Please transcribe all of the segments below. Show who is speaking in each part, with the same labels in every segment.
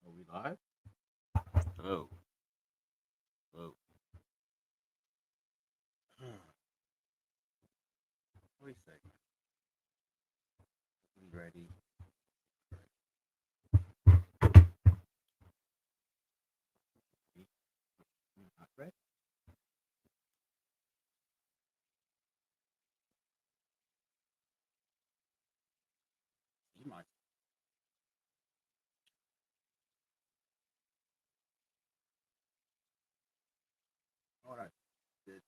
Speaker 1: Are we live? Oh, oh. Wait a second. We ready? Not ready? You might. All right. Good.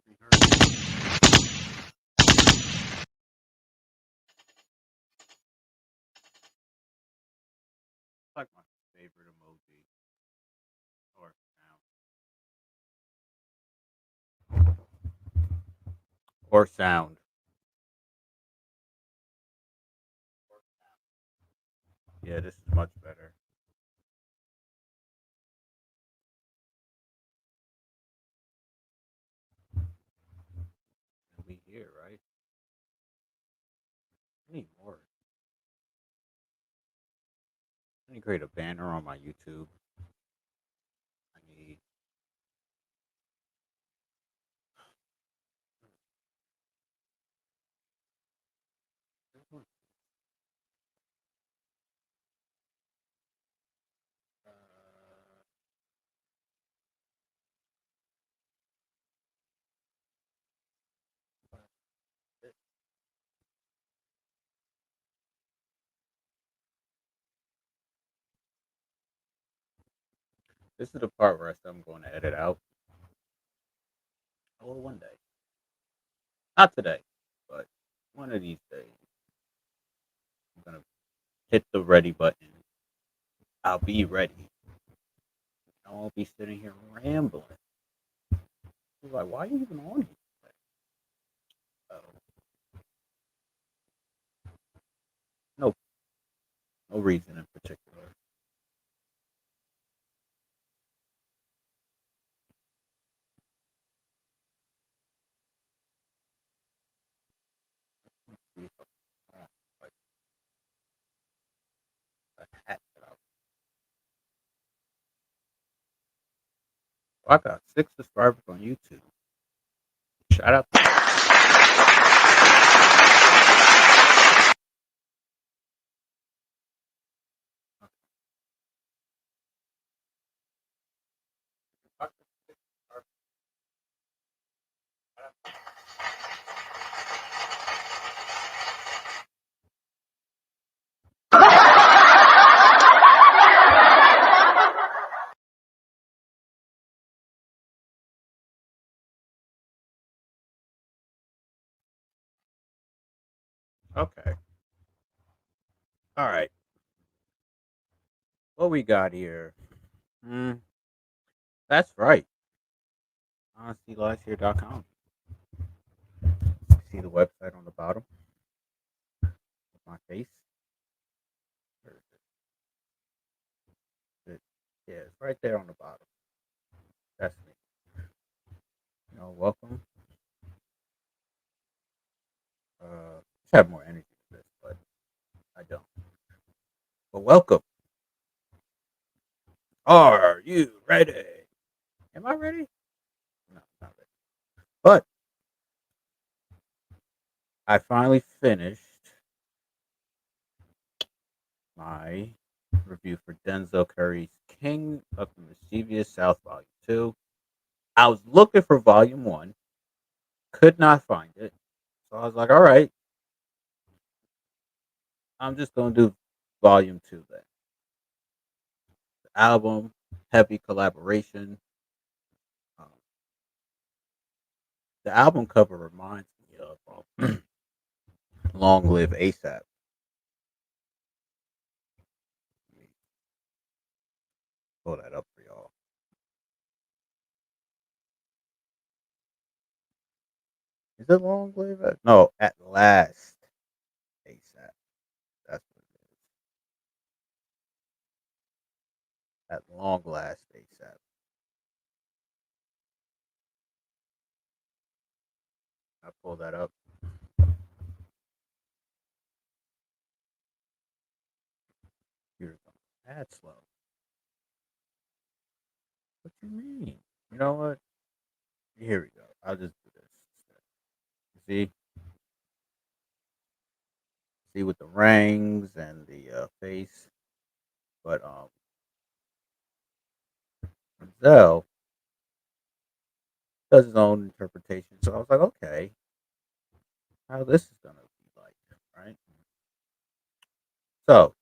Speaker 1: We heard. Like my favorite emoji or sound. Or sound. Yeah, this is much better. We here, right? I need more. I need to create a banner on my YouTube. I need. Uh, this is the part where I said I'm going to edit out. Oh, one day. Not today, but one of these days. I'm going to hit the ready button. I'll be ready. I won't be sitting here rambling. He's like, why are you even on here? Oh, no, no reason in particular. See if I can like a hat that I got 6 subscribers on YouTube. Shout out. Okay. All right. What we got here? Mm, that's right. HonestyLiesHere.com. See the website on the bottom of my face? Where is it? Yeah, it's right there on the bottom. That's me. Welcome. I have more energy for this, but I don't. Welcome. Are you ready? Am I ready? No, not ready. But I finally finished my review for Denzel Curry's King of the Mischievous South Volume 2. I was looking for Volume 1, could not find it. So I was like, all right, I'm just going to do Volume 2 then. The album, heavy collaboration. Um, the album cover reminds me of Long Live ASAP. Let me pull that up for y'all. Is it Long Live? No, At Last ASAP. That's what it is. At Long Last ASAP. I pull that up. Here it comes. That's slow. What you mean? You know what? Here we go. I'll just do this instead. See, see with the rings and the face, but Zell does his own interpretation. So I was like, okay, how this is gonna be like, right? So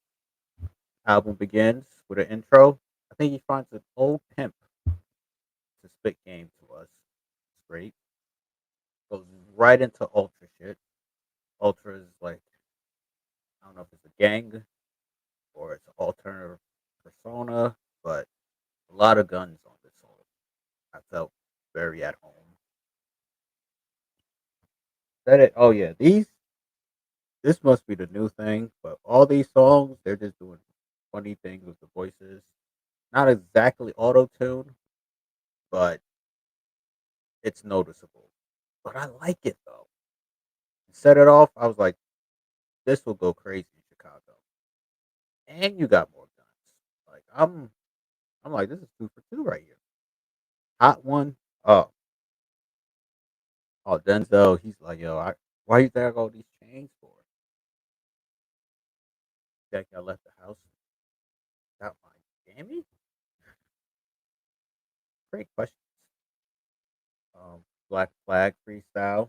Speaker 1: album begins with an intro. I think he finds an old pimp to spit game to us. It's great. Goes right into Ultra shit. Ultra is like, I don't know if it's a gang or it's an alternative persona, but a lot of guns on this song. I felt very at home. That it. Oh yeah, these. This must be the new thing, but all these songs, they're just doing funny things with the voices. Not exactly auto tune, but it's noticeable. But I like it though. Set it off. I was like, this will go crazy in Chicago, and you got more guns. Like I'm like, this is 2 for 2 right here. Hot one. Oh, oh, Denzel. He's like, yo, why you think I got all these chains for? Think I left the house without my jammy? Great questions. Black Flag freestyle.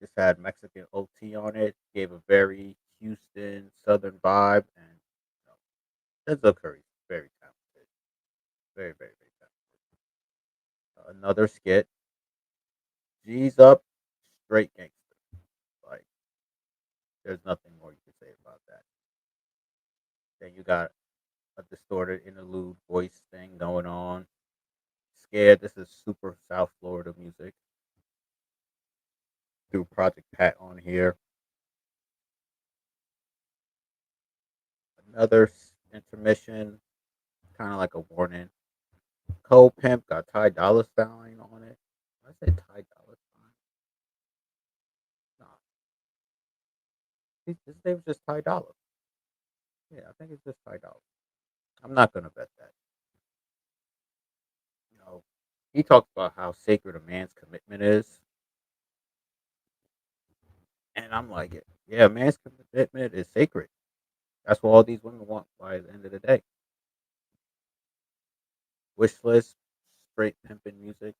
Speaker 1: Just had Mexican OT on it. Gave a very Houston Southern vibe, and Denzel Curry's very talented. Very, very, very talented. Another skit. G's up, straight gangster. Like, there's nothing more you can say about that. Then you got a distorted interlude voice thing going on. Scared. This is super South Florida music. Threw Project Pat on here. Another intermission, kind of like a warning. Cold Pimp got Ty Dolla Sign on it. I say Ty Dolla Sign. No, his name's just Ty Dolla. Yeah, I think it's just Ty Dolla. I'm not gonna bet that. You know, he talks about how sacred a man's commitment is, and I'm like, yeah, a man's commitment is sacred. That's what all these women want by the end of the day. Wish list, straight pimping music,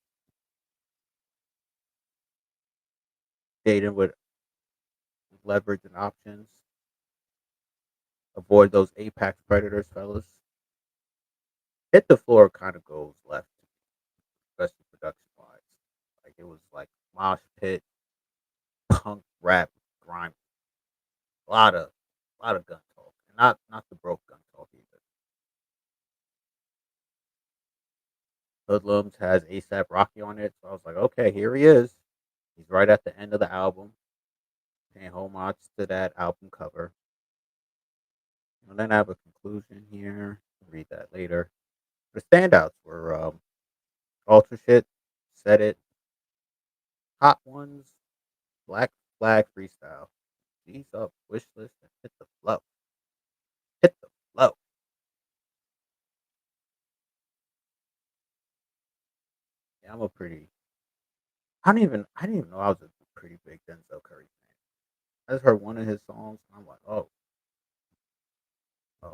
Speaker 1: dating with leverage and options. Avoid those apex predators, fellas. Hit the floor kind of goes left, especially production wise. Like it was like mosh pit, punk rap, grime, a lot of gun talk, and not the broke gun talk either. Hoodlums has ASAP Rocky on it, so I was like, okay, here he is. He's right at the end of the album, paying homage to that album cover. And then I have a conclusion here. Read that later. The standouts were Ultra Shit, Set It, Hot Ones, Black Flag Freestyle, G's Up, Wish List, and Hit the Flow. Hit I'm a pretty. I didn't even know I was a pretty big Denzel Curry fan. I just heard one of his songs, and I'm like, oh,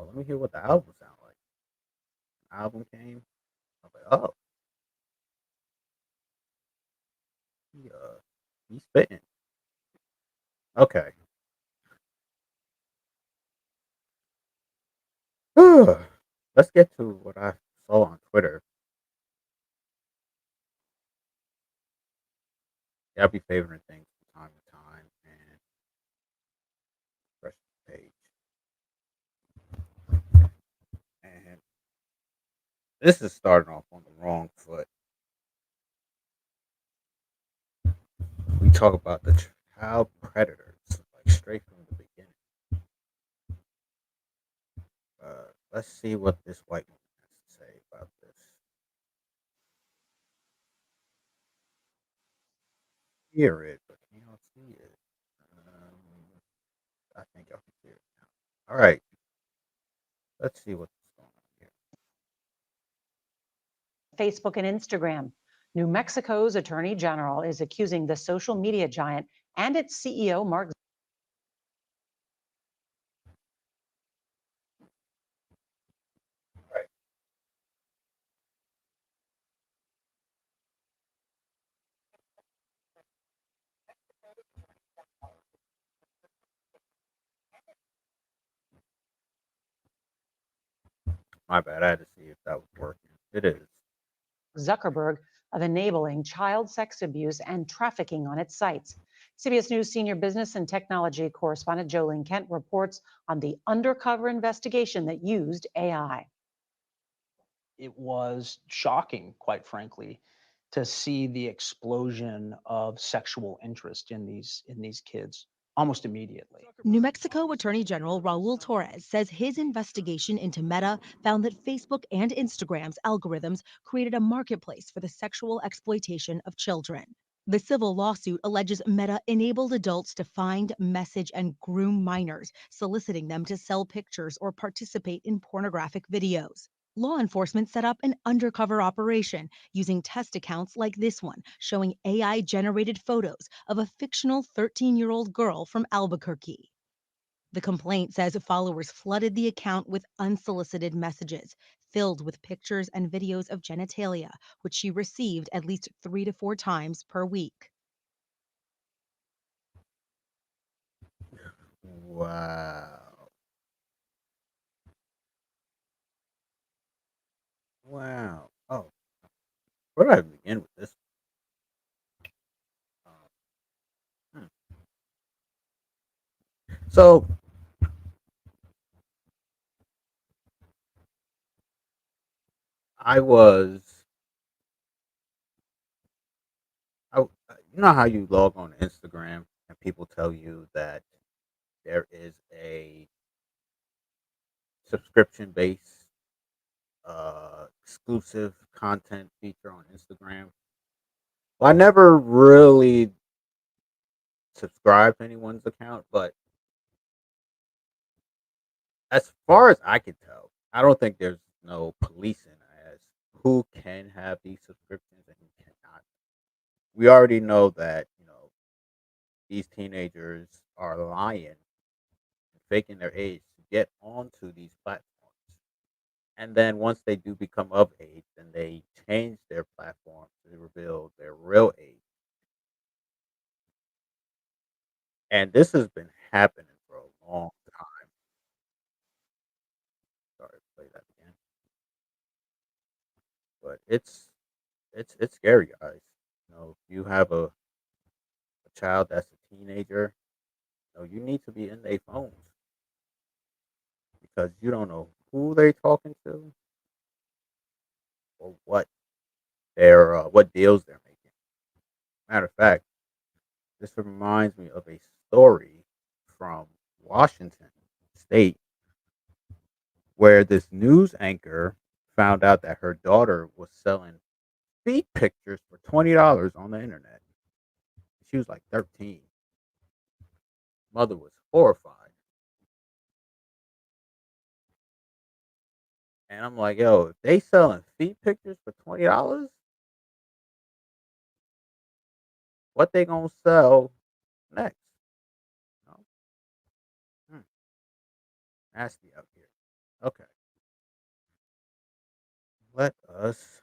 Speaker 1: let me hear what the album sound like. Album came, I was like, oh, he, uh, he's spitting. Okay, let's get to what I saw on Twitter. Yeah, I'll be favoring things from time to time and refresh the page. And this is starting off on the wrong foot. We talk about the child predators, like straight from the beginning. Let's see what this white woman has to say about this. Hear it, but can y'all see it? I think y'all can see it now. All right, let's see what's going on here.
Speaker 2: Facebook and Instagram. New Mexico's attorney general is accusing the social media giant and its CEO, Mark.
Speaker 1: All right, my bad. I had to see if that was working. It is.
Speaker 2: Zuckerberg of enabling child sex abuse and trafficking on its sites. CBS News senior business and technology correspondent Jolene Kent reports on the undercover investigation that used AI.
Speaker 3: It was shocking, quite frankly, to see the explosion of sexual interest in these kids almost immediately.
Speaker 4: New Mexico Attorney General Raul Torres says his investigation into Meta found that Facebook and Instagram's algorithms created a marketplace for the sexual exploitation of children. The civil lawsuit alleges Meta enabled adults to find, message, and groom minors, soliciting them to sell pictures or participate in pornographic videos. Law enforcement set up an undercover operation using test accounts like this one, showing AI generated photos of a fictional 13-year-old girl from Albuquerque. The complaint says followers flooded the account with unsolicited messages filled with pictures and videos of genitalia, which she received at least 3 to 4 times per week.
Speaker 1: Wow. Wow. Oh, where do I begin with this? Um, hmm. So I was, you know how you log on Instagram and people tell you that there is a subscription based exclusive content feature on Instagram. Well, I never really subscribed to anyone's account, but as far as I can tell, I don't think there's no policing as who can have these subscriptions and who cannot. We already know that, these teenagers are lying and faking their age to get onto these platforms. And then once they do become of age, then they change their platform to reveal their real age. And this has been happening for a long time. Sorry, play that again. But it's scary, guys. If you have a child that's a teenager, you need to be in their phones because you don't know who they're talking to or what deals they're making. Matter of fact, this reminds me of a story from Washington State where this news anchor found out that her daughter was selling feet pictures for $20 on the internet. She was like 13. Mother was horrified. And I'm like, yo, if they selling feet pictures for $20, what they gonna sell next. You know? Hmm, nasty out here. Okay, let us.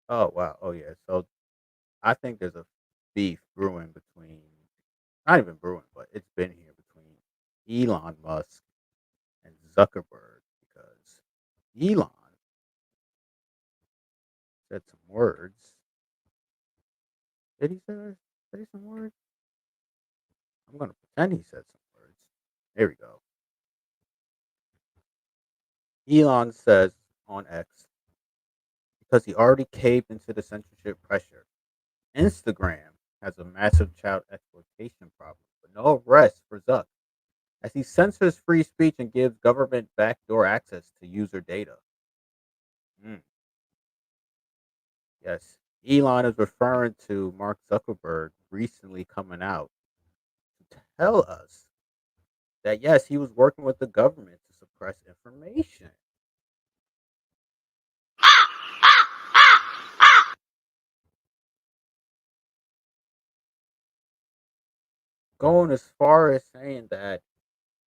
Speaker 1: Oh wow. Oh yeah. So I think there's a beef brewing between, not even brewing, but it's been here between Elon Musk and Zuckerberg because Elon said some words. Did he say some words? I'm gonna pretend he said some words. There we go. Elon says on X because he already caved into the censorship pressure. Instagram has a massive child exploitation problem, but no arrest for Zuck as he censors free speech and gives government backdoor access to user data. Mm, yes, Elon is referring to Mark Zuckerberg recently coming out to tell us that yes, he was working with the government to suppress information. Going as far as saying that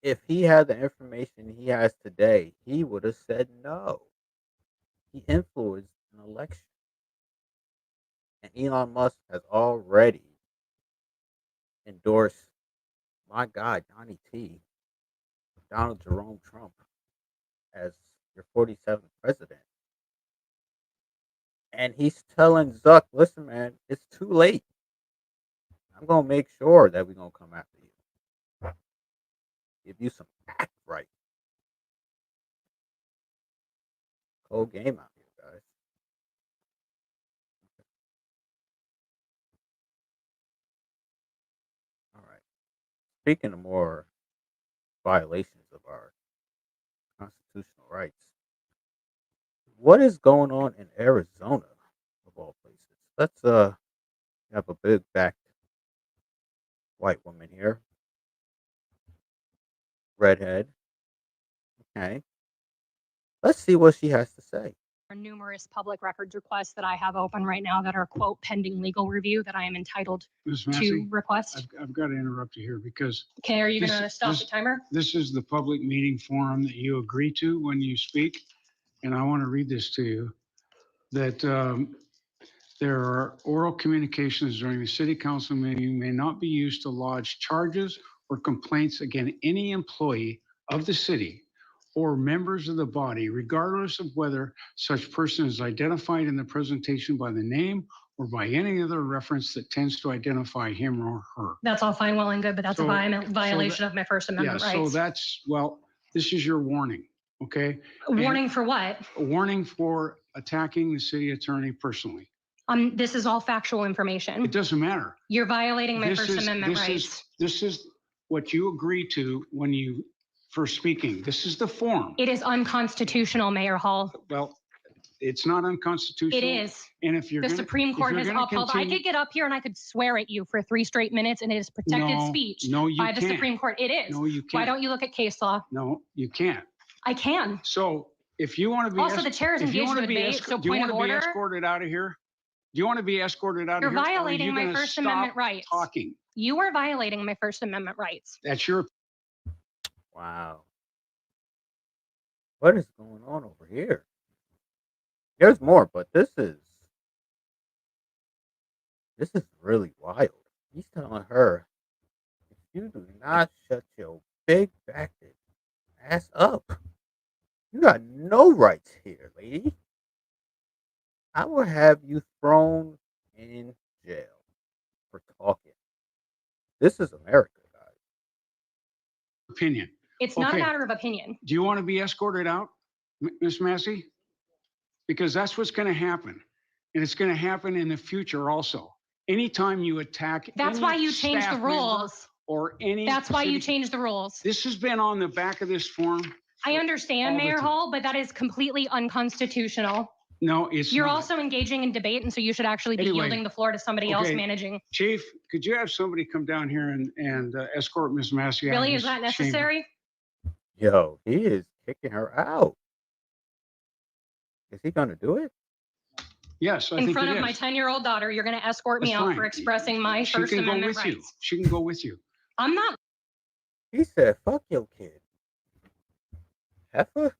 Speaker 1: if he had the information he has today, he would have said no. He influenced an election. And Elon Musk has already endorsed my guy, Donnie T, Donald Jerome Trump, as your 47th president. And he's telling Zuck, listen, man, it's too late. I'm going to make sure that we're going to come after you. Give you some act right. Cold game out here, guys. All right. Speaking of more violations of our constitutional rights, what is going on in Arizona, of all places? Let's have a big backed white woman here, redhead. Okay, let's see what she has to say.
Speaker 5: Are numerous public records requests that I have open right now that are, quote, pending legal review that I am entitled
Speaker 6: Ms.
Speaker 5: to
Speaker 6: Massey,
Speaker 5: request.
Speaker 6: I've got to interrupt you here because
Speaker 5: Okay, are you
Speaker 6: this-
Speaker 5: gonna stop
Speaker 6: this-
Speaker 5: the timer?
Speaker 6: this is the public meeting forum that you agree to when you speak. And I want to read this to you, that there are oral communications during the city council meeting may not be used to lodge charges or complaints against any employee of the city or members of the body, regardless of whether such person is identified in the presentation by the name or by any other reference that tends to identify him or her.
Speaker 5: That's all fine, well and good, but that's a
Speaker 6: So-
Speaker 5: violation of my First
Speaker 6: Yeah,
Speaker 5: Amendment
Speaker 6: so
Speaker 5: rights.
Speaker 6: that's, well, this is your warning, okay?
Speaker 5: Warning for what?
Speaker 6: A warning for attacking the city attorney personally.
Speaker 5: This is all factual
Speaker 6: It
Speaker 5: information.
Speaker 6: doesn't matter.
Speaker 5: You're violating my
Speaker 6: This
Speaker 5: First
Speaker 6: is-
Speaker 5: Amendment
Speaker 6: this is-
Speaker 5: rights.
Speaker 6: This is what you agree to when you first speaking. This is the form.
Speaker 5: It is unconstitutional, Mayor Hall.
Speaker 6: Well, it's not unconstitutional.
Speaker 5: It is.
Speaker 6: And if you're
Speaker 5: The
Speaker 6: gonna.
Speaker 5: Supreme
Speaker 6: if
Speaker 5: Court
Speaker 6: you're
Speaker 5: has
Speaker 6: gonna
Speaker 5: upheld, I
Speaker 6: continue-
Speaker 5: could get up here and I could swear at you for 3 straight minutes and it is protected
Speaker 6: No,
Speaker 5: speech
Speaker 6: no, you
Speaker 5: by the
Speaker 6: can't.
Speaker 5: Supreme Court. It is.
Speaker 6: No, you
Speaker 5: Why
Speaker 6: can't.
Speaker 5: don't you look at case law?
Speaker 6: No, you can't.
Speaker 5: I can.
Speaker 6: So if you want to be.
Speaker 5: Also, the chair is
Speaker 6: if you
Speaker 5: engaged
Speaker 6: wanna
Speaker 5: in
Speaker 6: be
Speaker 5: debate,
Speaker 6: escort-
Speaker 5: so
Speaker 6: do you
Speaker 5: point of
Speaker 6: wanna be
Speaker 5: order.
Speaker 6: escorted out of here? Do you want to be escorted out
Speaker 5: You're
Speaker 6: of here? Or are
Speaker 5: violating
Speaker 6: you
Speaker 5: my
Speaker 6: gonna
Speaker 5: First
Speaker 6: stop
Speaker 5: Amendment rights.
Speaker 6: Talking.
Speaker 5: You are violating my First Amendment rights.
Speaker 6: That's your.
Speaker 1: Wow. What is going on over here? There's more, but this is really wild. He's telling her, if you do not shut your big backed ass up, you got no rights here, lady. I will have you thrown in jail for talking. This is America, guys.
Speaker 6: Opinion.
Speaker 5: It's not a
Speaker 6: Okay.
Speaker 5: matter of opinion.
Speaker 6: Do you want to be escorted out, Miss Massey? Because that's what's going to happen. And it's going to happen in the future also. Anytime you attack.
Speaker 5: That's
Speaker 6: any
Speaker 5: why you changed the
Speaker 6: staff member
Speaker 5: rules.
Speaker 6: Or any.
Speaker 5: That's why you
Speaker 6: city-
Speaker 5: changed the rules.
Speaker 6: This has been on the back of this form.
Speaker 5: I
Speaker 6: all
Speaker 5: understand,
Speaker 6: the
Speaker 5: Mayor
Speaker 6: time.
Speaker 5: Hall, but that is completely unconstitutional.
Speaker 6: No, it's
Speaker 5: You're
Speaker 6: not.
Speaker 5: also engaging in debate, and so you should actually be
Speaker 6: Anyway,
Speaker 5: yielding the floor to somebody else
Speaker 6: okay.
Speaker 5: managing.
Speaker 6: Chief, could you have somebody come down here and escort Miss Massey out?
Speaker 5: Really,
Speaker 6: of
Speaker 5: is
Speaker 6: this
Speaker 5: that
Speaker 6: chamber?
Speaker 5: necessary?
Speaker 1: Yo, he is kicking her out. Is he gonna do it?
Speaker 6: Yes, I
Speaker 5: In
Speaker 6: think
Speaker 5: front
Speaker 6: it
Speaker 5: of my
Speaker 6: is.
Speaker 5: 10-year-old daughter, you're going to escort me
Speaker 6: That's
Speaker 5: out
Speaker 6: fine.
Speaker 5: for expressing my
Speaker 6: She
Speaker 5: First
Speaker 6: can go
Speaker 5: Amendment
Speaker 6: with you.
Speaker 5: rights.
Speaker 6: She can go with you.
Speaker 5: I'm not
Speaker 1: He said, "Fuck your kid, heifer.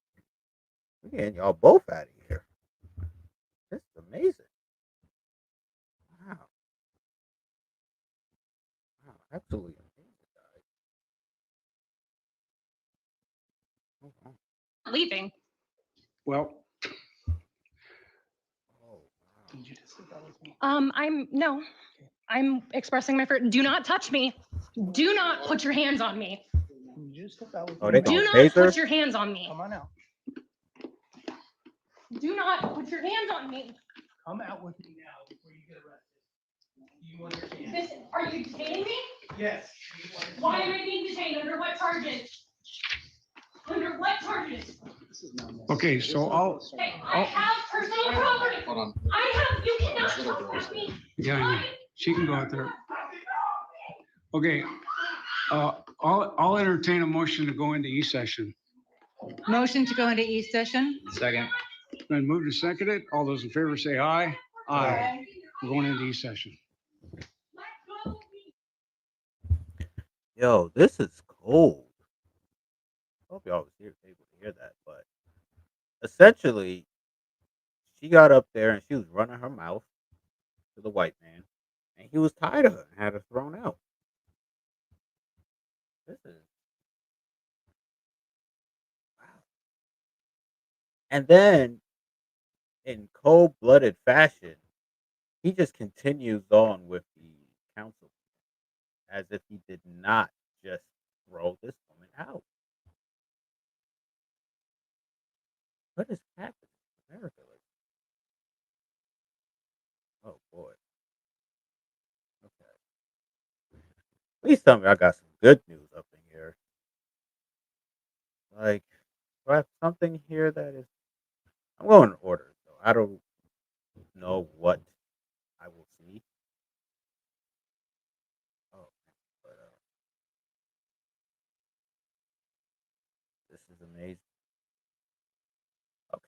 Speaker 1: We getting y'all both out of here." This is amazing. Wow, wow, absolutely amazing, guys. Oh, wow.
Speaker 5: leaving.
Speaker 6: Well,
Speaker 1: Oh, wow.
Speaker 5: I'm expressing my first. Do not touch me. Do not put your hands on me.
Speaker 1: Oh, they
Speaker 5: Do
Speaker 1: gonna
Speaker 5: not
Speaker 1: tase her?
Speaker 5: put your hands on me.
Speaker 3: Come on out.
Speaker 5: Do not put your hands on me.
Speaker 3: Come out with me now before you get arrested. You understand?
Speaker 5: Are you detaining me?
Speaker 3: Yes.
Speaker 5: Why am I being detained? Under what charges? Under what charges?
Speaker 6: okay, so
Speaker 5: Hey, I have personal property.
Speaker 7: Hold on.
Speaker 5: You cannot touch me.
Speaker 6: yeah, I know. She can go out there. Okay, I'll entertain a motion to go into E-session.
Speaker 8: Motion to go into E-session?
Speaker 7: Second.
Speaker 6: Then moved and seconded. All those in favor say aye. Aye. We're going into E-session.
Speaker 1: Yo, this is cold. Hope y'all was able to hear that, but essentially, she got up there and she was running her mouth to the white man, and he was tired of her and had her thrown out. This is wow. And then, in cold-blooded fashion, he just continues on with the council as if he did not just throw this woman out. What is happening in America? Oh boy. Okay. Please tell me I got some good news up in here. Like, do I have something here that is? I'm going in order, so I don't know what I will see. Oh, but this is amazing.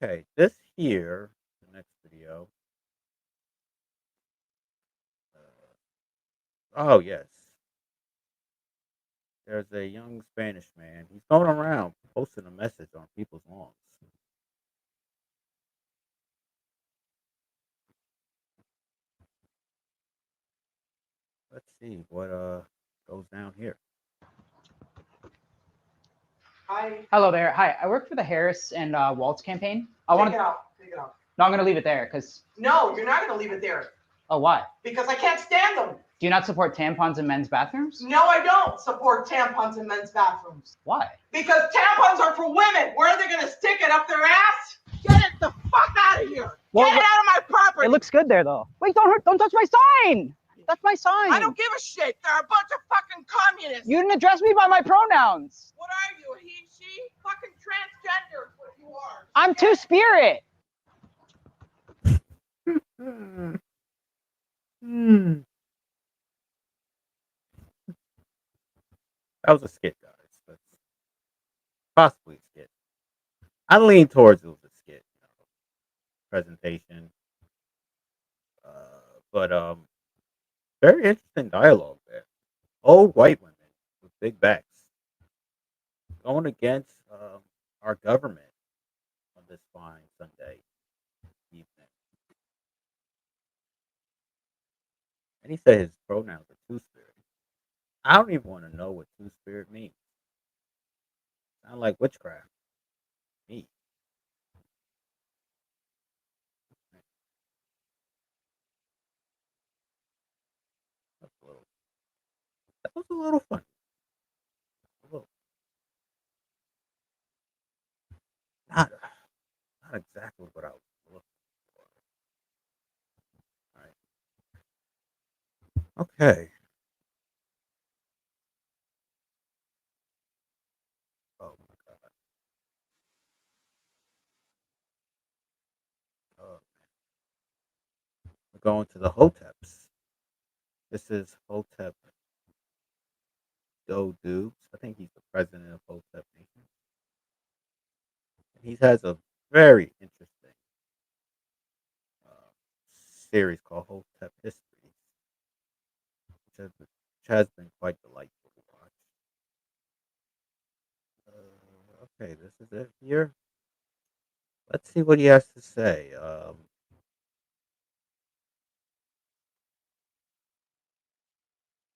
Speaker 1: Okay, this here, the next video. Oh yes, there's a young Spanish man. He's going around posting a message on people's lawns. Let's see what goes down here.
Speaker 9: Hi.
Speaker 3: Hello there. Hi, I work for the Harris and Waltz campaign. I want
Speaker 9: Take it
Speaker 3: to.
Speaker 9: out. Take it out.
Speaker 3: No, I'm gonna leave it there because.
Speaker 9: No, you're not going to leave it there
Speaker 3: Oh, why?
Speaker 9: because I can't stand them.
Speaker 3: Do you not support tampons in men's bathrooms?
Speaker 9: No, I don't support tampons in men's bathrooms
Speaker 3: Why?
Speaker 9: because tampons are for women. Where are they going to stick it up their ass? Get it the fuck out of here.
Speaker 3: Well,
Speaker 9: Get it out of my property.
Speaker 3: It looks good there though. Wait, don't touch my sign. That's my sign.
Speaker 9: I don't give a shit. They're a bunch of fucking communists.
Speaker 3: You didn't address me by my pronouns.
Speaker 9: What are you? A he, she? Fucking transgender is what you are.
Speaker 3: I'm Two-Spirit.
Speaker 1: That was a skit, guys. That's possibly a skit. I lean towards it was a skit, presentation. But very interesting dialogue there. Old white women with big backs going against our government on this fine Sunday evening. And he said his pronouns are two spirit. I don't even want to know what two spirit means. Sound like witchcraft. Me. That's a little, that was a little funny. A little, not, not exactly what I was looking for. All right. Okay. Oh my god. Oh, we're going to the Hoteps. This is Hotep Dubes. I think he's the president of Hotep Nation. And he has a very interesting series called Hotep Histories, which has been quite delightful to watch. Okay, this is it here. Let's see what he has to say.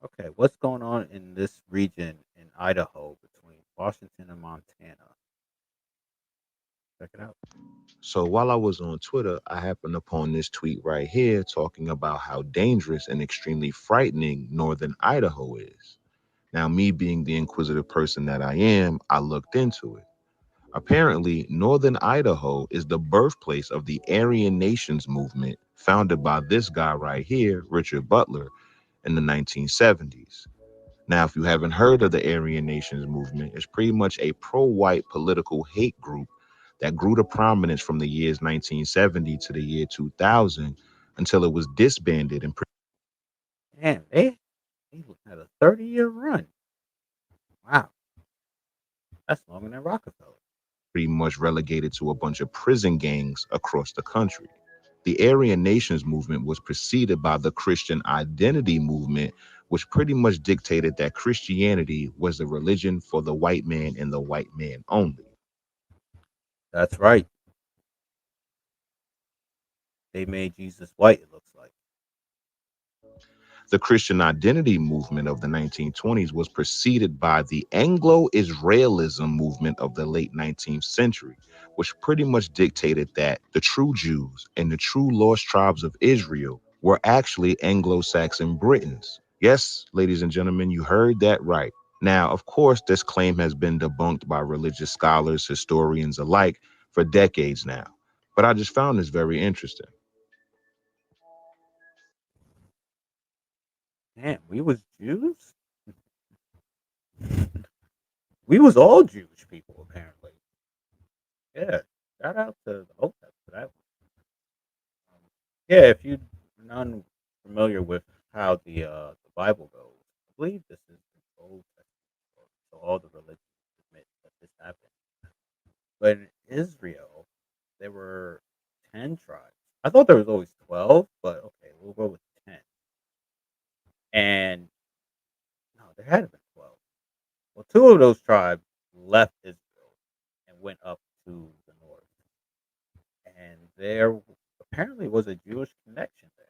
Speaker 1: Okay, what's going on in this region in Idaho between Washington and Montana? Check it out.
Speaker 7: So while I was on Twitter, I happened upon this tweet right here talking about how dangerous and extremely frightening northern Idaho is. Now, me being the inquisitive person that I am, I looked into it. Apparently, northern Idaho is the birthplace of the Aryan Nations movement founded by this guy right here, Richard Butler, in the 1970s. Now, if you haven't heard of the Aryan Nations movement, it's pretty much a pro-white political hate group that grew to prominence from the years 1970 to the year 2000 until it was disbanded and
Speaker 1: Damn, they had a 30-year run. Wow, that's longer than Rockefeller.
Speaker 7: pretty much relegated to a bunch of prison gangs across the country. The Aryan Nations movement was preceded by the Christian identity movement, which pretty much dictated that Christianity was the religion for the white man and the white man only.
Speaker 1: That's right. They made Jesus white, it looks like.
Speaker 7: The Christian identity movement of the 1920s was preceded by the Anglo-Israelism movement of the late 19th century, which pretty much dictated that the true Jews and the true lost tribes of Israel were actually Anglo-Saxon Britons. Yes, ladies and gentlemen, you heard that right. Now, of course, this claim has been debunked by religious scholars, historians alike for decades now, but I just found this very interesting.
Speaker 1: Damn, we was Jews? We was all Jewish people, apparently. Yeah, shout out to the Hotep for that one. Yeah, if you're not familiar with how the Bible goes, I believe this is the Old Testament story, so all the religions admit that this happened. But in Israel, there were 10 tribes. I thought there was always 12, but okay, we'll go with 10. And no, there had to been 12. Well, two of those tribes left Israel and went up to the north. And there apparently was a Jewish connection there.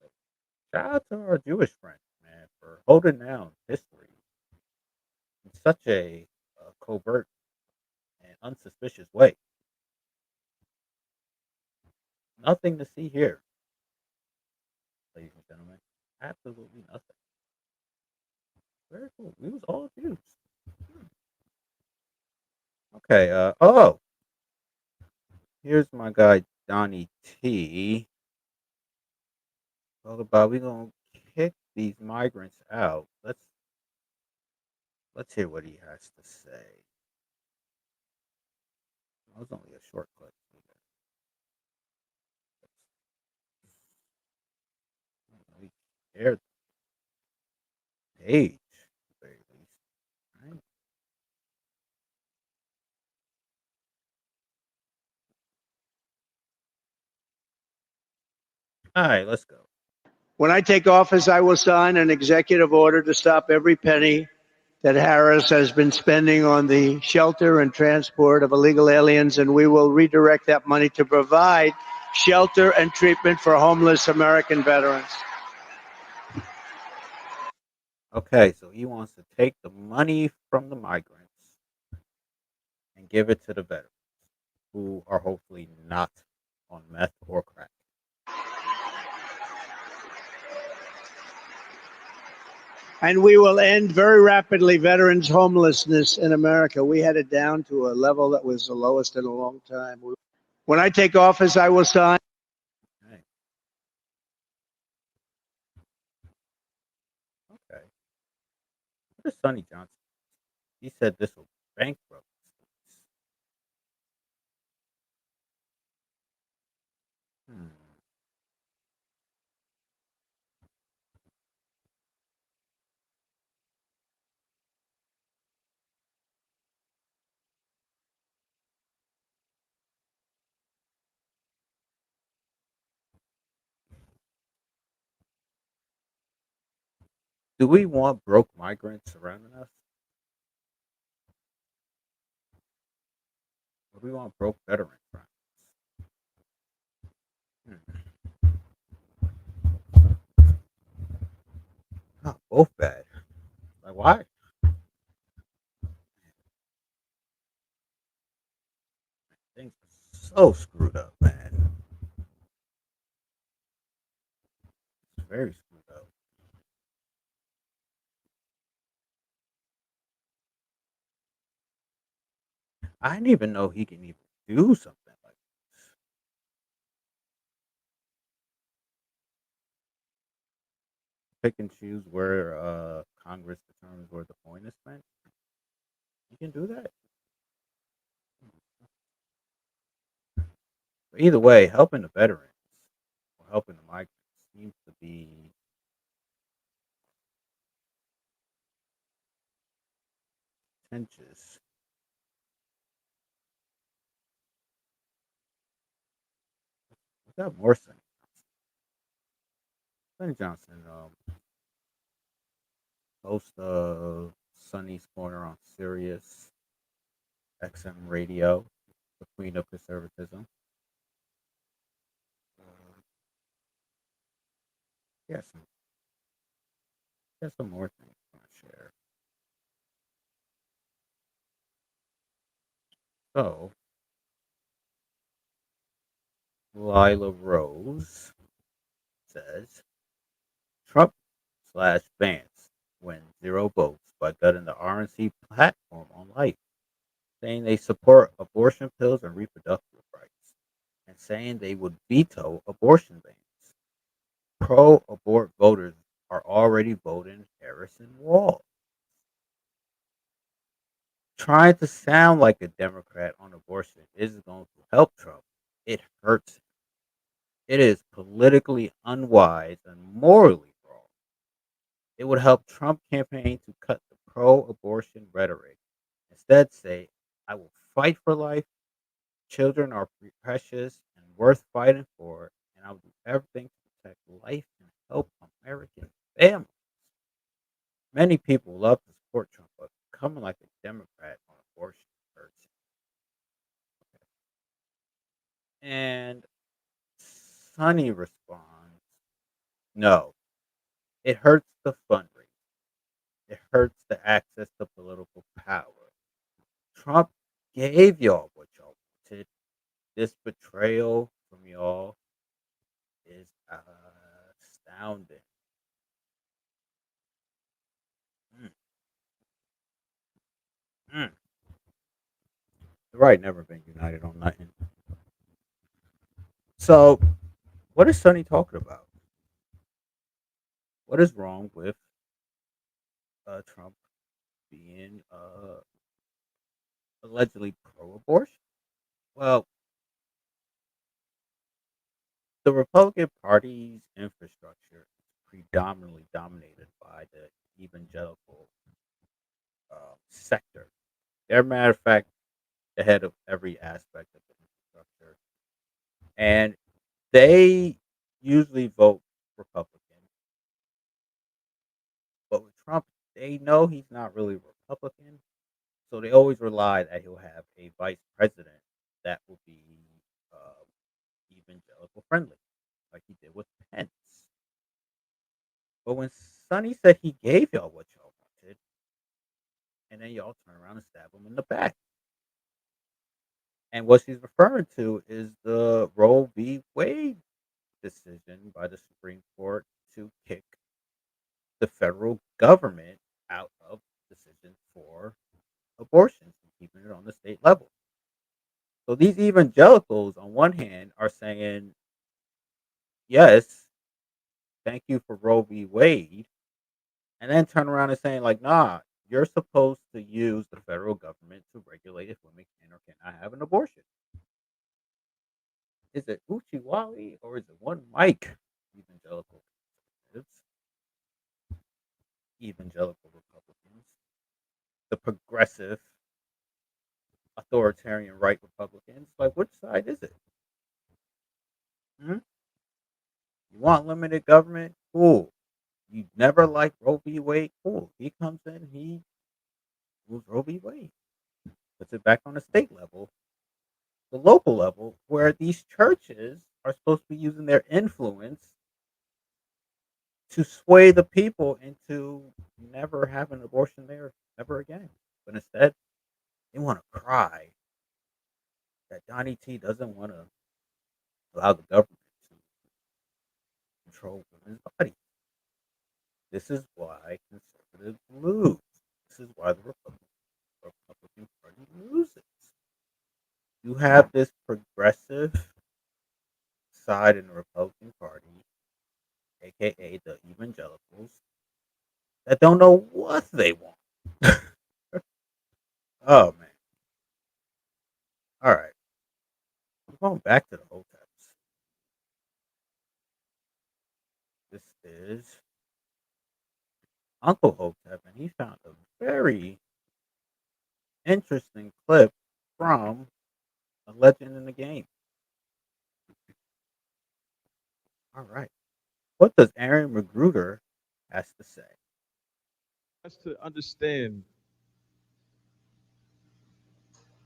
Speaker 1: So shout out to our Jewish friends, man, for holding down history in such a covert and unsuspicious way. Nothing to see here, ladies and gentlemen. Absolutely nothing. Very cool. We was all Jews. Okay. Here's my guy Donnie T. Talk about we gonna kick these migrants out. Let's hear what he has to say. That was only a short clip. We shared the page, at the very least. Right? All right, let's go.
Speaker 10: When I take office, I will sign an executive order to stop every penny that Harris has been spending on the shelter and transport of illegal aliens, and we will redirect that money to provide shelter and treatment for homeless American veterans.
Speaker 1: Okay, so he wants to take the money from the migrants and give it to the veterans who are hopefully not on meth or crack.
Speaker 10: And we will end very rapidly veterans' homelessness in America. We had it down to a level that was the lowest in a long time. When I take office, I will sign.
Speaker 1: Okay. Okay. What is Sonny Johnson? He said this will bankrupt states. Hmm. Do we want broke migrants surrounding us? Or do we want broke veterans around us? Not both bad. Like why? Things are so screwed up, man. It's very screwed up. I didn't even know he can even do something like this. Pick and choose where Congress determines where the point is spent. You can do that. But either way, helping the veterans or helping the migrants seems to be contentious. What's that more Sonny? Sonny Johnson, host of Sonny's Corner on Sirius XM Radio, the Queen of Conservatism. Yeah, some more things I want to share. So, Lila Rose says Trump slash Vance win 0 votes by gutting the RNC platform on life, saying they support abortion pills and reproductive rights, and saying they would veto abortion bans. Pro abort voters are already voting Harrison Wall. Trying to sound like a Democrat on abortion isn't going to help Trump. It hurts him. It is politically unwise and morally wrong. It would help Trump campaign to cut the pro-abortion rhetoric. Instead, say, "I will fight for life. Children are precious and worth fighting for, and I will do everything to protect life and help American families." Many people love to support Trump, but becoming like a Democrat on abortion hurts. And Sonny responds, "No, it hurts the fundraising. It hurts the access to political power. Trump gave y'all what y'all wanted. This betrayal from y'all is astounding." Mm, mm. The right never been united on nothing. So, what is Sonny talking about? What is wrong with Trump being allegedly pro-abortion? Well, the Republican Party's infrastructure is predominantly dominated by the evangelical sector. They're, matter of fact, the head of every aspect of the infrastructure, and they usually vote Republican. But with Trump, they know he's not really Republican, so they always rely that he'll have a vice president that will be uh, evangelical friendly, like he did with Pence. But when Sonny said he gave y'all what y'all wanted, and then y'all turn around and stab him in the back. And what she's referring to is the Roe v. Wade decision by the Supreme Court to kick the federal government out of decisions for abortions and keeping it on the state level. So these evangelicals, on one hand, are saying, yes, thank you for Roe v. Wade, and then turn around and saying, like, nah, you're supposed to use the federal government to regulate if women can or cannot have an abortion. Is it Uchi Wally or is it one Mike? Evangelical conservatives, evangelical Republicans, the progressive authoritarian right Republicans. Like, which side is it? Hmm? You want limited government? Cool. You never liked Roe v. Wade. Cool. He comes in, he moves Roe v. Wade, puts it back on the state level, the local level, where these churches are supposed to be using their influence to sway the people into never having an abortion there ever again. But instead, they want to cry that Donnie T doesn't want to allow the government to control women's bodies. This is why conservatives lose. This is why the Republican Party loses. You have this progressive side in the Republican Party, aka the evangelicals, that don't know what they want. Oh man. All right. I'm going back to the hoteps. This is Uncle Hotep, and he found a very interesting clip from a legend in the game. All right. What does Aaron Magruder has to say?
Speaker 11: Us to understand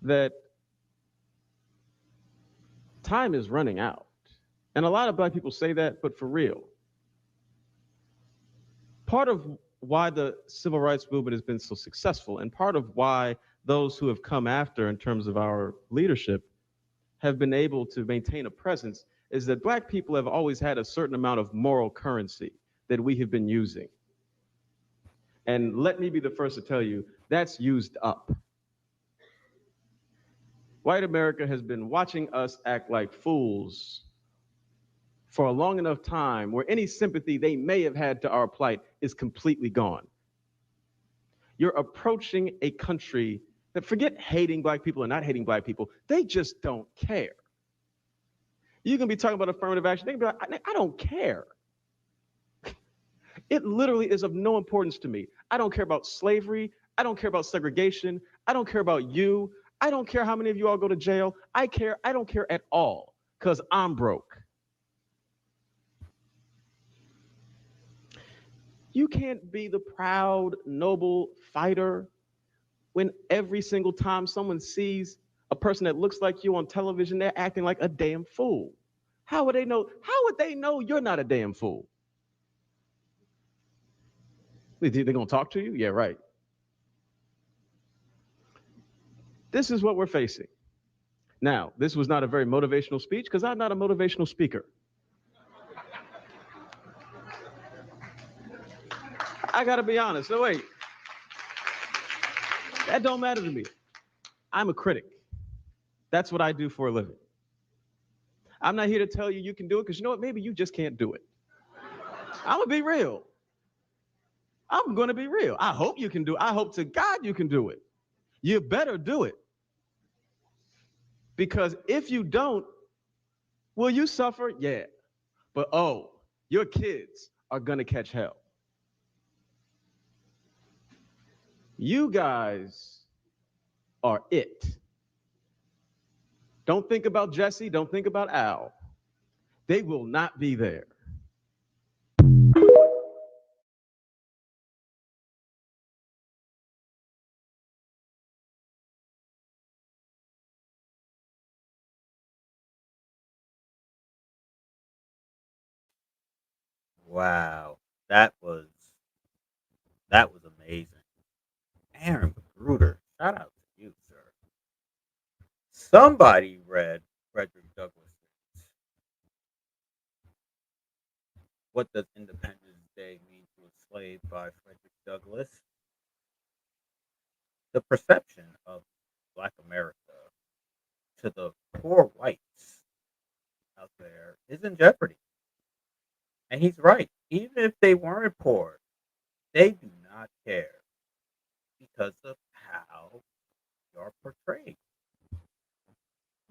Speaker 11: that time is running out. And a lot of black people say that, but for real. Part of why the civil rights movement has been so successful, and part of why those who have come after in terms of our leadership have been able to maintain a presence, is that black people have always had a certain amount of moral currency that we have been using. And let me be the first to tell you, that's used up. White America has been watching us act like fools for a long enough time where any sympathy they may have had to our plight is completely gone. You're approaching a country that, forget hating black people or not hating black people, they just don't care. You can be talking about affirmative action, they can be like, I don't care. It literally is of no importance to me. I don't care about slavery. I don't care about segregation. I don't care about you. I don't care how many of you all go to jail. I don't care at all, because I'm broke. You can't be the proud, noble fighter when every single time someone sees a person that looks like you on television, they're acting like a damn fool. How would they know? How would they know you're not a damn fool? They're going to talk to you? Yeah, right. This is what we're facing. Now, this was not a very motivational speech because I'm not a motivational speaker. I got to be honest. So wait, that don't matter to me. I'm a critic. That's what I do for a living. I'm not here to tell you you can do it because you know what? Maybe you just can't do it. I'm going to be real. I'm going to be real. I hope you can do it. I hope to God you can do it. You better do it. Because if you don't, will you suffer? Yeah. But oh, your kids are going to catch hell. You guys are it. Don't think about Jesse. Don't think about Al. They will not be there.
Speaker 1: Wow, that was amazing. Aaron Magruder, shout out to you, sir. Somebody read Frederick Douglass' What Does Independence Day Mean to a Slave by Frederick Douglass. The perception of Black America to the poor whites out there is in jeopardy. And he's right. Even if they weren't poor, they do not care because of how you're portrayed.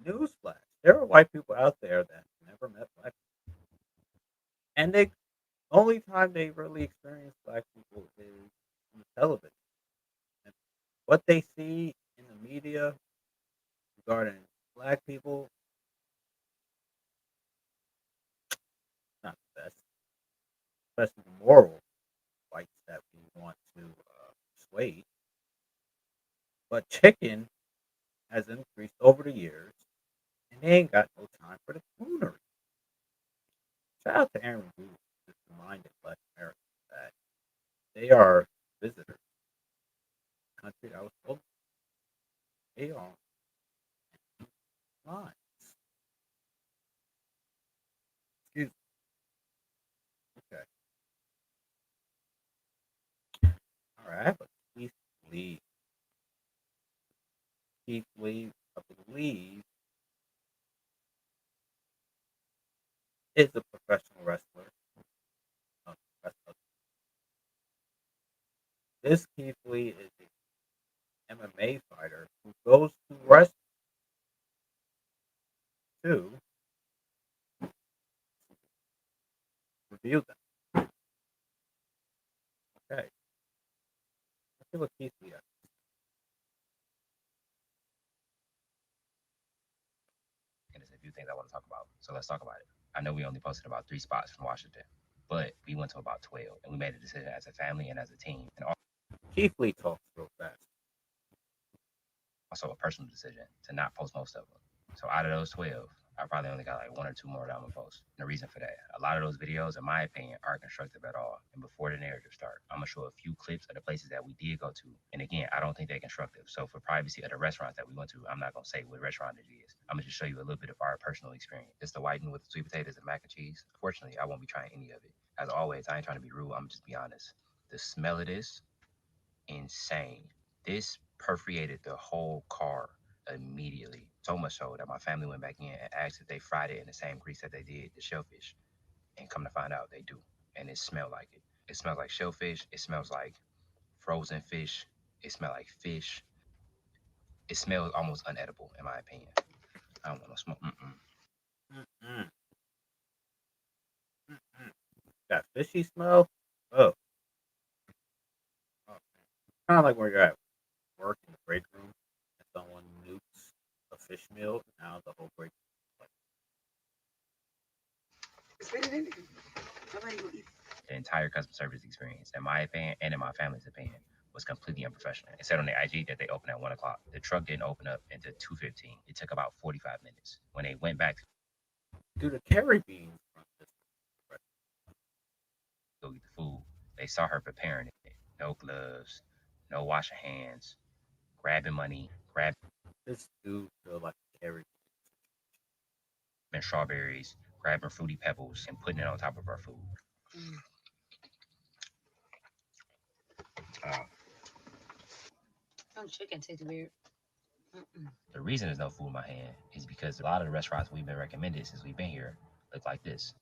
Speaker 1: Newsflash: there are white people out there that never met black people, and they only time they really experience black people is on the television. And what they see in the media regarding black people, not the best, especially the moral weight, but chicken has increased over the years, and they ain't got no time for the coonery. Shout out to Aaron Booth, just reminded Black Americans that they are visitors. The country that was supposed to be on line. Excuse me. Okay. All right. I have a Keith Lee. Keith Lee, I believe, is a professional wrestler. Wrestler. This Keith Lee is an MMA fighter who goes to wrestling to review them. Okay. Let's see what Keith Lee has.
Speaker 12: And there's a few things I want to talk about. So let's talk about it. I know we only posted about 3 spots from Washington, but we went to about 12, and we made a decision as a family and as a team, and
Speaker 1: Keith Lee talks real fast.
Speaker 12: also a personal decision to not post most of them. So out of those 12, I probably only got like 1 or 2 more that I'm gonna post. And the reason for that, a lot of those videos, in my opinion, aren't constructive at all. And before the narrative starts, I'm gonna show a few clips of the places that we did go to. And again, I don't think they're constructive. So for privacy of the restaurants that we went to, I'm not gonna say what restaurant it is. I'm gonna just show you a little bit of our personal experience. It's the whiting with the sweet potatoes and mac and cheese. Unfortunately, I won't be trying any of it. As always, I ain't trying to be rude. I'm just be honest. The smell of this, insane. This perforated the whole car immediately. So much so that my family went back in and asked if they fried it in the same grease that they did the shellfish. And come to find out, they do. And it smelled like it. It smells like shellfish. It smells like frozen fish. It smells like fish. It smells almost unedible, in my opinion. I don't want no smoke.
Speaker 1: Mm-mm. Mm-mm. That fishy smell? Oh. Oh. Kind of like where you're at work in the break room and someone nukes a fish meal, and now the whole break room is like,
Speaker 12: The entire customer service experience, in my opinion and in my family's opinion, was completely unprofessional. It said on the IG that they opened at 1 o'clock. The truck didn't open up until 2:15. It took about 45 minutes. When they went back to
Speaker 1: do the carry beans from this
Speaker 12: go eat the food, they saw her preparing it. No gloves, no washing hands, grabbing money, grabbing
Speaker 1: this dude feel like carry
Speaker 12: strawberries, grabbing fruity pebbles, and putting it on top of our food.
Speaker 2: Some chicken tastes weird.
Speaker 12: The reason there's no food in my hand is because a lot of the restaurants we've been recommended since we've been here look like this.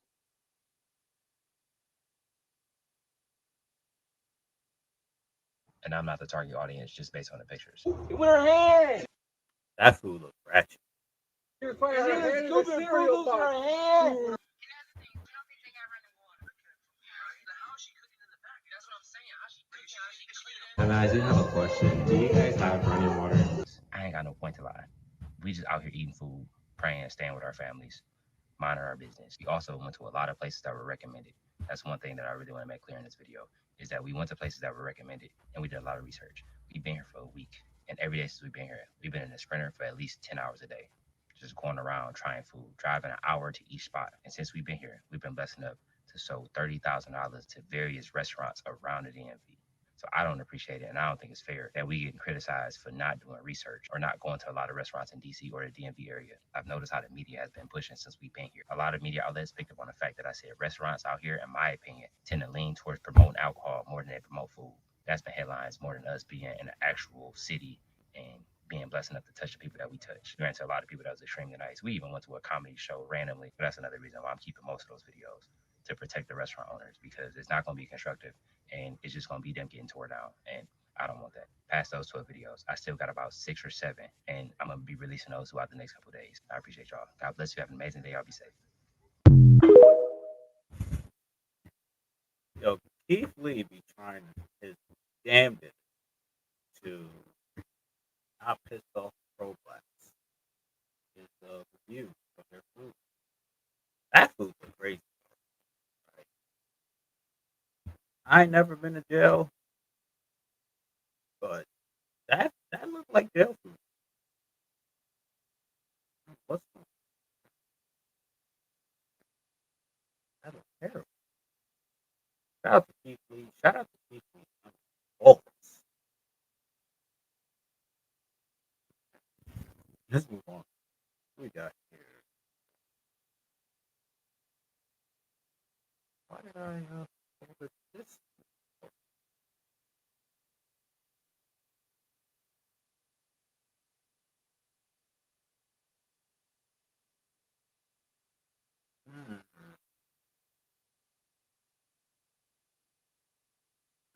Speaker 12: And I'm not the target audience just based on the pictures.
Speaker 1: with her hand. That food looks ratchet.
Speaker 13: And I do have a question. Do you guys have running water?
Speaker 12: I ain't got no point to lie. We just out here eating food, praying, staying with our families, minding our business. We also went to a lot of places that were recommended. That's one thing that I really want to make clear in this video, is that we went to places that were recommended and we did a lot of research. We've been here for a week, and every day since we've been here, we've been in a sprinter for at least 10 hours a day, just going around trying food, driving an hour to each spot. And since we've been here, we've been blessed enough to sow $30,000 to various restaurants around the DMV. So I don't appreciate it, and I don't think it's fair that we get criticized for not doing research or not going to a lot of restaurants in DC or the DMV area. I've noticed how the media has been pushing since we've been here. A lot of media outlets picked up on the fact that I said restaurants out here, in my opinion, tend to lean towards promoting alcohol more than they promote food. That's been headlines more than us being in an actual city and being blessed enough to touch the people that we touch. We ran to a lot of people that was extremely nice. We even went to a comedy show randomly, but that's another reason why I'm keeping most of those videos, to protect the restaurant owners, because it's not going to be constructive and it's just going to be them getting tore down. And I don't want that. Past those 12 videos, I still got about 6 or 7, and I'm going to be releasing those throughout the next couple of days. I appreciate y'all. God bless you. Have an amazing day. Y'all be safe.
Speaker 1: Yo, Keith Lee be trying his damnedest to not piss off pro blacks. His review of their food. That food was crazy. Right? I ain't never been to jail, but that looked like jail food. What's that? Looks terrible. Shout out to Keith Lee. Shout out to Keith Lee. Always. Let's move on. What we got here? Why did I over this?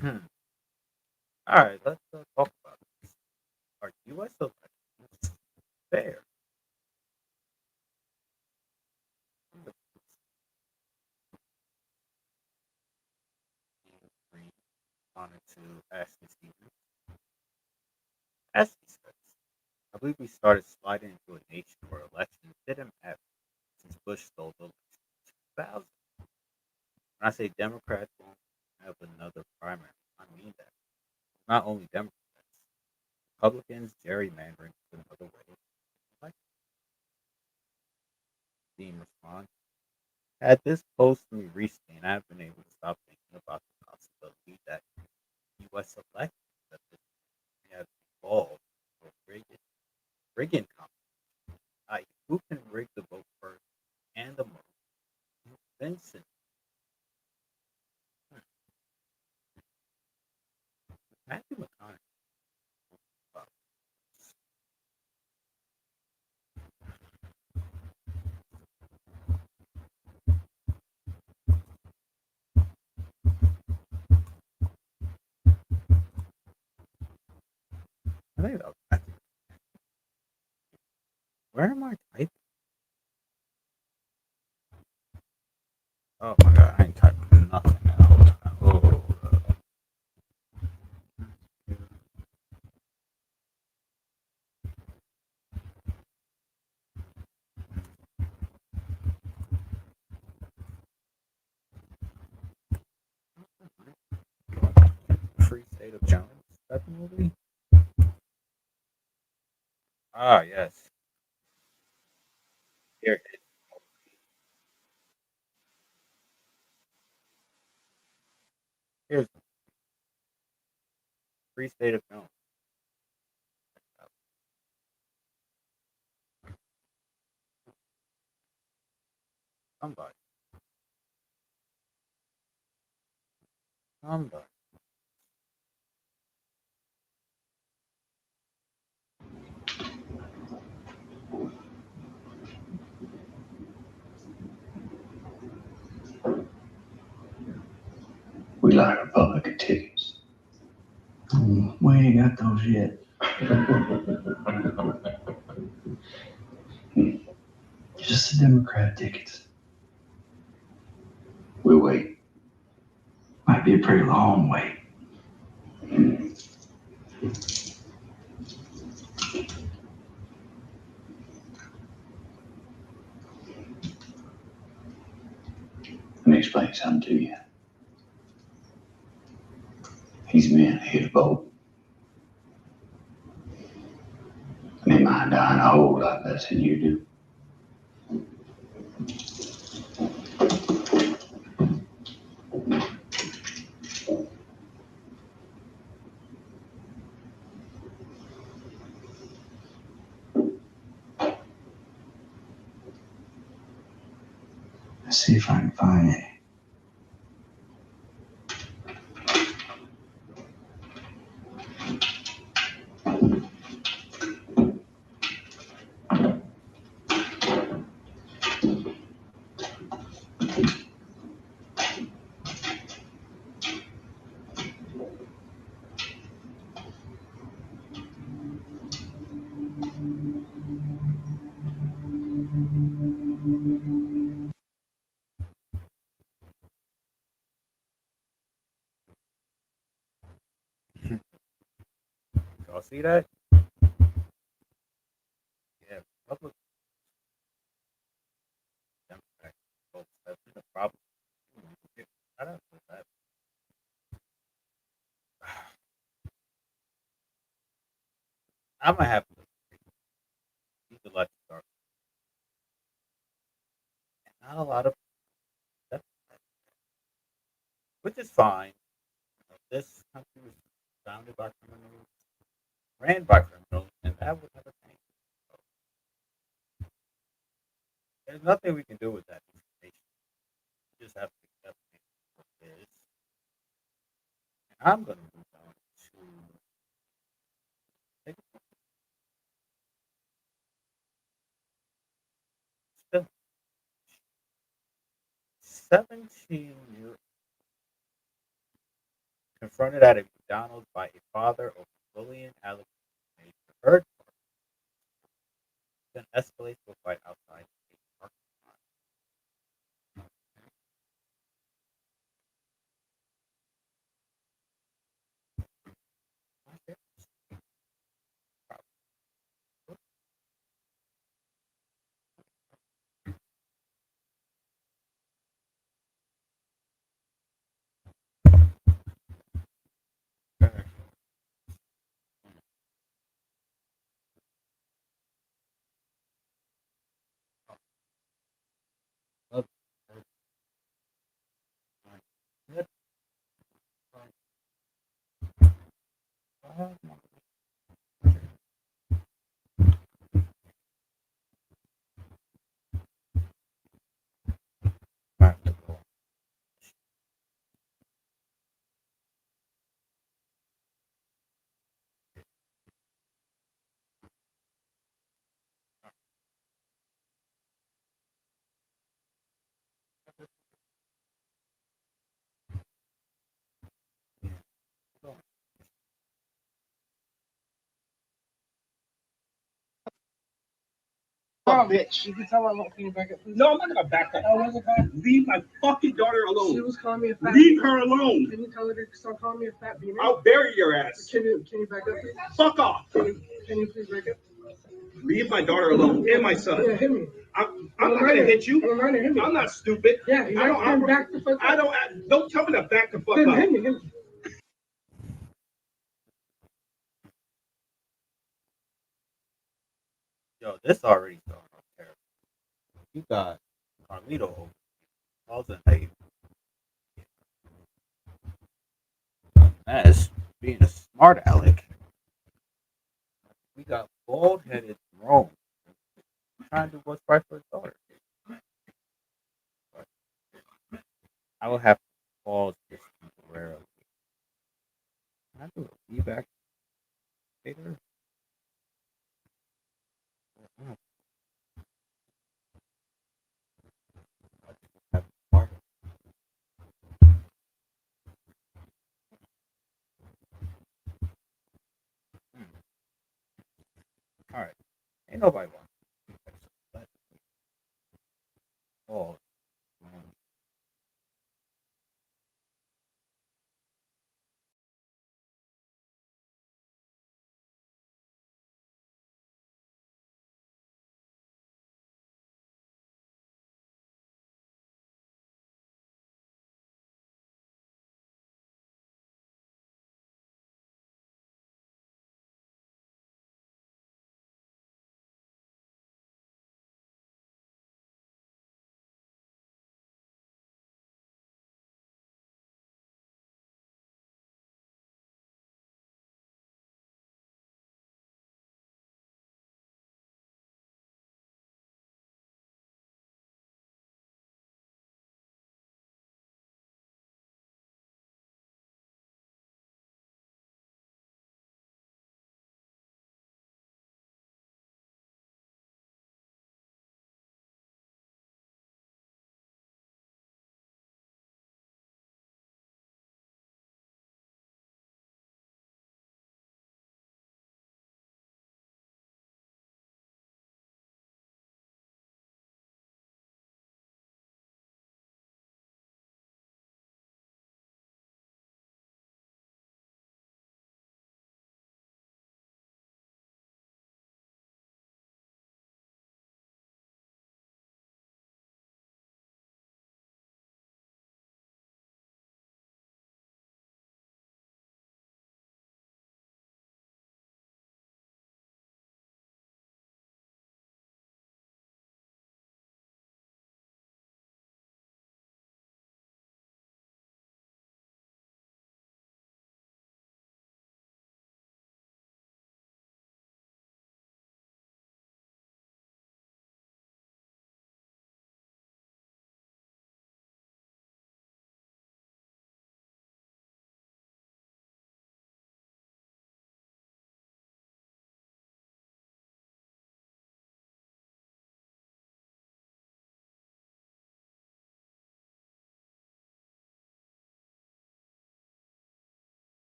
Speaker 1: Hmm. All right, let's talk about this. Are U.S. elections fair? Green wanted to ask you, Stephen. As he says, I believe we started sliding into a nation where elections didn't matter since Bush stole the election in 2000. When I say Democrats won't have another primary, I mean that. Not only Democrats, Republicans gerrymandering is another way of election. Dean responds, had this post to me recently, and I've been able to stop thinking about the possibility that U.S. elections at this point may have evolved for rigging competition, i.e., who can rig the vote first and the most convincing. Hmm. Matthew McConaughey. uh, I think that was Matthew. Where am I typing? Oh my god, I ain't typing nothing now. Oh, Free State of Jones. Is that the movie? Ah, yes. Here it is. Here's the Free State of Jones. Somebody. Somebody.
Speaker 14: We like Republican tickets. We ain't got those yet. Just the Democrat tickets. We'll wait. Might be a pretty long wait. Let me explain something to you. These men here to vote. And they mind dying a whole lot less than you do. Let's see if I can find any.
Speaker 1: Y'all see that? Yeah, Republican Democrat votes. That's the problem. I don't know that. I'm gonna have to use the electric car. Not a lot of that, which is fine. This country was founded by criminals, ran by criminals, and that would never change. There's nothing we can do with that information. We just have to accept it for what it is. And I'm gonna move on to take a 17-year confronted at a McDonald's by a father over bullying allegations made to her, then escalates to a fight outside a parking lot.
Speaker 15: Bitch. You can tell I'm not being back up. No, I'm not gonna back up. I wasn't calling. Leave my fucking daughter alone. She was calling me a fat. Leave her alone. Can you tell her to stop calling me a fat beaner? I'll bury your ass. Can you back up? Please? Fuck off. Can you please back up? Leave my daughter alone and my son. Yeah, hit me. I'm not gonna hit you. I'm not hit me. I'm not stupid. Yeah, I don't. Back the fuck up. Don't tell me to back the fuck up. Hit me. Hit me.
Speaker 1: Yo, this already started off terrible. You got Carlito over causing a mess, being a smart aleck. We got bald headed Rome trying to do what's right for his daughter. But I will have to pause this temporarily. Can I do a feedback later? All right. Ain't nobody watching. Oh,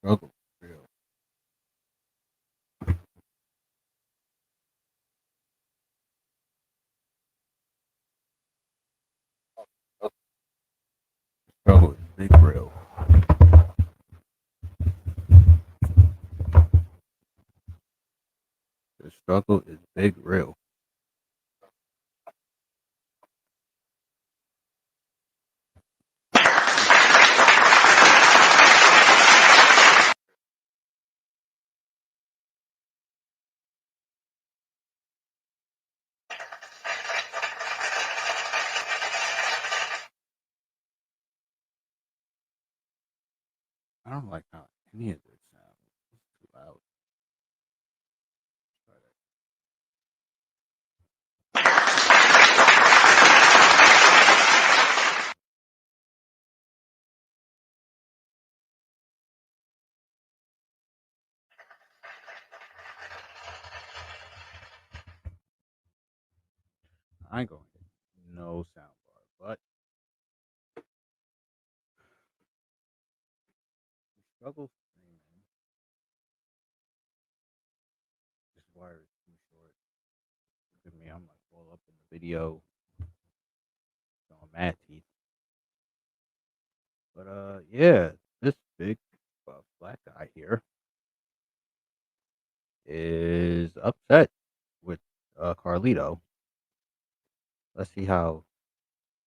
Speaker 1: Struggle is real. Struggle is big real. The struggle is big real. I don't like how any of this sounds. It's too loud. I ain't going to get no sound bar, but struggle. Man, this wire is too short. Look at me. I'm like all up in the video. On mad teeth. But yeah, this big black guy here is upset with Carlito. Let's see how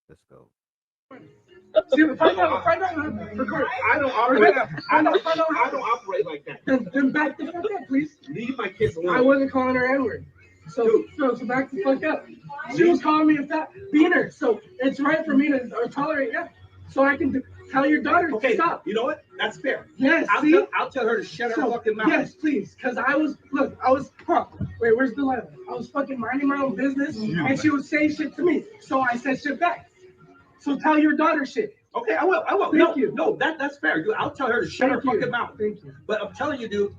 Speaker 1: this goes.
Speaker 15: See, find out, I don't operate. I don't operate like that. Then back the fuck up, please. Leave my kids alone. I wasn't calling her N-word. So back the fuck up. She was calling me a fat beaner. So it's right for me to tolerate that. So I can tell your daughter to stop. You know what? That's fair. Yes. I'll tell her to shut her fucking mouth. Yes, please. Because I was wait, where's the letter? I was fucking minding my own business, and she was saying shit to me. So I said shit back. So tell your daughter shit. Okay, I will. Thank you. No, that's fair. I'll tell her to shut her fucking mouth. Thank you. But I'm telling you, dude,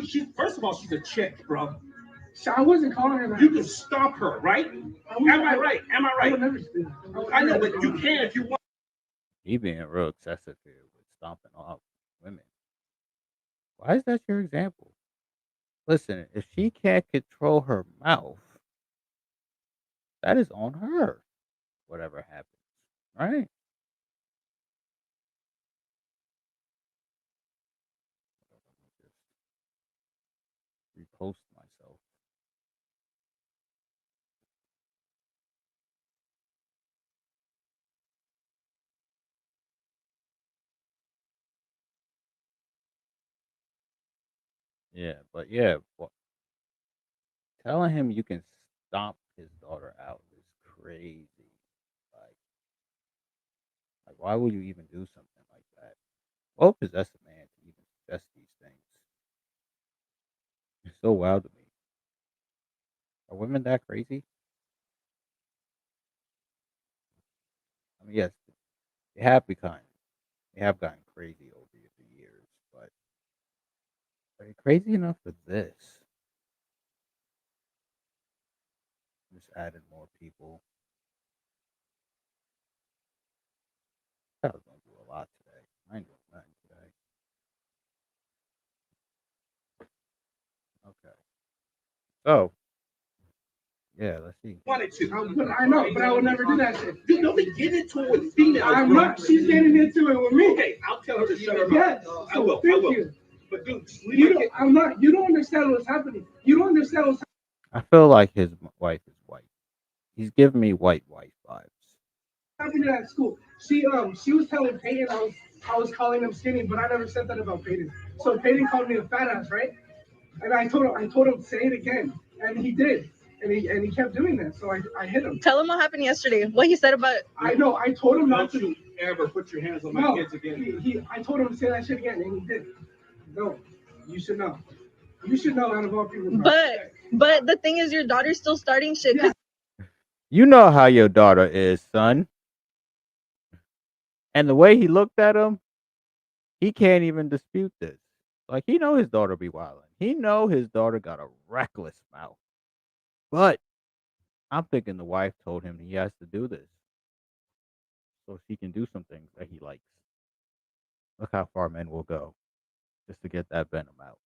Speaker 15: she's first of all, she's a chick, bro. So I wasn't calling her that. You can stop her, right? Am I right? I would never do that. I know, but you can if you want.
Speaker 1: He being real excessive here with stomping off women. Why is that your example? Listen, if she can't control her mouth, that is on her. Whatever happens, right? Repost myself. Yeah, but yeah, telling him you can stomp his daughter out is crazy. Like, why would you even do something like that? What possessed a man to even suggest these things? It's so wild to me. Are women that crazy? I mean, yes, they have become, they have gotten crazy over the years, but are they crazy enough for this? Just added more people. I was gonna do a lot today. I ain't doing nothing today. Okay. So, yeah, let's see.
Speaker 15: Wanted to. I know, but I would never do that shit. Dude, don't be getting into it with females. I'm not. She's getting into it with me. Okay, I'll tell her to shut her mouth. Yes, I will. Thank you. But dude, I'm not. You don't understand what's happening. You don't understand what's
Speaker 1: I feel like his wife is white. He's giving me white wife vibes.
Speaker 15: happening at school. She was telling Peyton I was calling him skinny, but I never said that about Peyton. So Peyton called me a fat ass, right? And I told him say it again, and he did. And he kept doing that, so I hit him.
Speaker 16: Tell him what happened yesterday. What he said about.
Speaker 15: I know. I told him not to ever put your hands on my kids again. I told him to say that shit again, and he did. No, you should know. You should know out of all people.
Speaker 16: But the thing is, your daughter's still starting shit.
Speaker 15: Yeah.
Speaker 1: You know how your daughter is, son. And the way he looked at him, he can't even dispute this. Like, he know his daughter be wildin'. He know his daughter got a reckless mouth. But I'm thinking the wife told him he has to do this so she can do some things that he likes. Look how far men will go. just to get that venom out.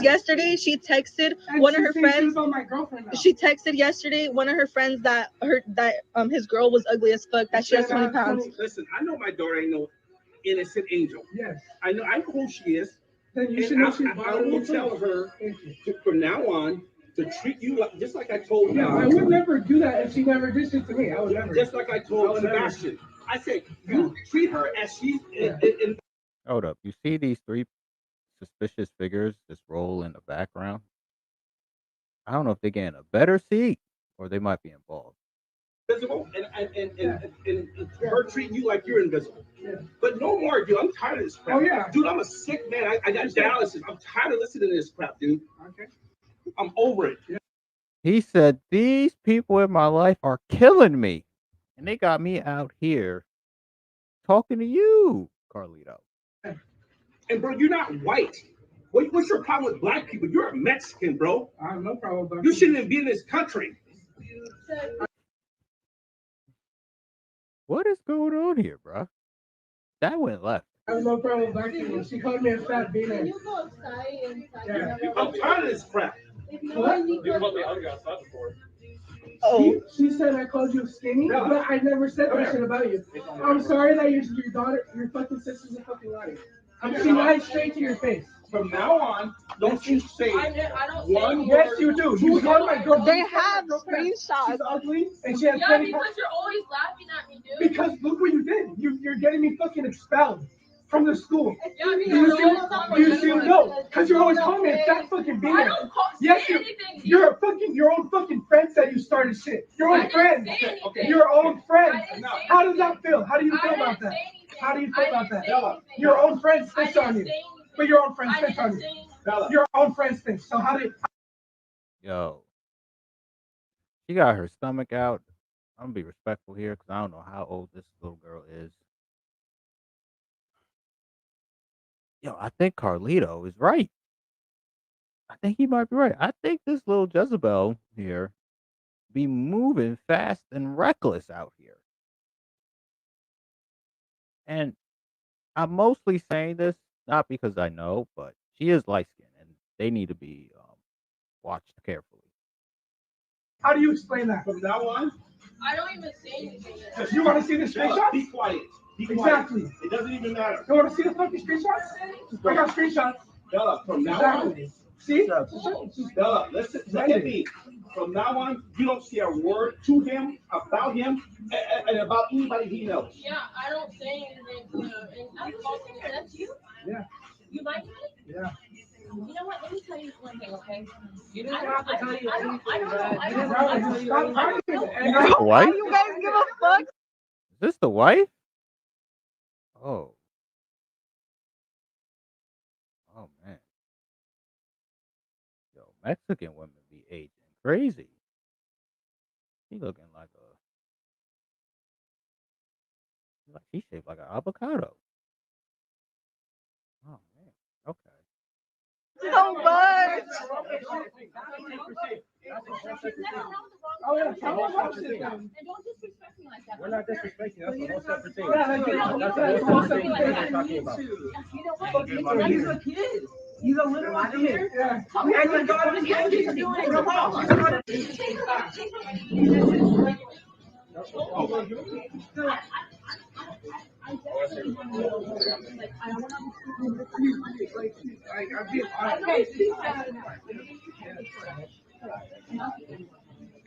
Speaker 16: Yesterday, she texted one of her friends. She texted yesterday one of her friends that his girl was ugly as fuck. That she has 20 pounds.
Speaker 15: Listen, I know my daughter ain't no innocent angel. Yes. I know who she is. Then you should know she's I will tell her from now on to treat you just like I told her. Yeah, I would never do that if she never did shit to me. I would never. Just like I told Sebastian. I said, you treat her as she's in.
Speaker 1: Hold up. You see these 3 suspicious figures just roll in the background? I don't know if they're getting a better seat or they might be involved.
Speaker 15: Invisible and her treating you like you're invisible. Yeah. But no more, dude. I'm tired of this crap. Oh, yeah. Dude, I'm a sick man. I got dialysis. I'm tired of listening to this crap, dude. Okay. I'm over it. Yeah.
Speaker 1: He said, these people in my life are killing me. And they got me out here talking to you, Carlito.
Speaker 15: And bro, you're not white. What's your problem with black people? You're a Mexican, bro. I have no problem with black people. You shouldn't even be in this country.
Speaker 1: What is going on here, bro? That went left.
Speaker 15: I have no problem with black people. She called me a fat beaner. Can you go outside and yeah. I'm tired of this crap. What? You called me ugly outside before. Oh. She said I called you skinny, but I never said that shit about you. I'm sorry that your daughter, your fucking sister's a fucking liar. I'm saying lied straight to your face. From now on, don't you say one word. Yes, you do. You called my girl.
Speaker 16: They have screenshots.
Speaker 15: She's ugly, and she has plenty. Yeah, because you're always laughing at me, dude. Because look what you did. You're getting me fucking expelled from the school. Yeah, no, because you're always calling me a fat fucking beaner. I don't call anything. Your own fucking friend said you started shit. Your own friend. Your own friend. How does that feel? How do you feel about that? How do you feel about that? Your own friend snitched on you. But your own friend snitched on you. Your own friend snitched. So how do you...
Speaker 1: Yo. She got her stomach out. I'm going to be respectful here because I don't know how old this little girl is. Yo, I think Carlito is right. I think he might be right. I think this little Jezebel here be moving fast and reckless out here. And I'm mostly saying this not because I know, but she is light skinned and they need to be watched carefully.
Speaker 15: How do you explain that? From now on, I don't even say anything. You want to see the screenshots? Be quiet. Exactly. It doesn't even matter. You want to see the fucking screenshots? I got screenshots. Bella, from now on. See? Bella, listen, look at me. From now on, you don't say a word to him, about him, and about anybody he knows. Yeah, I don't say anything to him. That's you? Yeah. You like me? Yeah. You know what? Let me tell you one thing, okay? You don't have to tell you anything. I don't
Speaker 1: Is this the wife?
Speaker 16: You guys give a fuck?
Speaker 1: Is this the wife? Oh. Oh, man. Yo, Mexican women be aging crazy. She looking like she's shaped like an avocado. Oh, man. Okay.
Speaker 16: So much.
Speaker 15: Oh, yeah. And don't disrespect me like that. We're not disrespecting. That's a whole separate thing. That's a whole separate thing we're talking about. You know what? He's a kid. He's a little kid. Yeah. And your daughter is doing it wrong.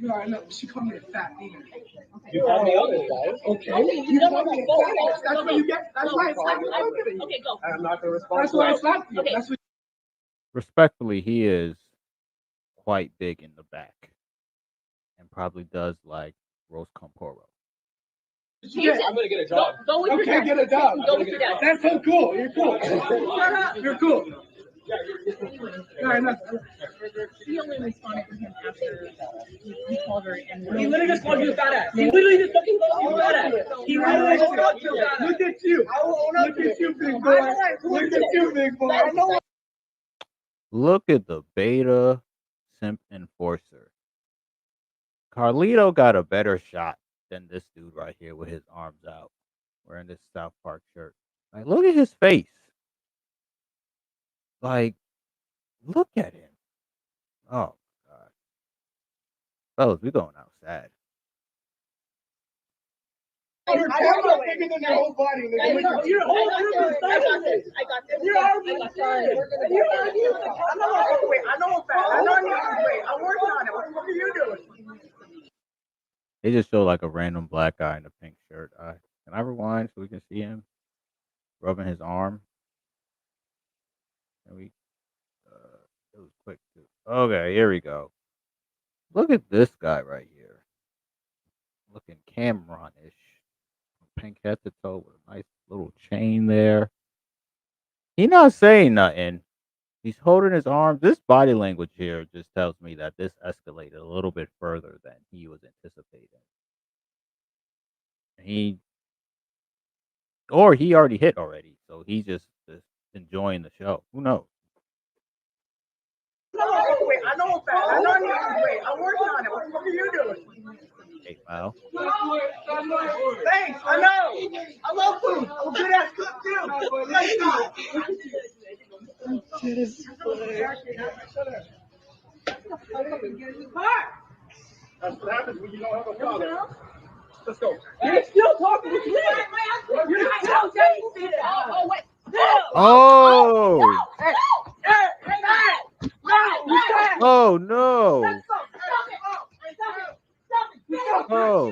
Speaker 15: No, I know. She called me a fat beaner. You called me ugly, guys. Okay. You called me a fat. That's what you get. That's why it's not you. Okay, go. I'm not gonna respond. That's why it's not you. That's what.
Speaker 1: Respectfully, he is quite big in the back and probably does like roast comporo.
Speaker 15: Yeah, I'm gonna get a job. Go with your dad. Get a job. Go with your dad. That's so cool. You're cool. Shut up. You're cool.
Speaker 17: He only responded to him after he called her and
Speaker 15: he literally just called you a fat ass. He literally just fucking called you a fat ass. He literally just called you a fat ass. Look at you. Look at you, big boy. Look at you, big boy.
Speaker 1: Look at the beta simp enforcer. Carlito got a better shot than this dude right here with his arms out wearing this South Park shirt. Like, look at his face. Like, look at him. Oh god, fellas, we going outside.
Speaker 15: I'm not bigger than your whole body, nigga. You're I got this. You're arguing. You're arguing. I'm not walking away. I know I'm fat. I know I need to lose weight. I'm working on it. What the fuck are you doing?
Speaker 1: They just show like a random black guy in a pink shirt. Can I rewind so we can see him rubbing his arm? And we, it was quick too. Okay, here we go. Look at this guy right here, looking Cameron-ish, pink head to toe with a nice little chain there. He not saying nothing. He's holding his arms. This body language here just tells me that this escalated a little bit further than he was anticipating. He or he already hit already, so he's just enjoying the show. Who knows?
Speaker 15: I know I'm fat. I know I need to lose weight. I'm working on it. What the fuck are you doing?
Speaker 1: 8 Mile.
Speaker 15: Thanks. I know. I love food. I'm a good ass cook too. Let's That's what happens when you don't have a father. Let's go. You're still talking to me. You're still saying this. Oh, wait.
Speaker 1: Oh!
Speaker 15: No!
Speaker 1: Oh no! Oh!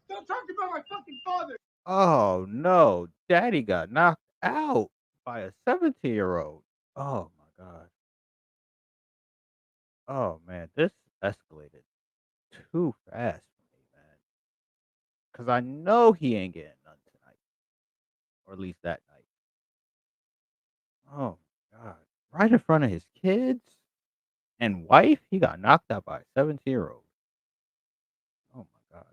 Speaker 15: Don't talk about my fucking father.
Speaker 1: Oh no! Daddy got knocked out by a 17-year-old. Oh my god. Oh man, this escalated too fast for me, man. Cause I know he ain't getting none tonight, or at least that night. Oh my god! Right in front of his kids and wife, he got knocked out by a 17-year-old. Oh my god!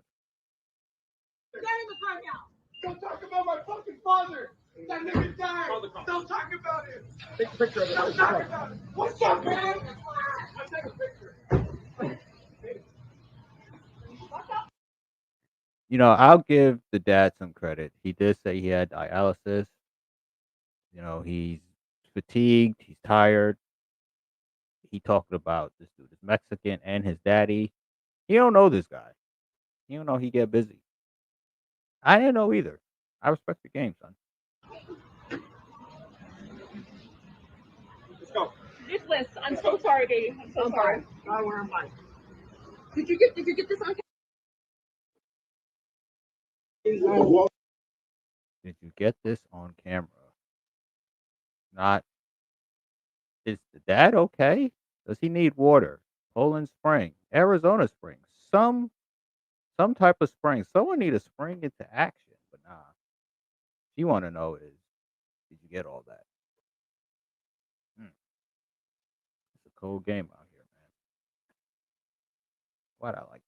Speaker 15: Don't talk about my fucking father. That nigga died. Don't talk about it. Take a picture of it. Don't talk about it. What's up, man? I'll take a picture.
Speaker 1: You know, I'll give the dad some credit. He did say he had dialysis. You know, he's fatigued. He's tired. He talked about this dude is Mexican and his daddy. He don't know this guy. He don't know he get busy. I didn't know either. I respect the game, son.
Speaker 15: Let's go.
Speaker 17: This list, I'm so sorry, baby. I'm so sorry.
Speaker 15: Gotta wear a mic.
Speaker 17: Did you get this on
Speaker 1: Did you get this on camera? Not. Is the dad okay? Does he need water? Poland Spring, Arizona Spring, some type of spring. Someone need to spring into action. But nah, she want to know is did you get all that? It's a cold game out here, man. Why'd I like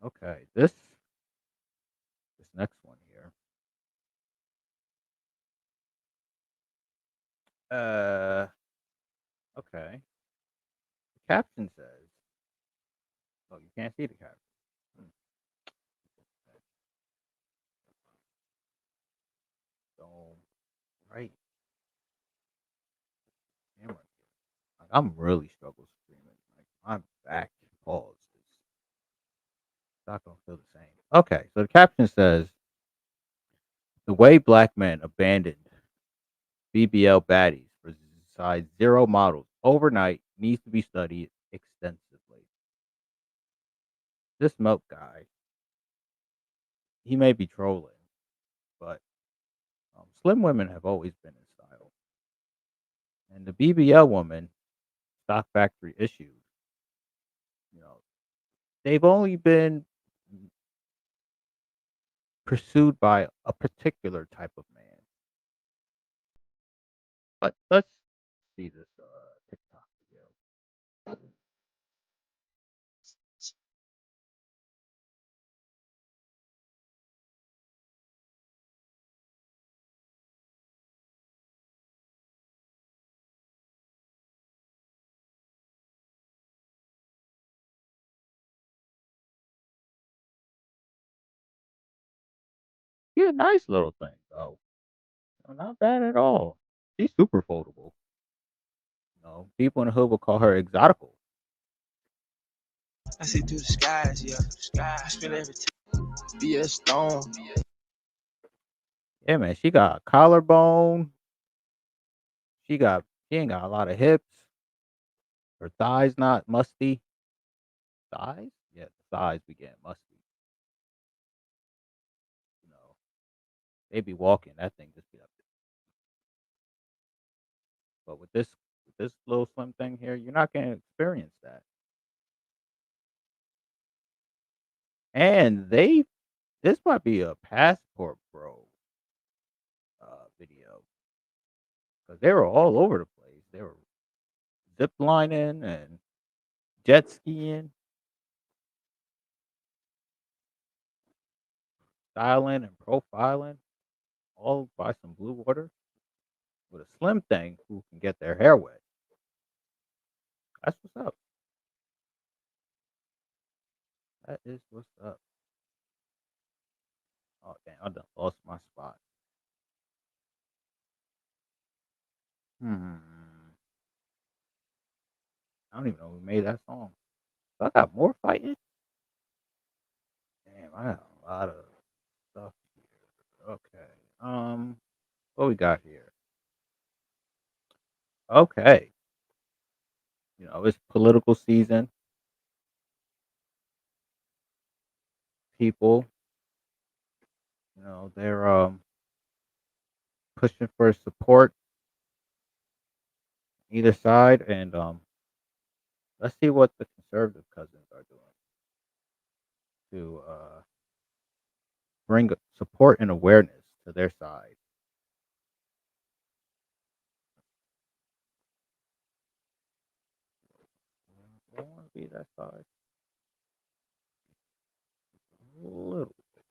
Speaker 1: that? Okay, this next one here. Okay. The caption says, "Oh, you can't see the caption." Hmm. So, right, camera. Like, I'm really struggling streaming. Like my back paused. It's not gonna feel the same. Okay, so the caption says, "The way black men abandoned BBL baddies for size zero models overnight needs to be studied extensively." This milk guy, he may be trolling, but slim women have always been in style, and the BBL woman, stock factory issues, you know, they've only been pursued by a particular type of man. But let's see this TikTok video. a nice little thing, though. Not bad at all. She's super foldable. People in the hood will call her exotical.
Speaker 18: I see through the skies, yeah, through the skies. I feel every time. Be a storm.
Speaker 1: Yeah, man. She got a collarbone. She ain't got a lot of hips. Her thighs not musty. Thighs? Yeah, the thighs be getting musty. They be walking. That thing just be up there. But with this little slim thing here, you're not gonna experience that. And this might be a Passport Bro video because they were all over the place. They were zip lining and jet skiing, styling and profiling, all by some blue water with a slim thing who can get their hair wet. That's what's up. That is what's up. Oh damn, I done lost my spot. Hmm. I don't even know who made that song. So I got more fighting. Damn, I got a lot of stuff here. Okay. What we got here? Okay. It's political season. People, they're pushing for support either side, and let's see what the conservative cousins are doing to bring support and awareness to their side. I don't want to be that side. A little bit.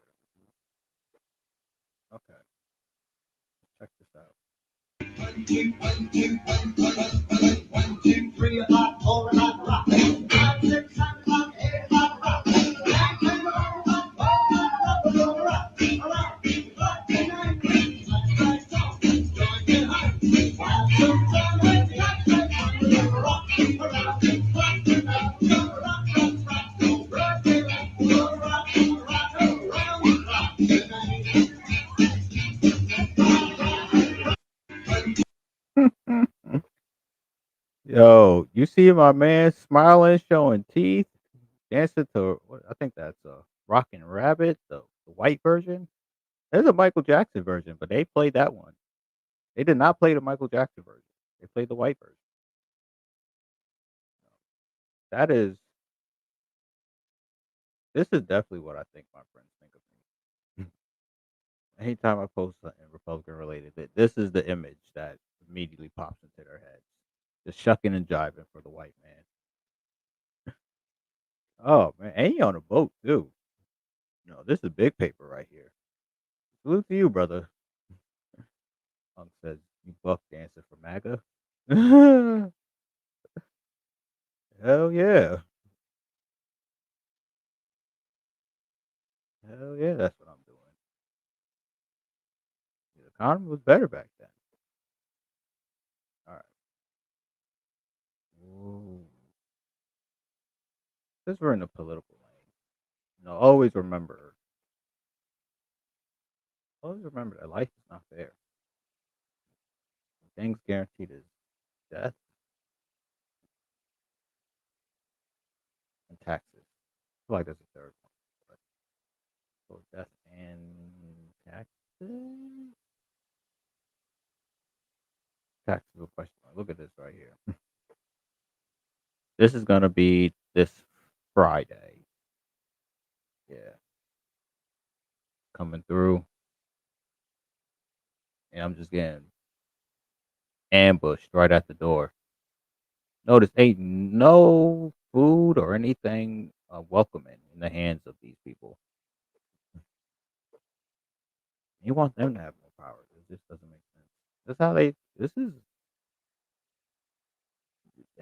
Speaker 1: Okay. Check this out. 1, 2, 1, 2, 1, 1, 2, 3, hot, 4, hot, rock. 5, 6, 7, 8, hot, rock. 9, 10, hot, rock. Yo, you see my man smiling, showing teeth, dancing to I think that's a Rockin' Rabbit, the white version. There's a Michael Jackson version, but they played that one. They did not play the Michael Jackson version. They played the white version. That is This is definitely what I think my friends think of me. Anytime I post something Republican related, this is the image that immediately pops into their heads. Just shucking and jiving for the white man. Oh man, and he on a boat too. This is big paper right here. Salute to you, brother. Punk says you buck dancing for MAGA. Hell yeah. Hell yeah, that's what I'm doing. The economy was better back then. All right. Ooh. Since we're in the political lane, always remember that life is not fair. Things guaranteed is death and taxes. I feel like there's a third one. So death and taxes. Taxes a question mark. Look at this right here. This is gonna be this Friday. Yeah. Coming through. And I'm just getting ambushed right at the door. Notice ain't no food or anything welcoming in the hands of these people. You want them to have more power. It just doesn't make sense. This is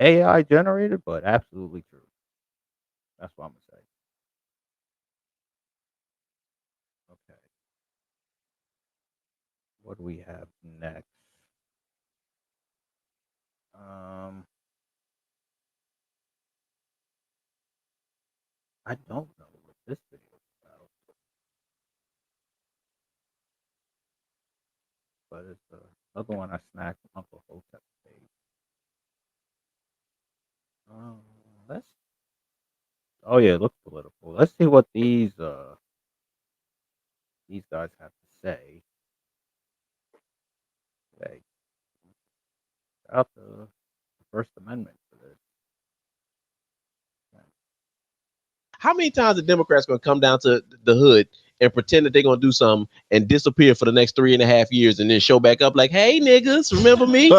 Speaker 1: AI generated, but absolutely true. That's what I'm gonna say. Okay. What do we have next? I don't know what this video is about, but it's another one I snagged from Uncle Hotep page. Let's. Oh yeah, it looks political. Let's see what these guys have to say. Okay, out the First Amendment for this.
Speaker 19: How many times are Democrats going to come down to the hood and pretend that they're going to do something and disappear for the next 3.5 years and then show back up like, hey, niggas, remember me?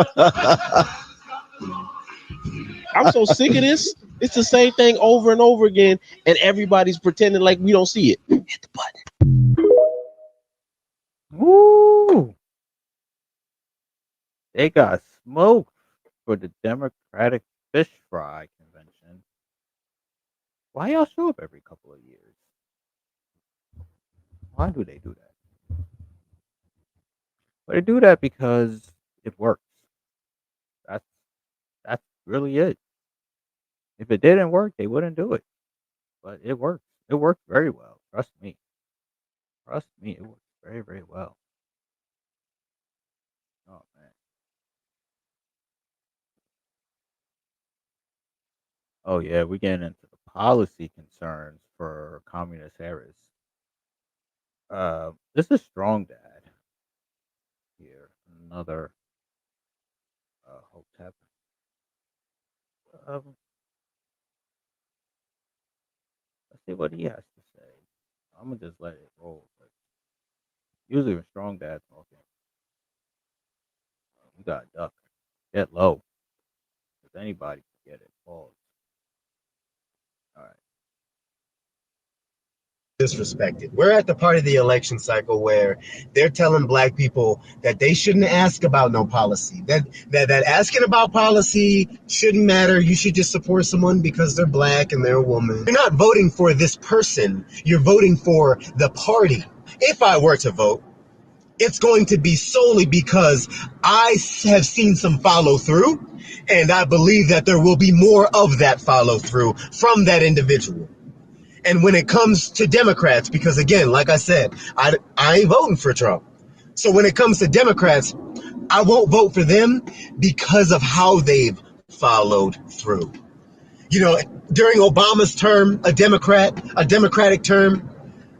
Speaker 19: I'm so sick of this. It's the same thing over and over again, and everybody's pretending like we don't see it. Hit the button.
Speaker 1: Woo! They got smoked for the Democratic Fish Fry Convention. Why y'all show up every couple of years? Why do they do that? But they do that because it works. That's really it. If it didn't work, they wouldn't do it. But it works. It works very well. Trust me. Trust me, it works very, very well. Oh man. Oh yeah, we getting into the policy concerns for Communist Harris. This is Strong Dad here. Another Hotep. Let's see what he has to say. I'm gonna just let it roll. But usually when Strong Dad's talking, you gotta duck, get low, because anybody can get it. Pause. All right.
Speaker 20: Disrespected. We're at the part of the election cycle where they're telling black people that they shouldn't ask about no policy. That asking about policy shouldn't matter. You should just support someone because they're black and they're a woman. You're not voting for this person. You're voting for the party. If I were to vote, it's going to be solely because I have seen some follow through, and I believe that there will be more of that follow through from that individual. And when it comes to Democrats, because again, like I said, I ain't voting for Trump. So when it comes to Democrats, I won't vote for them because of how they've followed through. You know, during Obama's term, a Democratic term,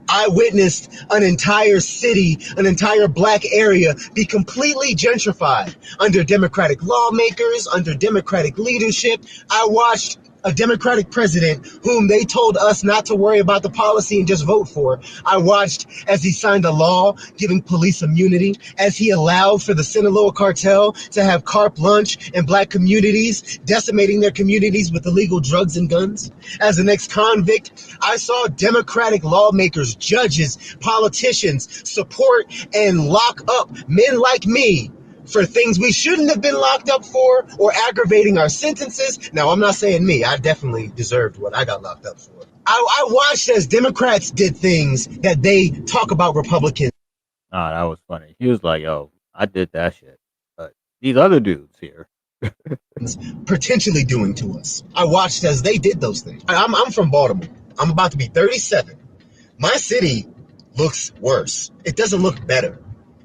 Speaker 20: I witnessed an entire city, an entire black area be completely gentrified under Democratic lawmakers, under Democratic leadership. I watched a Democratic president whom they told us not to worry about the policy and just vote for. I watched as he signed a law giving police immunity, as he allowed for the Sinaloa cartel to have carte blanche in black communities, decimating their communities with illegal drugs and guns. As an ex-convict, I saw Democratic lawmakers, judges, politicians support and lock up men like me for things we shouldn't have been locked up for or aggravating our sentences. Now, I'm not saying me. I definitely deserved what I got locked up for. I watched as Democrats did things that they talk about Republicans.
Speaker 1: Nah, that was funny. He was like, "Yo, I did that shit," but these other dudes here
Speaker 20: potentially doing to us. I watched as they did those things. I'm from Baltimore. I'm about to be 37. My city looks worse. It doesn't look better.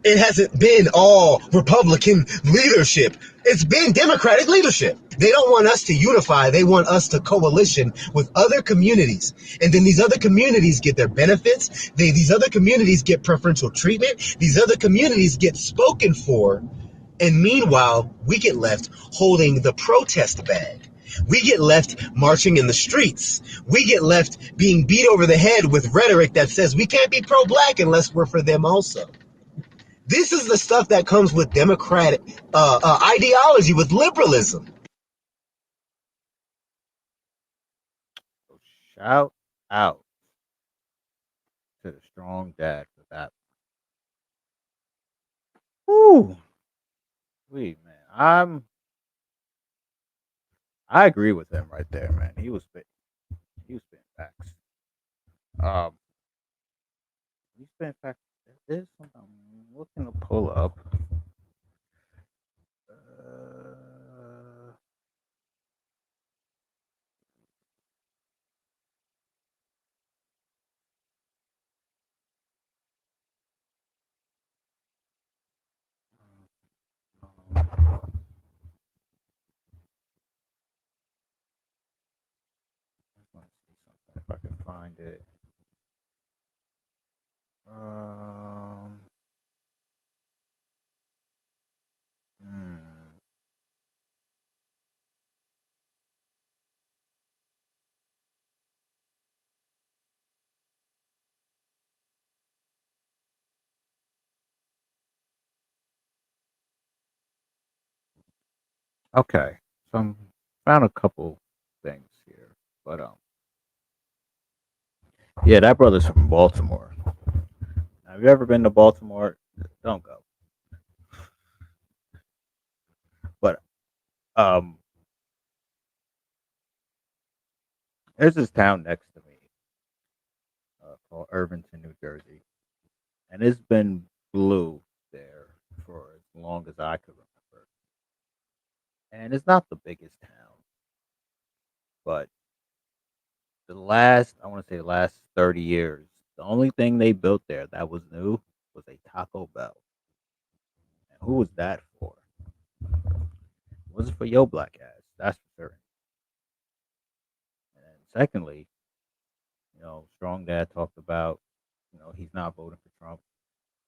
Speaker 20: It hasn't been all Republican leadership. It's been Democratic leadership. They don't want us to unify. They want us to coalition with other communities. And then these other communities get their benefits. These other communities get preferential treatment. These other communities get spoken for. And meanwhile, we get left holding the protest bag. We get left marching in the streets. We get left being beat over the head with rhetoric that says we can't be pro-black unless we're for them also. This is the stuff that comes with democratic ideology, with liberalism.
Speaker 1: shout out to the Strong Dad for that. Woo, sweet man. I agree with him right there, man. He was spitting facts. Um, he spitting facts. There's something. looking to pull up. Let's see something if I can find it. Um, hmm. Okay, so I found a couple things here, but yeah, that brother's from Baltimore. Have you ever been to Baltimore? Don't go. But um, there's this town next to me called Irvington, New Jersey, and it's been blue there for as long as I could remember. And it's not the biggest town, but I want to say, the last 30 years, the only thing they built there that was new was a Taco Bell. And who was that for? It wasn't for your black ass, that's for certain. And then secondly, Strong Dad talked about, he's not voting for Trump,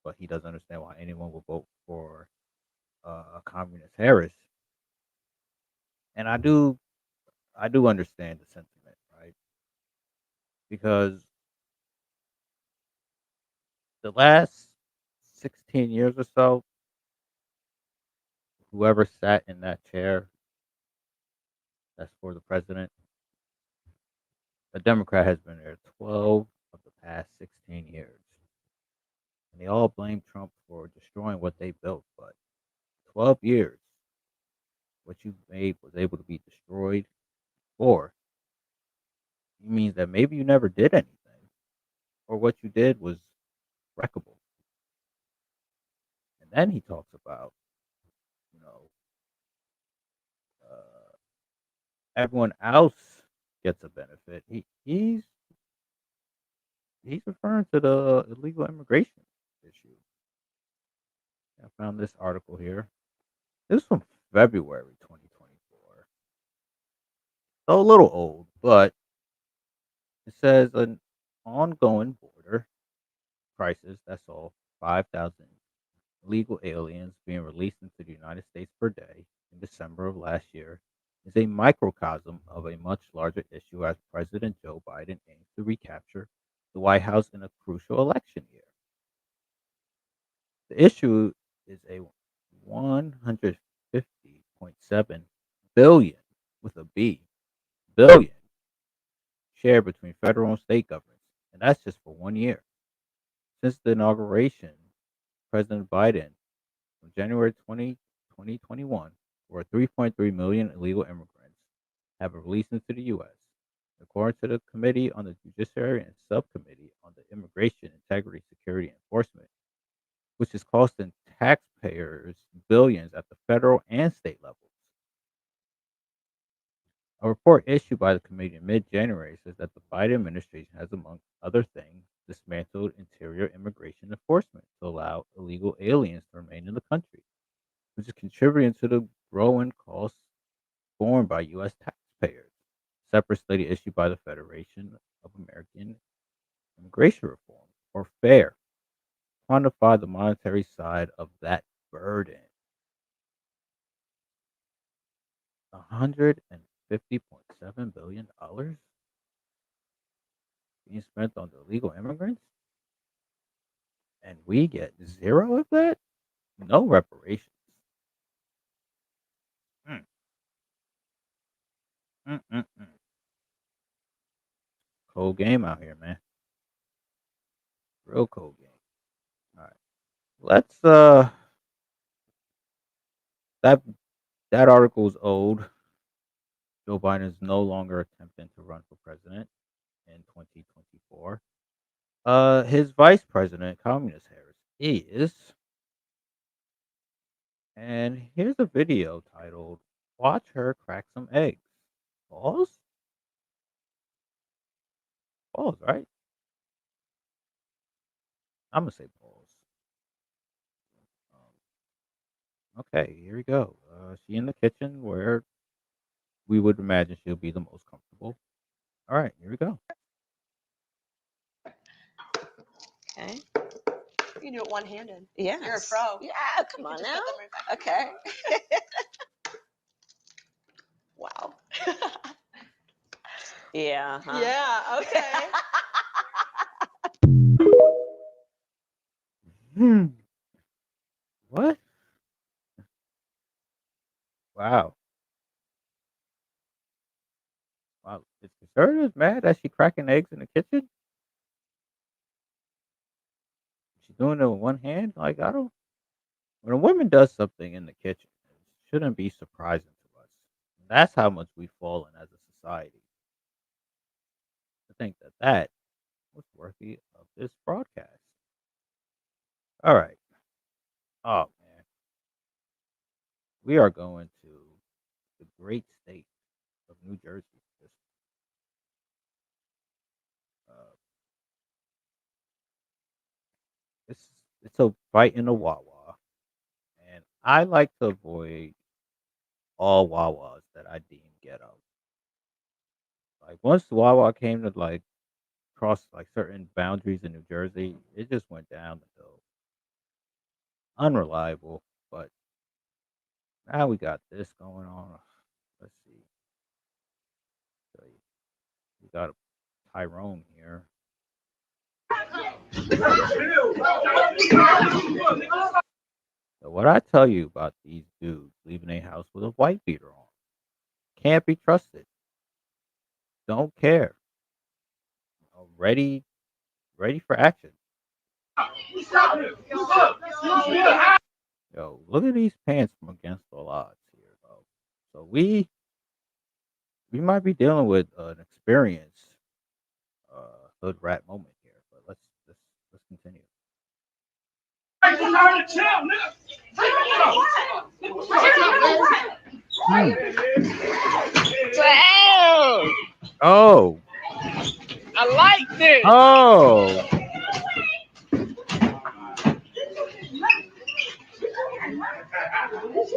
Speaker 1: but he doesn't understand why anyone would vote for a communist Harris. And I do understand the sentiment, right? Because the last 16 years or so, whoever sat in that chair that's for the president, a Democrat has been there 12 of the past 16 years. And they all blame Trump for destroying what they built, but 12 years, what you made was able to be destroyed, or it means that maybe you never did anything, or what you did was wreckable. And then he talks about, you know, uh, everyone else gets a benefit. He's referring to the illegal immigration issue. I found this article here. This is from February 2024. So a little old, but it says an ongoing border crisis that saw 5,000 illegal aliens being released into the United States per day in December of last year is a microcosm of a much larger issue as President Joe Biden aims to recapture the White House in a crucial election year. The issue is a 150.7 billion with a B billion share between federal and state governments, and that's just for 1 year. Since the inauguration, President Biden from January 2021, where 3.3 million illegal immigrants have been released into the U.S. According to the Committee on the Judiciary and Subcommittee on the Immigration, Integrity, Security, and Enforcement, which is costing taxpayers billions at the federal and state levels. A report issued by the committee in mid-January says that the Biden administration has, among other things, dismantled interior immigration enforcement to allow illegal aliens to remain in the country, which is contributing to the growing costs borne by U.S. taxpayers. A separate study issued by the Federation of American Immigration Reform, or FAIR, quantified the monetary side of that burden. $150.7 billion being spent on the illegal immigrants, and we get zero of that? No reparations. Mm, mm, mm, mm. Cold game out here, man. Real cold game. All right. Let's that that article is old. Joe Biden is no longer attempting to run for president in 2024. His vice president, Communist Harris, is. And here's a video titled "Watch Her Crack Some Eggs." Pause. Pause. Right? I'm gonna say pause. Okay, here we go. She in the kitchen where we would imagine she'll be the most comfortable. All right, here we go.
Speaker 21: Okay. You can do it one-handed. Yeah. You're a pro. Yeah, come on now. Okay. Wow. Yeah. Huh? Yeah. Okay.
Speaker 1: Hmm. What? Wow. Wow. Is conservatives mad that she cracking eggs in the kitchen? She's doing it with one hand? Like, I don't. When a woman does something in the kitchen, it shouldn't be surprising to us. That's how much we've fallen as a society. To think that that was worthy of this broadcast. All right. Oh, man. We are going to the great state of New Jersey. Uh, it's, it's a fight in a Wawa. And I like to avoid all Wawas that I deem ghetto. Like once the Wawa came to like cross like certain boundaries in New Jersey, it just went down the hill. Unreliable, but now we got this going on. Let's see. So we got a Tyrone here. So what I tell you about these dudes leaving a house with a white beater on? Can't be trusted. Don't care. Ready, ready for action. Yo, look at these pants from Against All Odds here, though. So we might be dealing with an experience hood rat moment here, but let's continue.
Speaker 18: Damn!
Speaker 1: Oh,
Speaker 18: I like this.
Speaker 1: oh,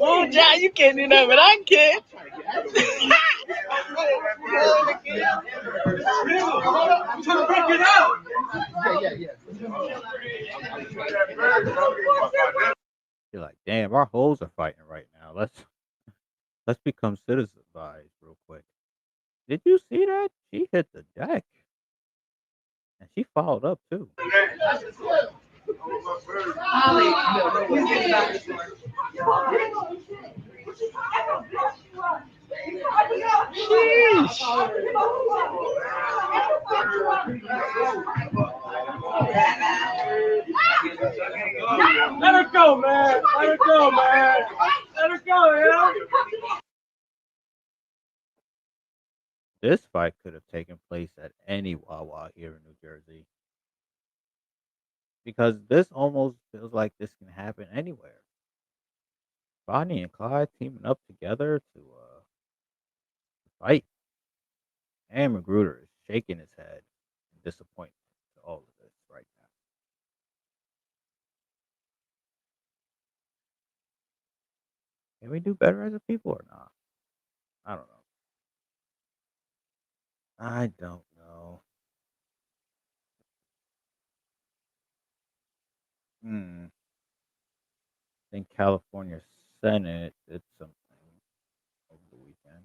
Speaker 18: Ooh, John, you can't do that, but I can.
Speaker 15: I'm trying to break it out.
Speaker 1: you're like, damn, our hoes are fighting right now. Let's become citizens real quick. Did you see that? She hit the deck, and she followed up too.
Speaker 15: Let her go, man. Let her go, man. Let her go, yeah.
Speaker 1: This fight could have taken place at any Wawa here in New Jersey because this almost feels like this can happen anywhere. Bonnie and Clyde teaming up together to fight. And Magruder is shaking his head in disappointment to all of this right now. Can we do better as a people or not? I don't know. I don't know. I think California Senate did something over the weekend.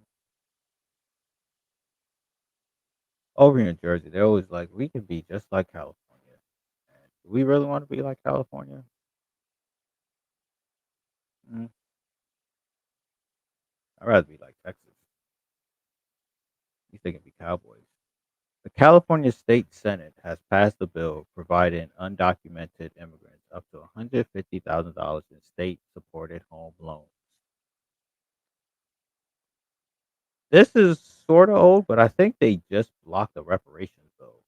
Speaker 1: Over here in Jersey, they're always like, we can be just like California. And do we really want to be like California? Mm, I'd rather be like Texas. You think it'd be Cowboys. The California State Senate has passed a bill providing undocumented immigrants up to $150,000 in state supported home loans. This is sort of old, but I think they just blocked the reparations bill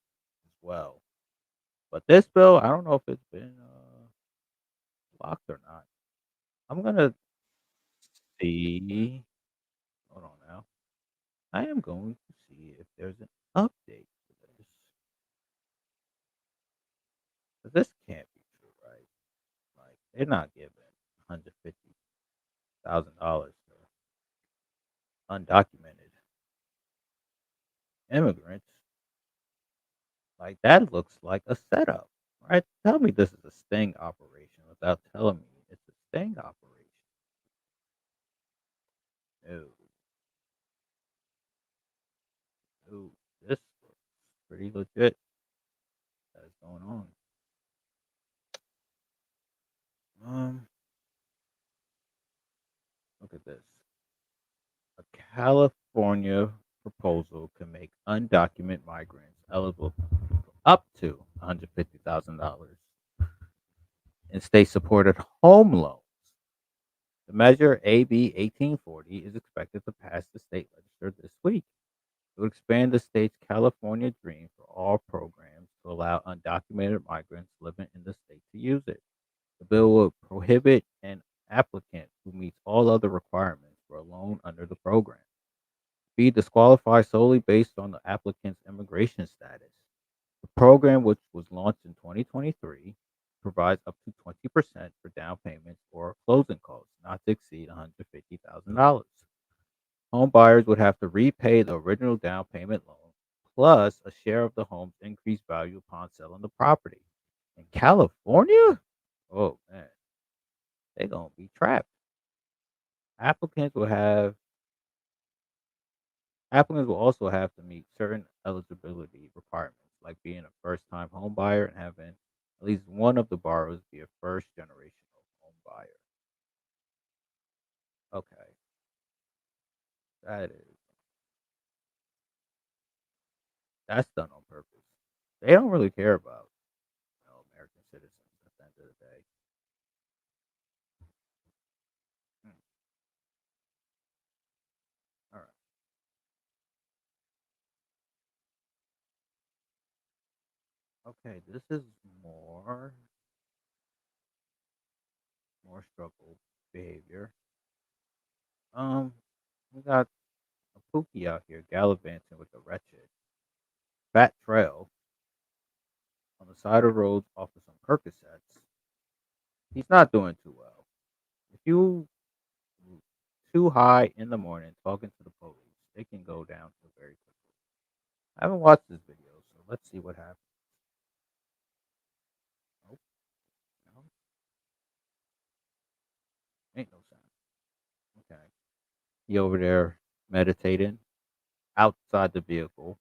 Speaker 1: as well. But this bill, I don't know if it's been blocked or not. I'm gonna see. Hold on now. I am going to see if there's an update to this. But this can't be true, right? Like they're not giving $150,000 to undocumented immigrants. Like that looks like a setup, right? Tell me this is a sting operation without telling me it's a sting operation. No, no, this looks pretty legit. That's going on. Look at this. A California proposal can make undocumented migrants eligible for up to $150,000 in state-supported home loans. The measure AB 1840 is expected to pass the state legislature this week. It would expand the state's California Dream for all programs to allow undocumented migrants living in the state to use it. The bill will prohibit an applicant who meets all other requirements for a loan under the program be disqualified solely based on the applicant's immigration status. The program, which was launched in 2023, provides up to 20% for down payments or closing costs, not to exceed $150,000. Home buyers would have to repay the original down payment loan plus a share of the home's increased value upon selling the property. In California? Oh man, they're gonna be trapped. Applicants will have Applicants will also have to meet certain eligibility requirements, like being a first-time home buyer and having at least one of the borrowers be a first-generation home buyer. Okay, that is that's done on purpose. They don't really care about American citizens at the end of the day. All right. Okay, this is more struggle behavior. We got a Pookie out here gallivanting with the wretched. Fat Trail on the side of roads off of some Percocets. He's not doing too well. If you too high in the morning talking to the police, it can go down so very quickly. I haven't watched this video, so let's see what happens. Nope. No. Ain't no sound. Okay. He over there meditating outside the vehicle.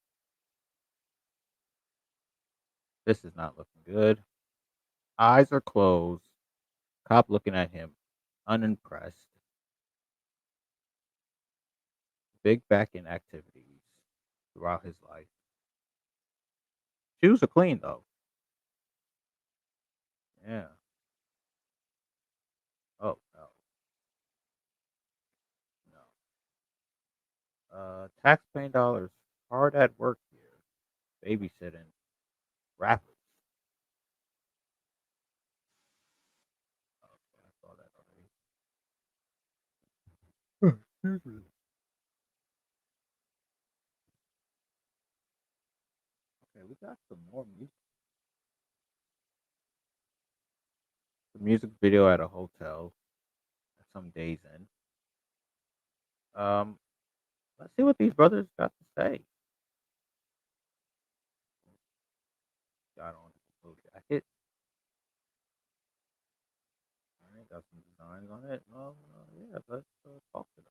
Speaker 1: This is not looking good. Eyes are closed. Cop looking at him, unimpressed. Big back in activities throughout his life. Shoes are clean though. Yeah. Oh no. No. Taxpaying dollars hard at work here. Babysitting rappers. Oh, I saw that already. Excuse me. Okay, we got some more music. The music video at a hotel at some days in. Let's see what these brothers got to say. Got on a blue jacket. All right, got some designs on it. Well, yeah, let's talk to them.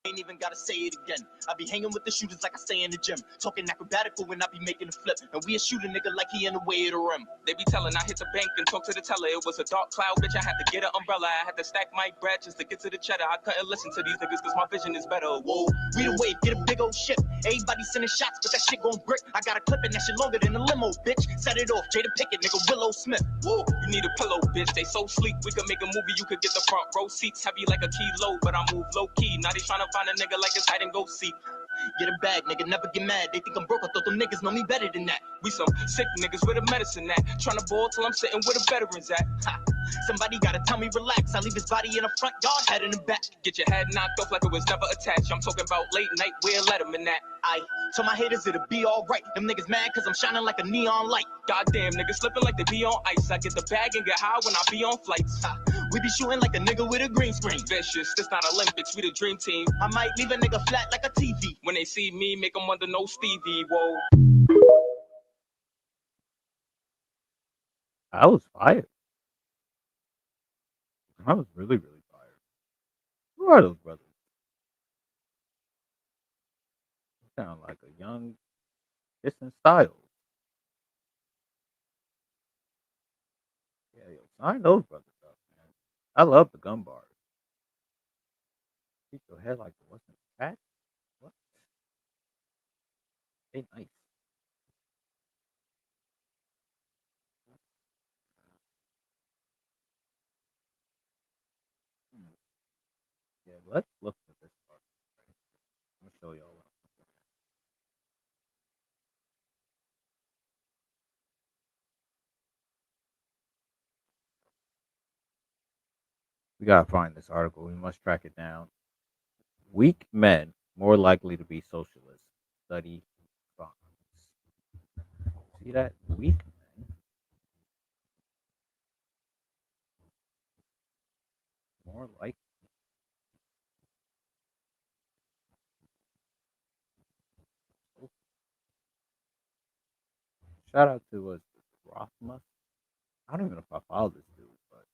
Speaker 4: Ain't even gotta say it again. I be hanging with the shooters like I say in the gym. Talking acrobatical when I be making a flip. And we a shooter nigga like he in the way of the rim.
Speaker 22: They be telling I hit the bank and talk to the teller. It was a dark cloud, bitch. I had to get an umbrella. I had to stack my bread just to get to the cheddar. I couldn't listen to these niggas cause my vision is better. Whoa.
Speaker 4: We the wave, get a big old ship. Everybody sending shots, but that shit gon' brick. I got a clip and that shit longer than a limo, bitch. Set it off, Jada Pickett, nigga, Willow Smith.
Speaker 22: Whoa, you need a pillow, bitch. They so sleek. We could make a movie, you could get the front row seats. Heavy like a kilo, but I move low key. Now they tryna find a nigga like it's hide and go seek.
Speaker 4: Get a bag, nigga, never get mad. They think I'm broke, I thought them niggas know me better than that.
Speaker 22: We some sick niggas with a medicine at. Tryna ball till I'm sitting where the veterans at. Ha.
Speaker 4: Somebody gotta tell me relax. I leave his body in the front yard, head in the back.
Speaker 22: Get your head knocked off like it was never attached. I'm talking about late night, where Letterman at.
Speaker 4: I told my haters it'll be alright. Them niggas mad cause I'm shining like a neon light.
Speaker 22: Goddamn, niggas slipping like they be on ice. I get the bag and get high when I be on flights.
Speaker 4: We be shooting like a nigga with a green screen.
Speaker 22: Vicious, this not Olympics, we the dream team.
Speaker 4: I might leave a nigga flat like a TV.
Speaker 22: When they see me, make them wonder, no Stevie, whoa.
Speaker 1: I was fired. I was really, really fired. Who are those brothers? They sound like a young, distant style. Yeah, yo, sign those brothers up, man. I love the gun bars. Keep your head like it wasn't fat. What? They nice. Hmm. Yeah, let's look at this part. I'm gonna show y'all. We gotta find this article. We must track it down. Weak men more likely to be socialists. Study finds. See that? Weak men more likely. Shout out to Rothmus. I don't even know if I follow this dude, but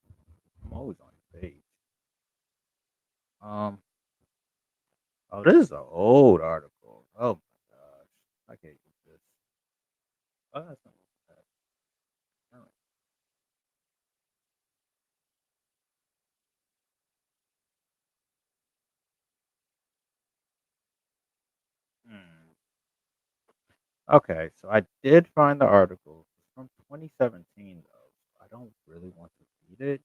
Speaker 1: I'm always on his page. Um. Oh, this is an old article. Oh my gosh, I can't use this. Oh, that's not bad. Oh. Hmm. Okay, so I did find the article. It's from 2017, though. I don't really want to read it.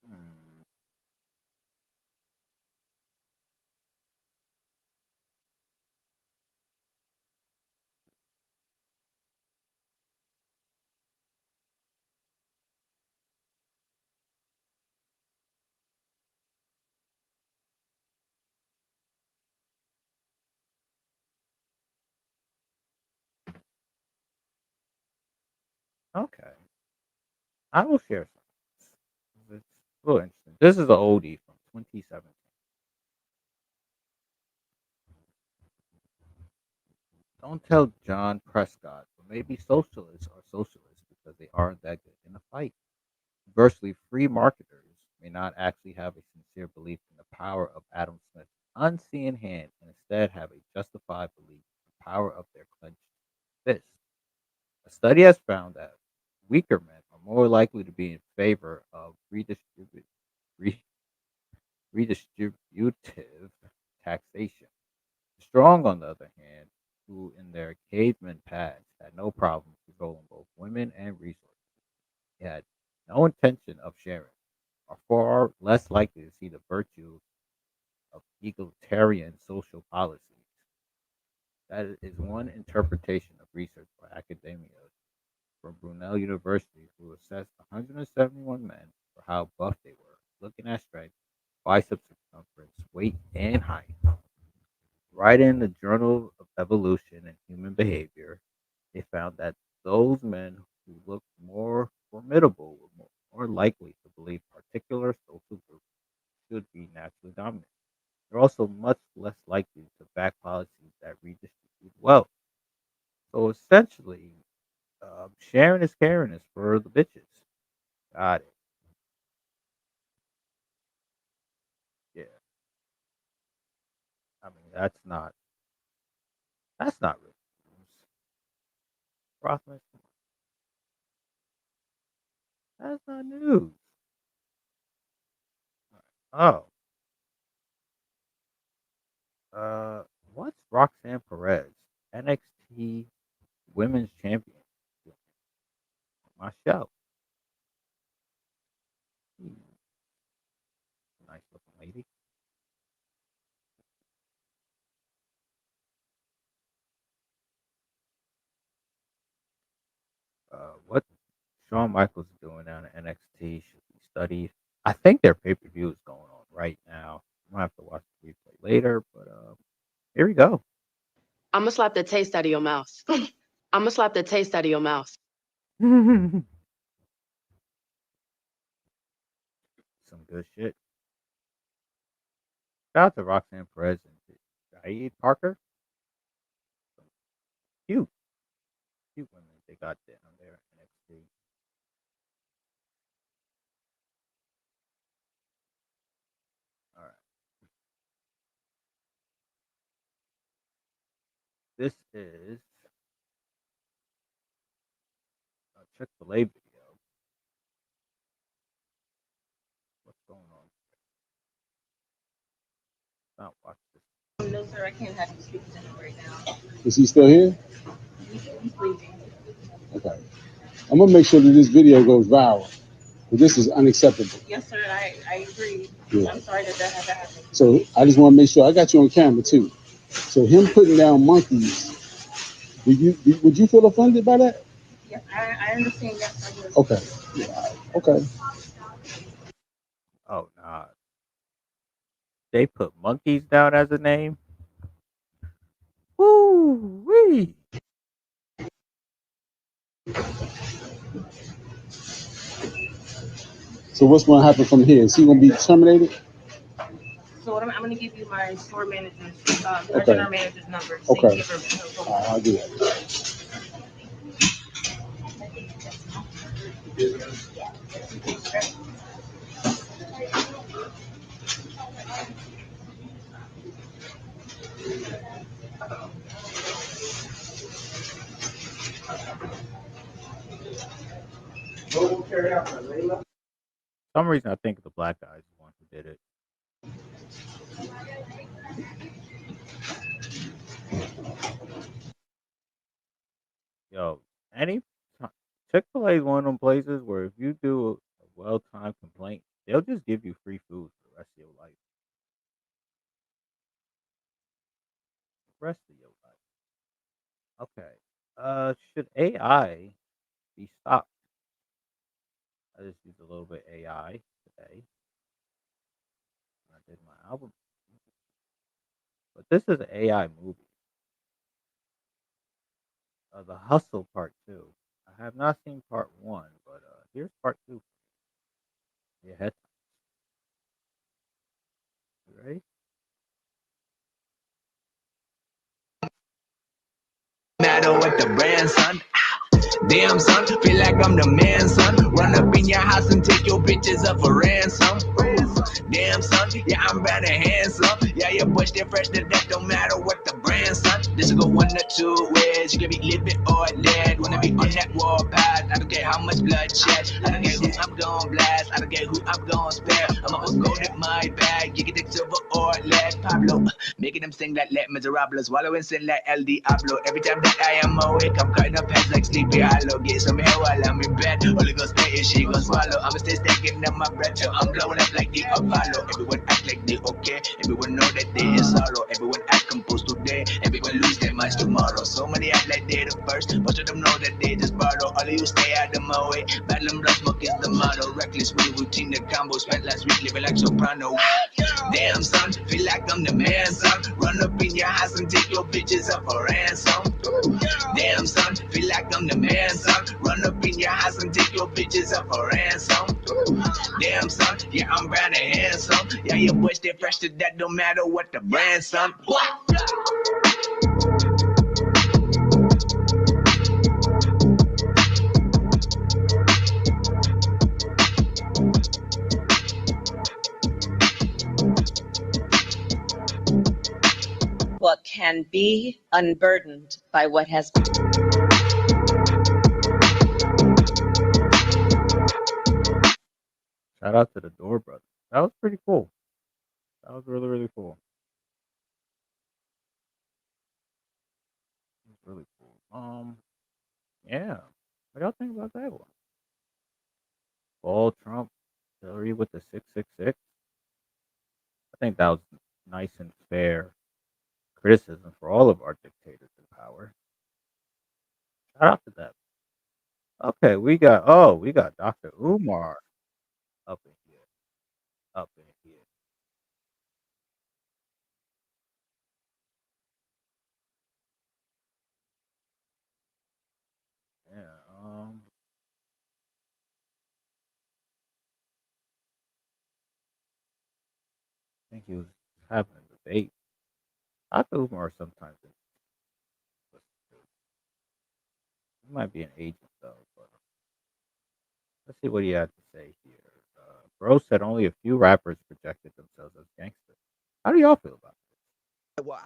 Speaker 1: Hmm. Okay, I will share some. It's a little interesting. This is an oldie from 2017. Don't tell John Prescott, but maybe socialists are socialists because they aren't that good in a fight. Conversely, free marketers may not actually have a sincere belief in the power of Adam Smith's unseen hand and instead have a justified belief in the power of their clenched fist. A study has found that weaker men are more likely to be in favor of re- redistributive taxation. The strong, on the other hand, who in their caveman past had no problem controlling both women and resources, had no intention of sharing, are far less likely to see the virtue of egalitarian social policies. That is one interpretation of research by academia from Brunel University, who assessed 171 men for how buff they were, looking at strength, bicep circumference, weight, and height. Right in the Journal of Evolution and Human Behavior, they found that those men who looked more formidable were more likely to believe particular social groups should be naturally dominant. They're also much less likely to back policies that redistribute wealth. So essentially, sharing is caring is for the bitches. Got it. Yeah. I mean, that's not real news. Rothman, that's not news. Oh, uh, what's Roxanne Perez, NXT Women's Champion? My show. Hmm, nice looking lady. Shawn Michaels is going down to NXT should be studied. I think their pay per view is going on right now. I'm gonna have to watch the replay later, but here we go.
Speaker 5: I'ma slap the taste out of your mouth. I'ma slap the taste out of your mouth.
Speaker 1: Some good shit. Shout out to Roxanne Perez and Jade Parker. Cute, cute women they got down there at NXT. All right, this is a Chick-fil-A video. What's going on? Not watch this.
Speaker 17: No, sir, I can't have you speak to him right now.
Speaker 15: Is he still here?
Speaker 17: He's leaving.
Speaker 15: Okay. I'm gonna make sure that this video goes viral. But this is unacceptable.
Speaker 17: Yes, sir, I agree.
Speaker 15: Yeah.
Speaker 17: I'm sorry that had to happen.
Speaker 15: So I just want to make sure I got you on camera too. So him putting down monkeys, would you feel offended by that?
Speaker 17: Yes, I understand. Yes, I do.
Speaker 15: Okay. Yeah. Okay.
Speaker 1: Oh nah, they put monkeys down as a name. Woo wee!
Speaker 15: So what's going to happen from here? Is he going to be terminated?
Speaker 17: So what I'm going to give you my store manager's, our
Speaker 15: Okay.
Speaker 17: general manager's number. So
Speaker 15: Okay.
Speaker 17: you give her.
Speaker 15: All right, I'll do that.
Speaker 1: For some reason, I think the black guy is the one who did it. Yo, any Chick-fil-A is one of them places where if you do a well-timed complaint, they'll just give you free food for the rest of your life. Rest of your life. Okay. Should AI be stopped? I just used a little bit AI today. I did my album, but this is an AI movie. The Hustle Part 2. I have not seen Part 1, but here's Part 2. Yeah, head. You ready?
Speaker 18: Matter what the brand, son. Damn, son, feel like I'm the man, son. Run up in your house and take your bitches up for ransom. Damn, son, yeah, I'm bad and handsome. Yeah, your boy stay fresh to death, don't matter what the brand, son. This will go one or two ways. You can be living or dead. Wanna be on that warpath. I don't care how much bloodshed. I don't care who I'm gonna blast. I don't care who I'm gonna spare. I'm almost gold in my bag. You get it silver or lead. Pablo, making them sing like Les Miserables. Wallowing sin like El Diablo. Every time that I am awake, I'm cutting up heads like Sleepy Hollow. Get some hair while I'm in bed. Holy Ghost pay she gon' swallow. I'ma stay stacking up my breath till I'm blowing up like the Apollo. Everyone act like they okay. Everyone know that they in sorrow. Everyone act composed today. Everyone lose their minds tomorrow. So many act like they the first. Most of them know that they just borrow. All of you stay out of my way. Battle and blood smoke is the motto. Reckless with the routine, the combo. Spent last week living like soprano. Damn, son, feel like I'm the man, son. Run up in your house and take your bitches up for ransom. Damn, son, feel like I'm the man, son. Run up in your house and take your bitches up for ransom. Damn, son, yeah, I'm bad and handsome. Yeah, your boy stay fresh to that, no matter what the brand, son.
Speaker 21: What can be unburdened by what has been.
Speaker 1: Shout out to the Door Brothers. That was pretty cool. That was really, really cool. It was really cool. Yeah. What y'all think about that one? Ball Trump, Hillary with the 666. I think that was nice and fair criticism for all of our dictators in power. Shout out to them. Okay, we got Dr. Umar up in here. Up in here. Yeah, I think he was having a debate. Dr. Umar sometimes he might be an agent though, but let's see what he had to say here. Bro said only a few rappers projected themselves as gangsters. How do y'all feel about
Speaker 6: Well,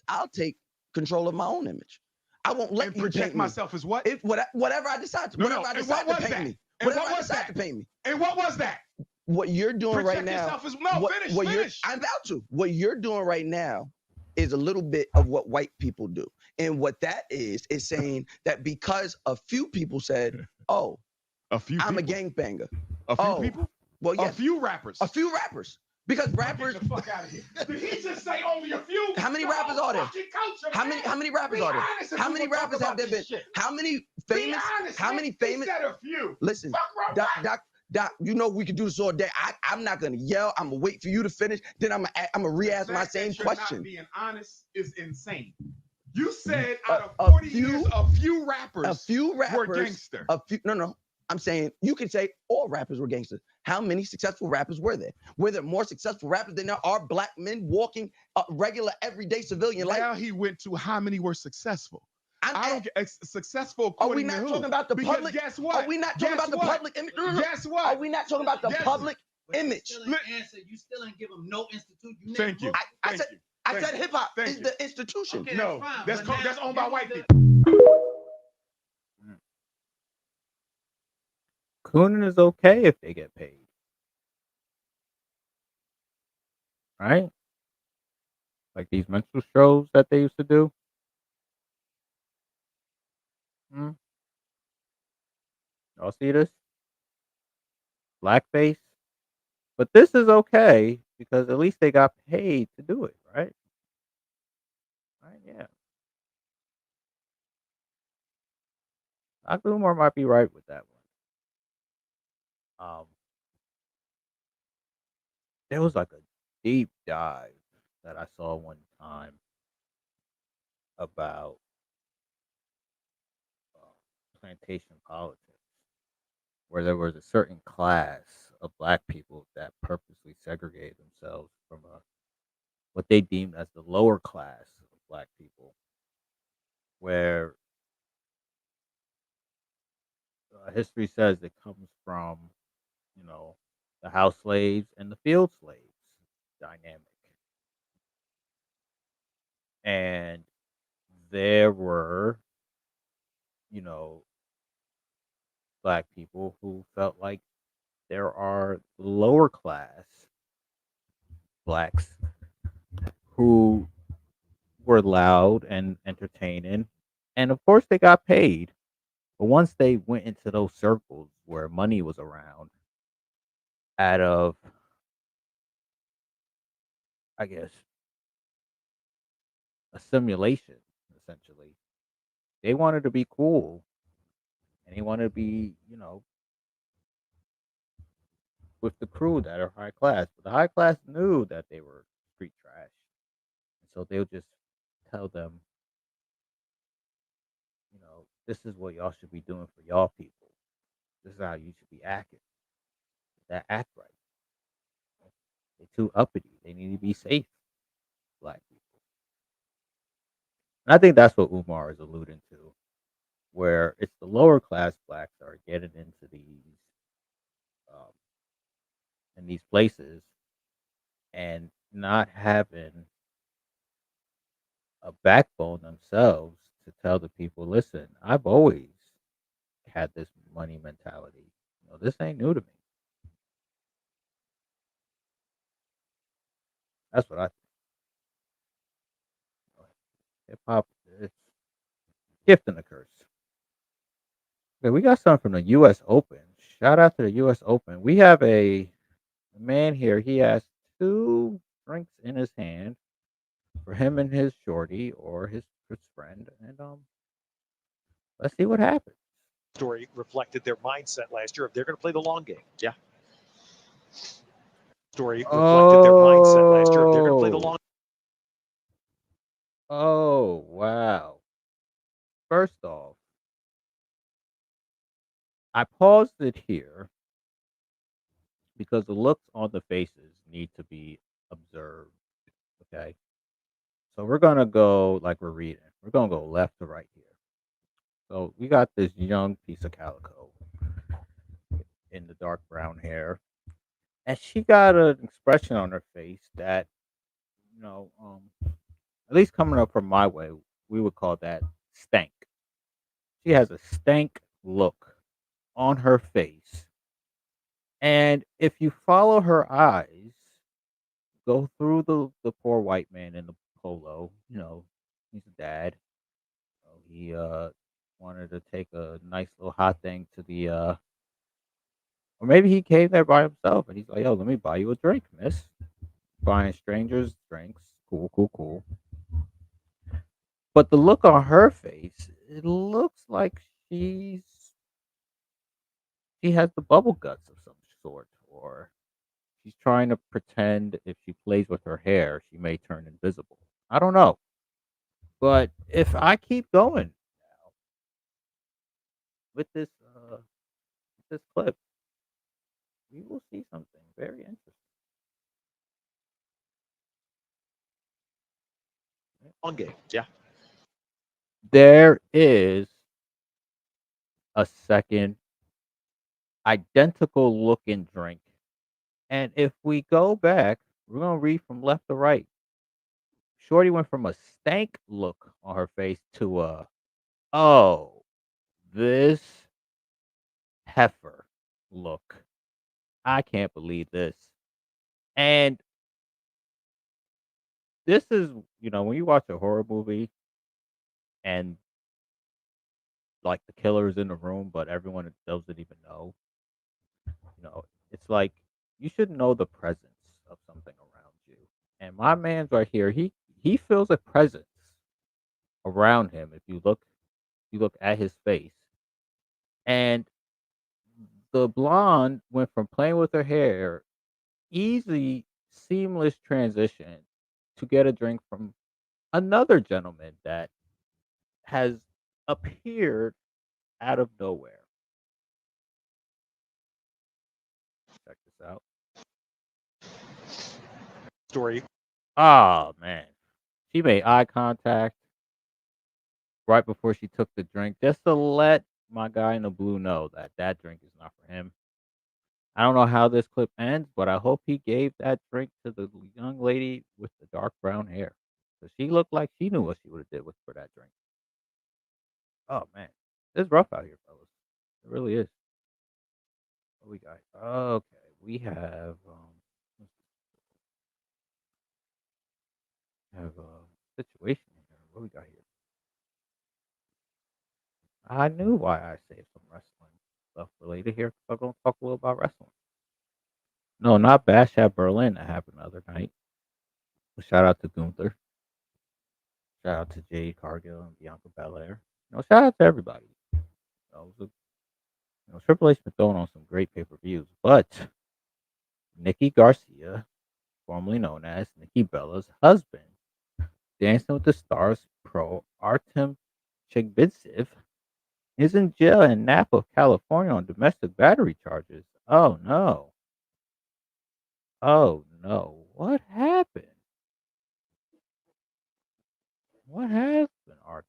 Speaker 6: I'll take control of my own image. I won't let you
Speaker 15: project
Speaker 6: paint me.
Speaker 15: myself as what?
Speaker 6: Whatever I decide to,
Speaker 15: No,
Speaker 6: whatever
Speaker 15: no.
Speaker 6: I
Speaker 15: And
Speaker 6: decide
Speaker 15: what
Speaker 6: to
Speaker 15: was
Speaker 6: paint
Speaker 15: that?
Speaker 6: me,
Speaker 15: And
Speaker 6: whatever
Speaker 15: what
Speaker 6: I
Speaker 15: was
Speaker 6: decide
Speaker 15: that?
Speaker 6: to paint me.
Speaker 15: And what was that?
Speaker 6: What you're doing right
Speaker 15: Project
Speaker 6: now,
Speaker 15: yourself as no. Finish.
Speaker 6: I'm about to. What you're doing right now is a little bit of what white people do, and what that is saying that because a few people said, "Oh, I'm a gangbanger."
Speaker 15: A few people?
Speaker 6: Well,
Speaker 15: A
Speaker 6: yes,
Speaker 15: few rappers.
Speaker 6: a few rappers. Because rappers.
Speaker 15: Get the fuck out of here. Did he just say only a few?
Speaker 6: How many
Speaker 15: The
Speaker 6: rappers
Speaker 15: whole
Speaker 6: are there?
Speaker 15: fucking culture,
Speaker 6: How
Speaker 15: man.
Speaker 6: many rappers
Speaker 15: Be
Speaker 6: are there?
Speaker 15: honest if
Speaker 6: How
Speaker 15: you
Speaker 6: many
Speaker 15: would talk
Speaker 6: rappers have
Speaker 15: about
Speaker 6: there
Speaker 15: this
Speaker 6: been?
Speaker 15: shit.
Speaker 6: How many
Speaker 15: Be
Speaker 6: famous?
Speaker 15: honest,
Speaker 6: How
Speaker 15: man.
Speaker 6: many
Speaker 15: He
Speaker 6: famous?
Speaker 15: said a few.
Speaker 6: Listen,
Speaker 15: Fuck wrong,
Speaker 6: Doc, you know we can do this all day. I'm not gonna yell. I'm gonna wait for you to finish. Then I'm gonna re-ask my same question.
Speaker 15: Not being honest is insane. You said
Speaker 6: A-
Speaker 15: out of
Speaker 6: a
Speaker 15: 40
Speaker 6: few-
Speaker 15: years, a few rappers,
Speaker 6: were
Speaker 15: gangster.
Speaker 6: No. I'm saying you can say all rappers were gangsters. How many successful rappers were there? Were there more successful rappers than there are black men walking a regular, everyday civilian life?
Speaker 15: Now he went to how many were successful. I don't get successful
Speaker 6: Are we
Speaker 15: according to
Speaker 6: not
Speaker 15: who?
Speaker 6: talking about the
Speaker 15: Because
Speaker 6: public?
Speaker 15: guess what?
Speaker 6: Are we not talking about the public image? No.
Speaker 15: Guess what?
Speaker 6: Are we not talking about the public image?
Speaker 8: Answer. You still ain't give him no institution.
Speaker 15: Thank you.
Speaker 6: I said hip hop is the institution.
Speaker 8: Okay,
Speaker 15: No,
Speaker 8: that's fine,
Speaker 15: that's owned by white people.
Speaker 1: Cooning is okay if they get paid. Right? Like these mental shows that they used to do. Hmm? Y'all see this? Blackface. But this is okay because at least they got paid to do it, right? Right? Yeah. Dr. Umar might be right with that one. There was like a deep dive that I saw one time about plantation politics, where there was a certain class of black people that purposely segregated themselves from what they deemed as the lower class of black people, where history says it comes from, you know, the house slaves and the field slaves dynamic. And there were, you know, black people who felt like there are lower class blacks who were loud and entertaining. And of course, they got paid. But once they went into those circles where money was around, out of, I guess, a simulation, essentially, they wanted to be cool and they wanted to be, you know, with the crew that are high class. But the high class knew that they were street trash. So they'll just tell them, you know, this is what y'all should be doing for y'all people. This is how you should be acting. That act right. They're too uppity. They need to be safe, black people. And I think that's what Umar is alluding to, where it's the lower class blacks that are getting into um, in these places and not having a backbone themselves to tell the people, listen, I've always had this money mentality. You know, this ain't new to me. That's what I think. Hip hop, it's gift and a curse. Okay, we got something from the U.S. Open. Shout out to the U.S. Open. We have a man here. He has two drinks in his hand for him and his shorty or his friend, and let's see what happens.
Speaker 3: story reflected their mindset last year. If they're going to play the long game.
Speaker 19: Yeah.
Speaker 3: Story reflected their mindset last year. If they're going to play the long.
Speaker 1: Oh, wow. First off, I paused it here because the looks on the faces need to be observed. Okay. So we're going to go like we're reading. We're going to go left to right here. So we got this young piece of calico in the dark brown hair. And she got an expression on her face that, you know, at least coming up from my way, we would call that stank. She has a stank look on her face. And if you follow her eyes, go through the poor white man in the polo, he's a dad. So he wanted to take a nice little hot thing to the or maybe he came there by himself and he's like, yo, let me buy you a drink, miss. Buying strangers drinks. Cool, cool, cool. But the look on her face, it looks like she has the bubble guts of some sort, or she's trying to pretend if she plays with her hair, she may turn invisible. I don't know. But if I keep going with this clip, we will see something very interesting.
Speaker 3: Long game. Yeah.
Speaker 1: There is a second identical looking drink. And if we go back, we're going to read from left to right. Shorty went from a stank look on her face to oh, this heifer look. I can't believe this. And this is, when you watch a horror movie and like the killer's in the room, but everyone doesn't even know, it's like you should know the presence of something around you. And my man's right here, he feels a presence around him if you look at his face. And the blonde went from playing with her hair, easy, seamless transition to get a drink from another gentleman that has appeared out of nowhere. Check this out.
Speaker 3: Story.
Speaker 1: Oh man. She made eye contact right before she took the drink just to let my guy in the blue know that that drink is not for him. I don't know how this clip ends, but I hope he gave that drink to the young lady with the dark brown hair. Because she looked like she knew what she would have did with for that drink. Oh man. It's rough out here, fellas. It really is. What we got? Okay. We have a situation here. What we got here? I knew why I saved some wrestling stuff related here. 'Cause I'm going to talk a little about wrestling. No, not Bash at Berlin that happened the other night. Shout out to Gunther. Shout out to Jade Cargill and Bianca Belair. Shout out to everybody. Triple H been throwing on some great pay per views, but Nikki Garcia, formerly known as Nikki Bella's husband, Dancing with the Stars pro Artem Chigbitsev, is in jail in Napa, California on domestic battery charges. Oh no. Oh no. What happened? What happened, Artem?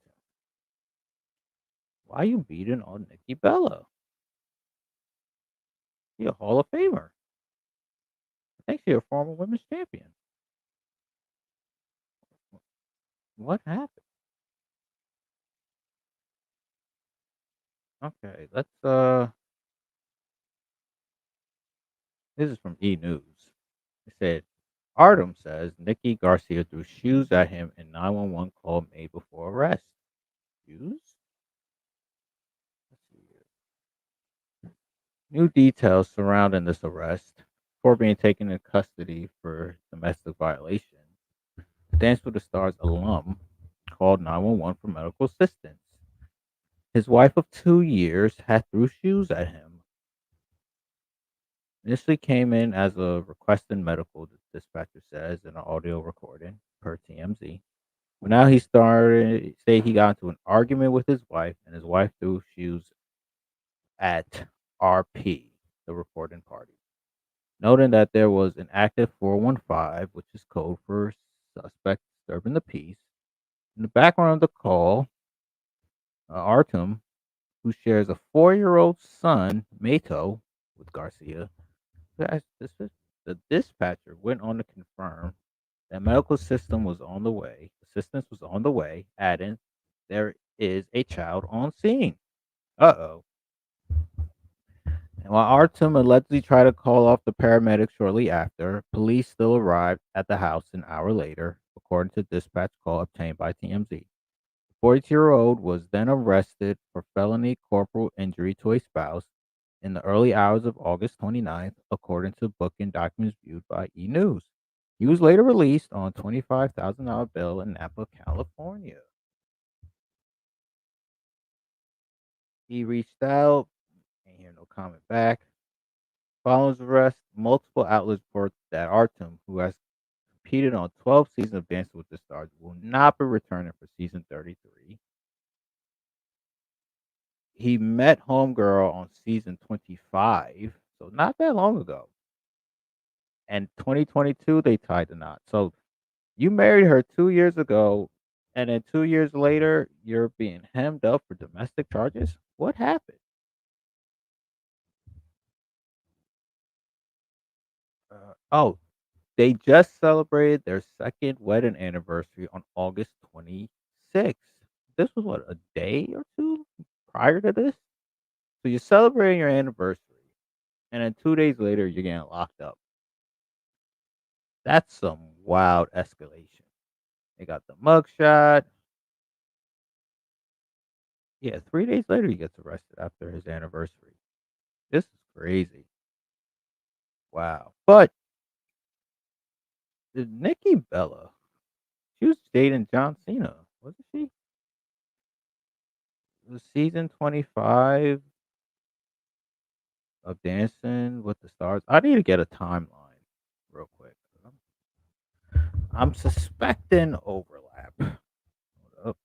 Speaker 1: Why you beating on Nikki Bella? She a Hall of Famer. I think she's a former women's champion. What happened? Okay, let's this is from E News. It said Artem says Nikki Garcia threw shoes at him in 911 call made before arrest. Shoes? New details surrounding this arrest. Before being taken into custody for domestic violation, the Dance with the Stars alum called 911 for medical assistance. His wife of 2 years had threw shoes at him. Initially came in as a requested medical, the dispatcher says in an audio recording per TMZ. But now he started say he got into an argument with his wife, and his wife threw shoes at RP, the reporting party, noting that there was an active 415, which is code for suspect disturbing the peace. In the background of the call, Artem, who shares a 4-year-old son, Mato, with Garcia, the dispatcher went on to confirm that medical system was on the way. Assistance was on the way, adding, "There is a child on scene." Uh-oh. And while Artem allegedly tried to call off the paramedics shortly after, police still arrived at the house an hour later, according to dispatch call obtained by TMZ. The 42-year-old was then arrested for felony corporal injury to a spouse in the early hours of August 29th, according to booking documents viewed by E! News. He was later released on $25,000 bail in Napa, California. He reached out, ain't hear no comment back. Following his arrest, multiple outlets report that Artem, who has competed on 12 seasons of Dancing with the Stars, will not be returning for season 33. He met Homegirl on season 25, so not that long ago. And 2022, they tied the knot. So you married her 2 years ago, and then 2 years later, you're being hemmed up for domestic charges? What happened? Oh, they just celebrated their second wedding anniversary on August 26th. This was what, a day or two prior to this? So you're celebrating your anniversary, and then 2 days later, you're getting locked up. That's some wild escalation. They got the mugshot. Yeah, 3 days later, he gets arrested after his anniversary. This is crazy. Wow. But Nikki Bella, she was dating John Cena, wasn't she? It was season 25 of Dancing with the Stars. I need to get a timeline real quick. I'm suspecting overlap. Hold up.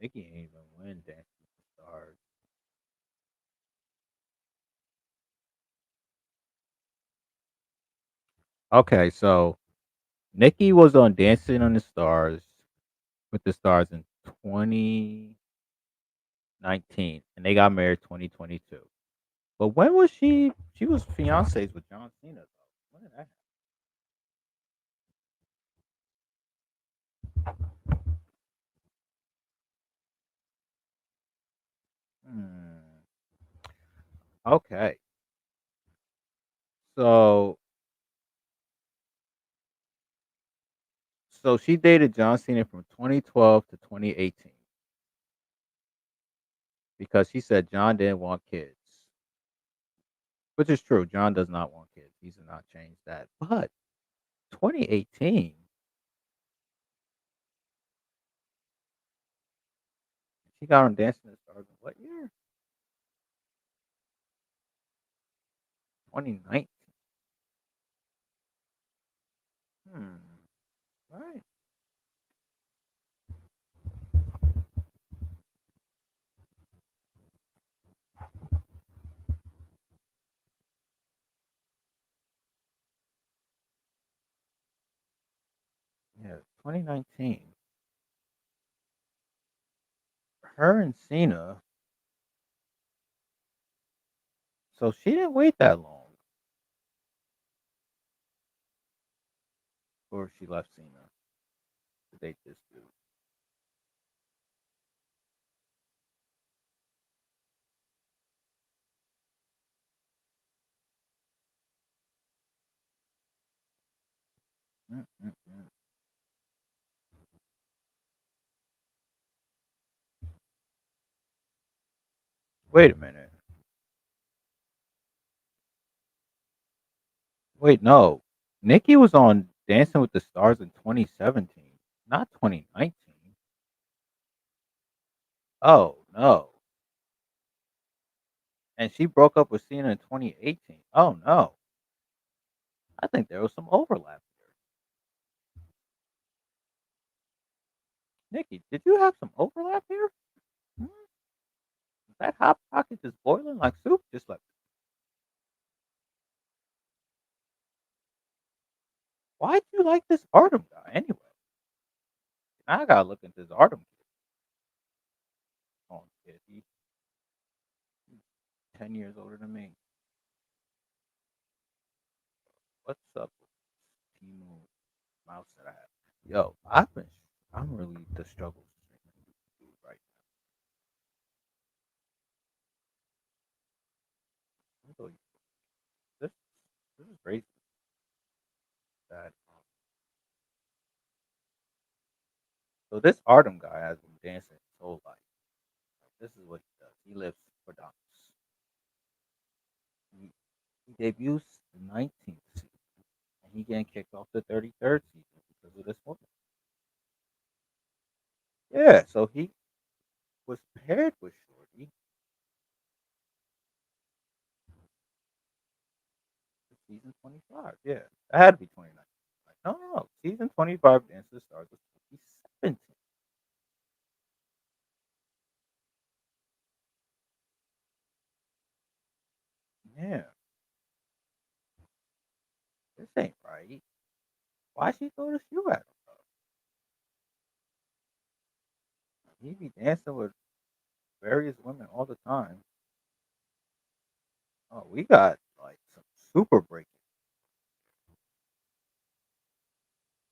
Speaker 1: Nikki ain't even win Dancing with the Stars. Okay, so Nikki was on Dancing on the Stars with the Stars in 2019, and they got married 2022. But when was she? She was fiancés with John Cena, though. When did that happen? Okay. So she dated John Cena from 2012 to 2018 because she said John didn't want kids, which is true. John does not want kids. He's not changed that. But 2018, she got on Dancing with the Stars in what year? 2019. All right. Yeah, 2019. Her and Cena. So she didn't wait that long before she left Cena to date this dude. Mm-mm-mm. Wait a minute. Wait, no. Nikki was on Dancing with the Stars in 2017, not 2019. Oh, no. And she broke up with Cena in 2018. Oh, no. I think there was some overlap here. Nikki, did you have some overlap here? Hmm? Is that hot pocket just boiling like soup? Just like, why'd you like this Artem guy anyway? I gotta look into this Artem kid. Oh, kid, he's 10 years older than me. What's up with this Timu mouse that I have? Yo, I'm really the struggle streaming right now. This, this is crazy. That so this Artem guy has been dancing his whole life. This is what he does. He lives for dance. He debuts the 19th season, and he getting kicked off the 33rd season because of this woman. Yeah, so he was paired with Shorty for season 25. Yeah, that had to be 29. Like, no. Season 25 Dance of the Stars was 2017. Yeah, this ain't right. Why she throw the shoe at him? He be dancing with various women all the time. Oh, we got like some super breaking.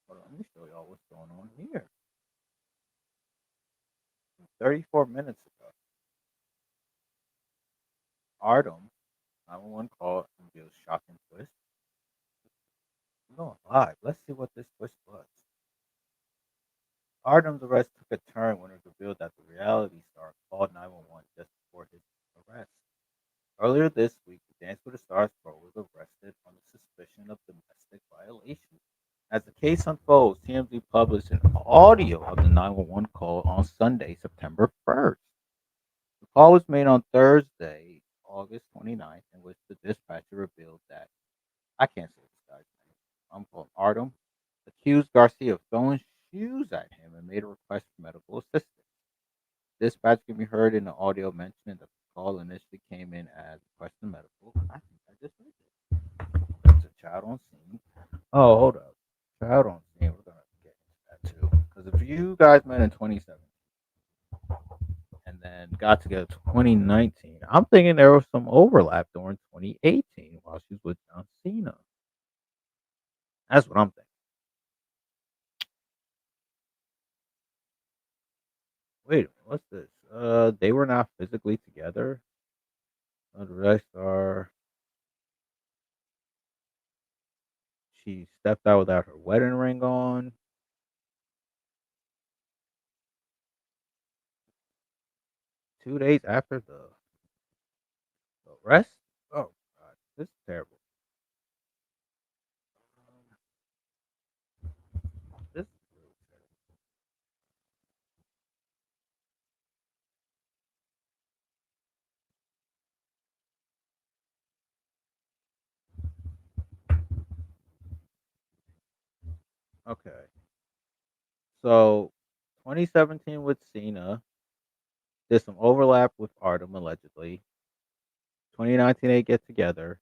Speaker 1: Hold on, let me show y'all what's going on here. 34 minutes ago, Artem, 911 call reveals shocking twist. We're going live. Let's see what this twist was. Artem's arrest took a turn when it revealed that the reality star called 911 just before his arrest. Earlier this week, the Dance with the Stars pro was arrested on the suspicion of domestic violation. As the case unfolds, TMZ published an audio of the 911 call on Sunday, September 1st. The call was made on Thursday, August 29th, in which the dispatcher revealed that I can't say this guy's name. I'm calling Artem. Accused Garcia of throwing shoes at him and made a request for medical assistance. Dispatch can be heard in the audio mentioning that the call initially came in as requesting medical. I think I just heard it. There's a child on scene. Oh, hold up. Child on scene. We're gonna get into that too. Because if you guys met in 2017 and then got together 2019, I'm thinking there was some overlap during 2018 while she was with John Cena. That's what I'm thinking. Wait a minute, what's this? They were not physically together. The rest are she stepped out without her wedding ring on. 2 days after the arrest. Oh God, this is terrible. This is really terrible. Okay, so 2017 with Cena. There's some overlap with Artem allegedly. 2019 they get together,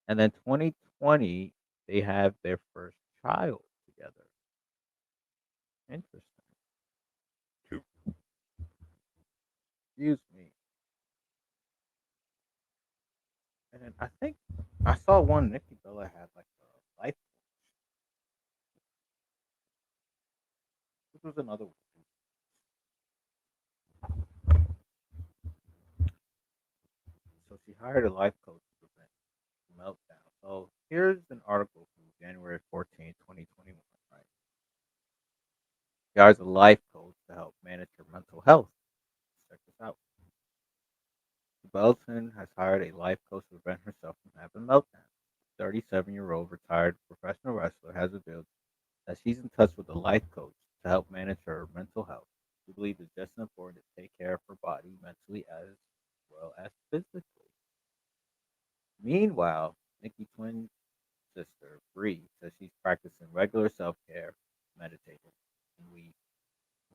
Speaker 1: and then 2020 they have their first child together. Interesting. Excuse me. And I think I saw one Nikki Bella had like a life. This was another one. So she hired a life coach to prevent meltdown. So here's an article from January 14th, 2021. She hires a life coach to help manage her mental health. Check this out. Belton has hired a life coach to prevent herself from having meltdowns. 37-year-old retired professional wrestler has revealed that she's in touch with a life coach to help manage her mental health. She believes it's just as important to take care of her body mentally as well as physically. Meanwhile, Nikki's twin sister, Bree, says she's practicing regular self care, meditating, and we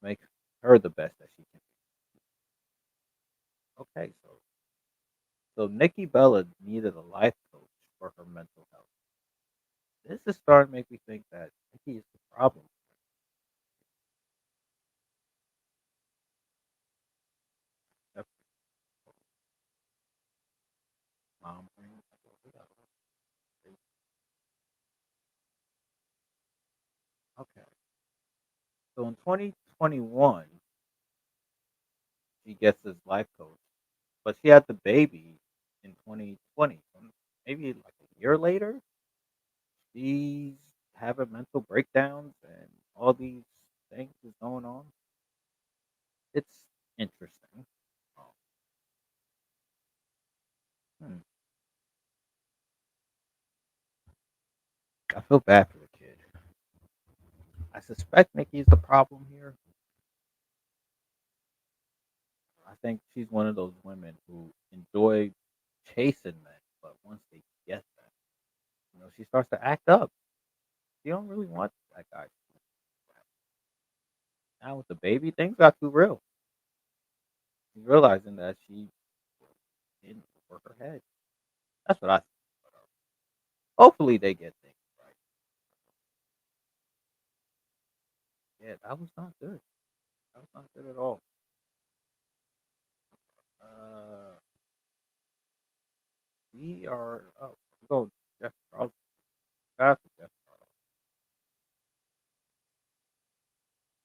Speaker 1: make her the best that she can be. Okay, so Nikki Bella needed a life coach for her mental health. This is starting to make me think that Nikki is the problem. Yep. Mom, okay. So in 2021, she gets this life coach, but she had the baby in 2020. So maybe like a year later, she's having mental breakdowns and all these things is going on. It's interesting. Um, hmm. I feel bad for the kid. I suspect Nikki is the problem here. I think she's one of those women who enjoy chasing men, but once they get them, she starts to act up. She don't really want that guy. Now with the baby, things got too real. She's realizing that she didn't work her head. That's what I think. Hopefully they get things right. Yeah, that was not good. That was not good at all. Uh, we are. Oh, go Jeff Charles. Back to Jeff Charles.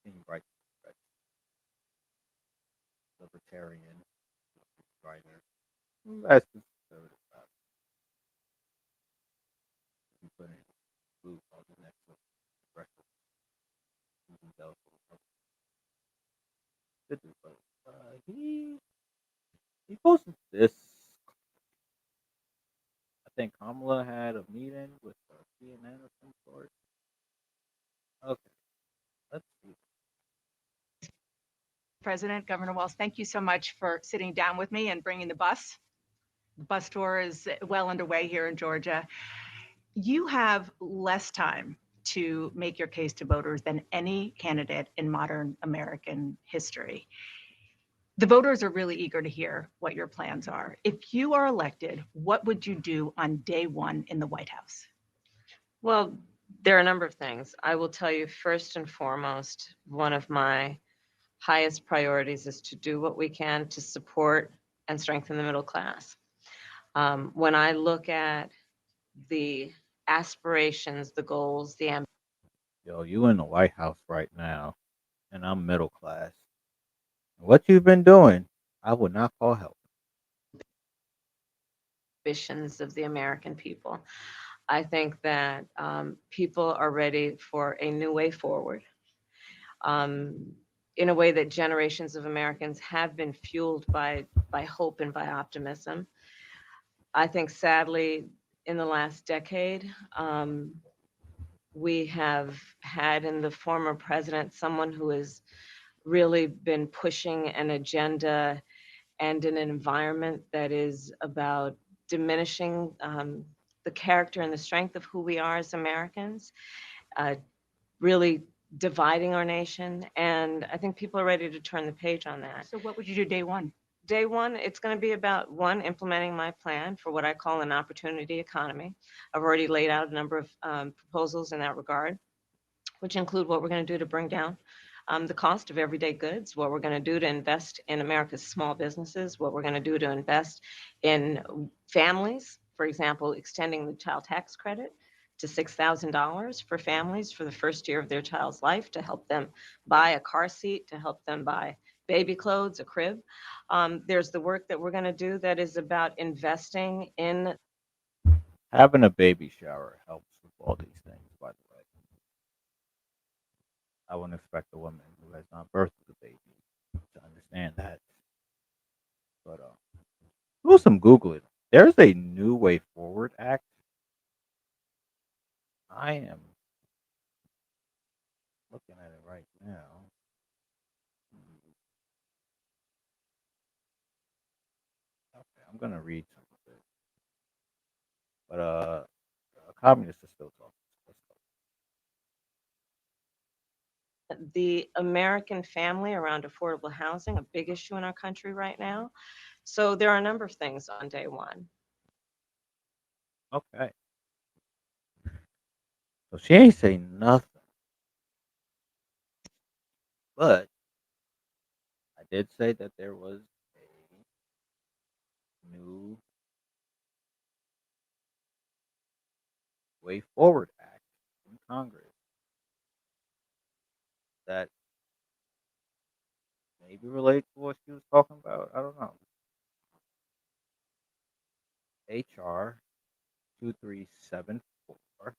Speaker 1: Being right, libertarian writer. That's conservative. You put in blue on the next one. Progressive. Good dude, but he posted this. I think Kamala had a meeting with CNN or some sort. Okay, let's see.
Speaker 7: President, Governor Walz, thank you so much for sitting down with me and bringing the bus. The bus tour is well underway here in Georgia. You have less time to make your case to voters than any candidate in modern American history. The voters are really eager to hear what your plans are. If you are elected, what would you do on day one in the White House?
Speaker 9: Well, there are a number of things. I will tell you first and foremost, one of my highest priorities is to do what we can to support and strengthen the middle class. When I look at the aspirations, the goals, the ambitions,
Speaker 1: Yo, you in the White House right now, and I'm middle class. What you've been doing, I would not call help.
Speaker 9: of the American people. I think that people are ready for a new way forward. In a way that generations of Americans have been fueled by hope and by optimism. I think sadly, in the last decade, we have had in the former president someone who has really been pushing an agenda and in an environment that is about diminishing the character and the strength of who we are as Americans, really dividing our nation. And I think people are ready to turn the page on that.
Speaker 7: So what would you do day one?
Speaker 9: Day one, it's going to be about one, implementing my plan for what I call an opportunity economy. I've already laid out a number of proposals in that regard, which include what we're going to do to bring down the cost of everyday goods, what we're going to do to invest in America's small businesses, what we're going to do to invest in families, for example, extending the child tax credit to $6,000 for families for the first year of their child's life to help them buy a car seat, to help them buy baby clothes, a crib. There's the work that we're going to do that is about investing in.
Speaker 1: Having a baby shower helps with all these things, by the way. I wouldn't expect a woman who has not birthed a baby to understand that. But do some Googling. There's a New Way Forward Act. I am looking at it right now. Okay, I'm gonna read some of it. But communists are still talking.
Speaker 9: The American family around affordable housing, a big issue in our country right now. So there are a number of things on day one.
Speaker 1: Okay. So she ain't saying nothing. But I did say that there was a New Way Forward Act in Congress that maybe relates to what she was talking about. I don't know. HR 2374.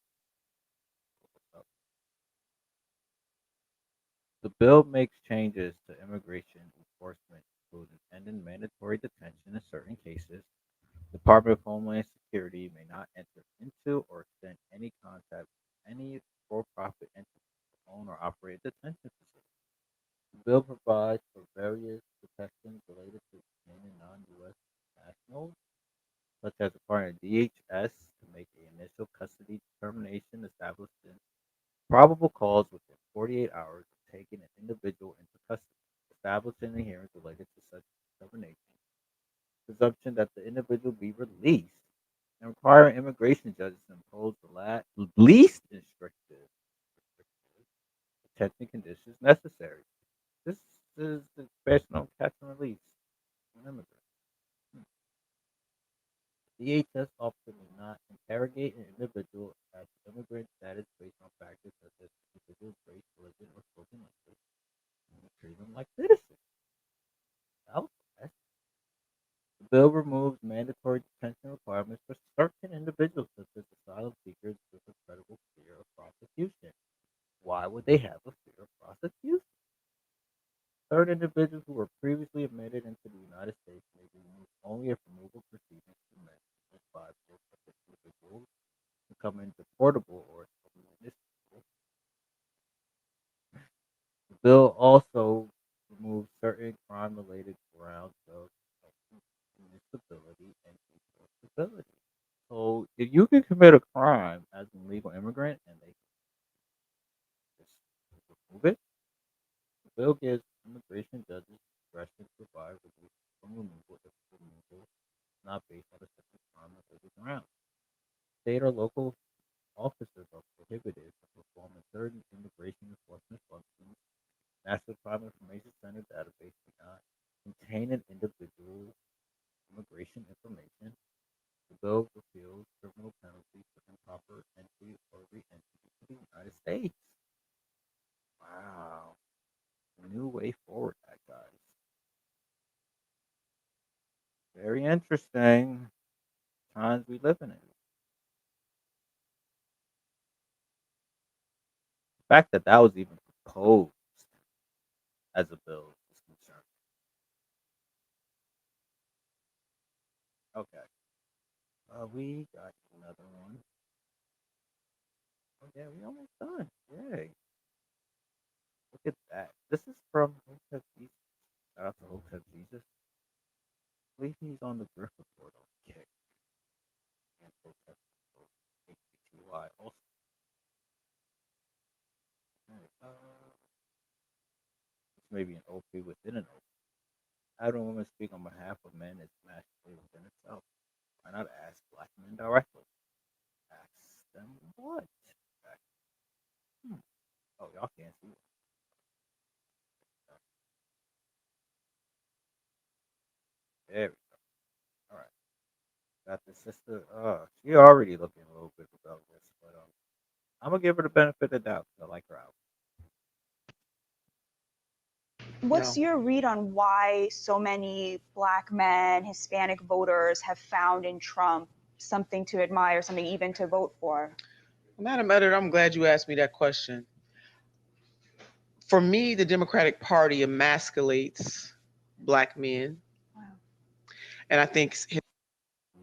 Speaker 1: The bill makes changes to immigration enforcement, including ending mandatory detention in certain cases. The Department of Homeland Security may not enter into or extend any contact with any for-profit entity to own or operate a detention facility. The bill provides for various protections related to detaining non-U.S. nationals, such as requiring DHS to make an initial custody determination established in probable cause within 48 hours of taking an individual into custody, establishing the hearings related to such determination, presumption that the individual be released, and requiring immigration judges to impose the least restrictive detention conditions necessary. This is the expansion on catch and release an immigrant. DHS officer may not interrogate an individual as immigrant status based on factors such as individual's race, religion, or spoken language, and treat them like citizens. Southwest. The bill removes mandatory detention requirements for certain individuals, such as asylum seekers with a credible fear of prosecution. Why would they have a fear of prosecution? Third, individuals who were previously admitted into the United States may be removed only if removal proceedings commence within 5 years of the individual becoming deportable or inadmissible. The bill also removes certain crime-related grounds of admissibility and stability. So, if you can commit a crime as an illegal immigrant and they just remove it, the bill gives immigration judges discretion to provide relief from removal if removal is not based on a separate crime-related ground. State or local officers are prohibited from performing certain immigration enforcement functions. National Crime Information Center database cannot contain an individual's immigration information. The bill repeals criminal penalties for improper entry or re-entry to the United States. Wow. New Way Forward Act, guys. Very interesting times we live in. The fact that that was even proposed as a bill is concerning. Okay. We got another one. Oh, yeah, we almost done. Yay. Look at that. This is from Hope Have Jesus. Shout out to Hope Have Jesus. I believe he's on the Griffith board on Kick. And Hope Have HBTY also. It's maybe an OP within an OP. How do women speak on behalf of men is masculine within itself? Why not ask black men directly? Ask them what? Oh, y'all can't see it. There we go. All right. Got the sister. She already looking a little bit rebellious, but I'm gonna give her the benefit of the doubt. I like her out.
Speaker 10: What's your read on why so many black men, Hispanic voters have found in Trump something to admire, something even to vote for?
Speaker 11: Madam Editor, I'm glad you asked me that question.
Speaker 2: For me, the Democratic Party emasculates Black men. And I think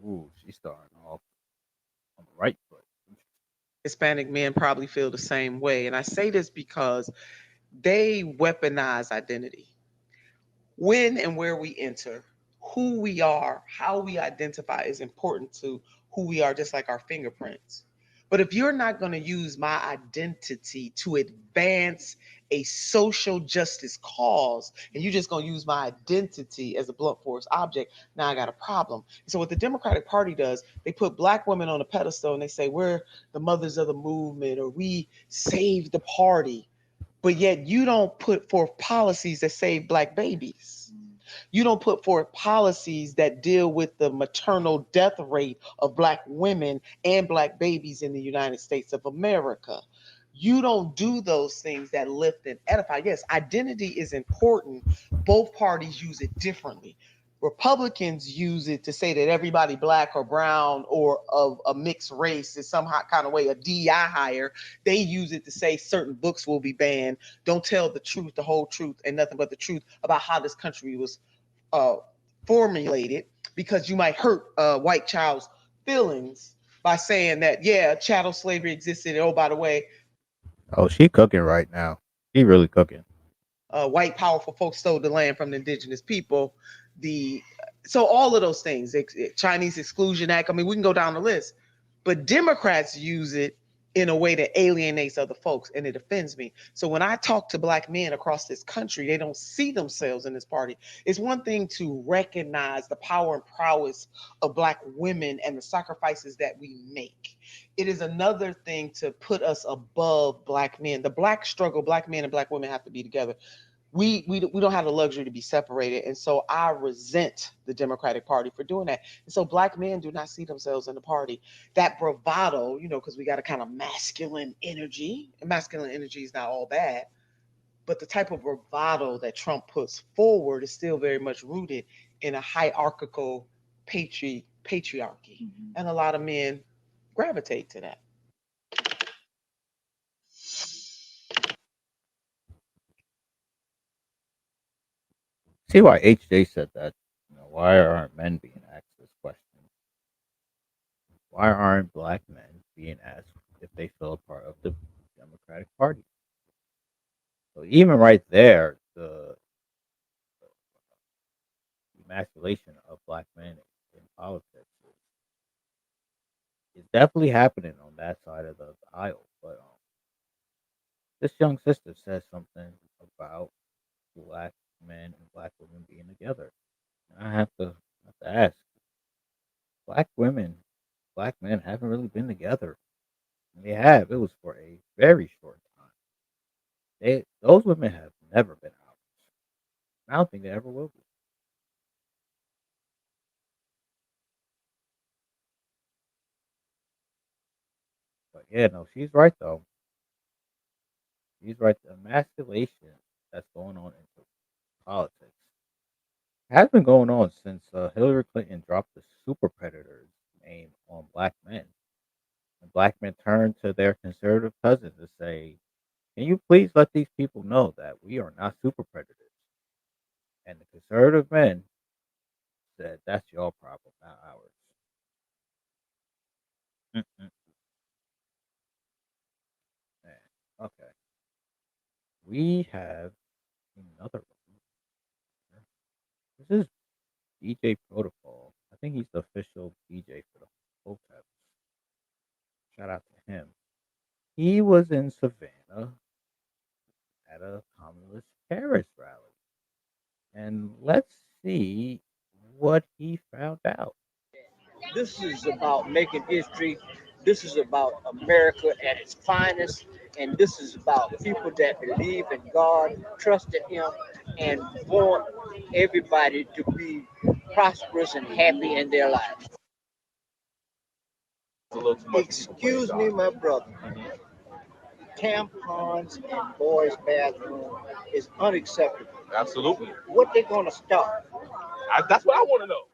Speaker 1: Ooh, she's starting off on the right foot.
Speaker 2: Hispanic men probably feel the same way. And I say this because they weaponize identity. When and where we enter, who we are, how we identify is important to who we are, just like our fingerprints. But if you're not going to use my identity to advance a social justice cause, and you're just going to use my identity as a blunt force object, now I got a problem. So what the Democratic Party does, they put Black women on a pedestal and they say, we're the mothers of the movement, or we saved the party. But yet you don't put forth policies that save Black babies. You don't put forth policies that deal with the maternal death rate of Black women and Black babies in the United States of America. You don't do those things that lift and edify. Yes, identity is important. Both parties use it differently. Republicans use it to say that everybody Black or brown or of a mixed race is somehow kind of way a DEI hire. They use it to say certain books will be banned. Don't tell the truth, the whole truth, and nothing but the truth about how this country was formulated, because you might hurt a white child's feelings by saying that, yeah, chattel slavery existed. And oh, by the way,
Speaker 1: Oh, she cooking right now. She really cooking.
Speaker 2: white powerful folks stole the land from the indigenous people. So all of those things, Chinese Exclusion Act. I mean, we can go down the list, but Democrats use it in a way that alienates other folks, and it offends me. So when I talk to Black men across this country, they don't see themselves in this party. It's one thing to recognize the power and prowess of Black women and the sacrifices that we make. It is another thing to put us above Black men. The Black struggle, Black men and Black women have to be together. We don't have the luxury to be separated. And so I resent the Democratic Party for doing that. And so Black men do not see themselves in the party. That bravado, because we got a kind of masculine energy, and masculine energy is not all bad, but the type of bravado that Trump puts forward is still very much rooted in a hierarchical patriarchy. And a lot of men gravitate to that.
Speaker 1: See why HJ said that. Why aren't men being asked this question? Why aren't Black men being asked if they feel a part of the Democratic Party? So even right there, the emasculation of Black men in politics is definitely happening on that side of the aisle. But this young sister says something about Black men and Black women being together. And I have to ask, Black women, Black men haven't really been together. They have. It was for a very short time. Those women have never been out. I don't think they ever will be. But yeah, no, she's right though. She's right. The emasculation that's going on in politics has been going on since Hillary Clinton dropped the super predators name on Black men. And Black men turned to their conservative cousins to say, "Can you please let these people know that we are not super predators?" And the conservative men said, "That's your problem, not ours." Mm-mm. Man, okay. We have another one. This is DJ Protocol. I think he's the official DJ for the Hotep. Shout out to him. He was in Savannah at a Communist Paris rally. And let's see what he found out.
Speaker 11: This is about making history. This is about America at its finest. And this is about people that believe in God, trust in Him, and want everybody to be prosperous and happy in their lives. Excuse me, my brother. Tampons in boys' bathroom is unacceptable.
Speaker 23: Absolutely.
Speaker 11: What they gonna stop?
Speaker 23: That's what I want to know.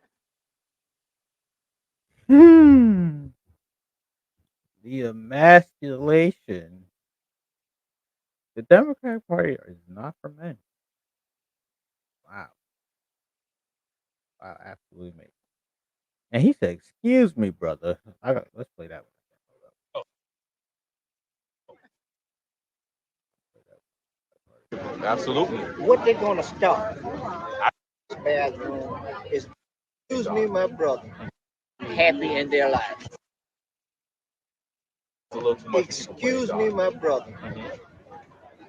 Speaker 1: Hmm. The emasculation The Democratic Party is not for men. Wow. Wow, absolutely amazing. And he said, "Excuse me, brother." Let's play that one.
Speaker 23: Absolutely.
Speaker 11: What they're gonna start bathroom is, excuse me, my brother, happy in their life. Excuse me, my brother.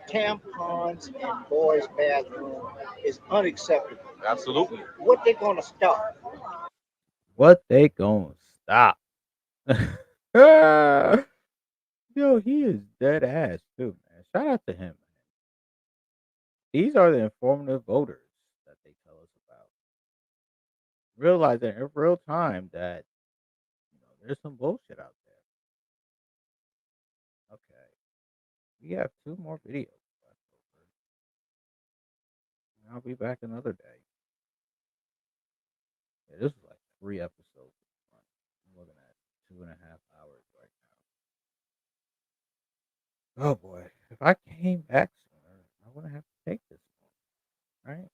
Speaker 11: Tampons in boys' bathroom is unacceptable.
Speaker 23: Absolutely.
Speaker 11: What they gonna start?
Speaker 1: What they gonna stop? Yo, he is dead ass too, man. Shout out to him. These are the informative voters that they tell us about. Realizing in real time that there's some bullshit out there. Okay, we have 2 more videos left over. And I'll be back another day. Yeah, this is like 3 episodes. I'm looking at 2.5 hours right now. Oh boy, if I came back sooner, I wouldn't have to take this one, right?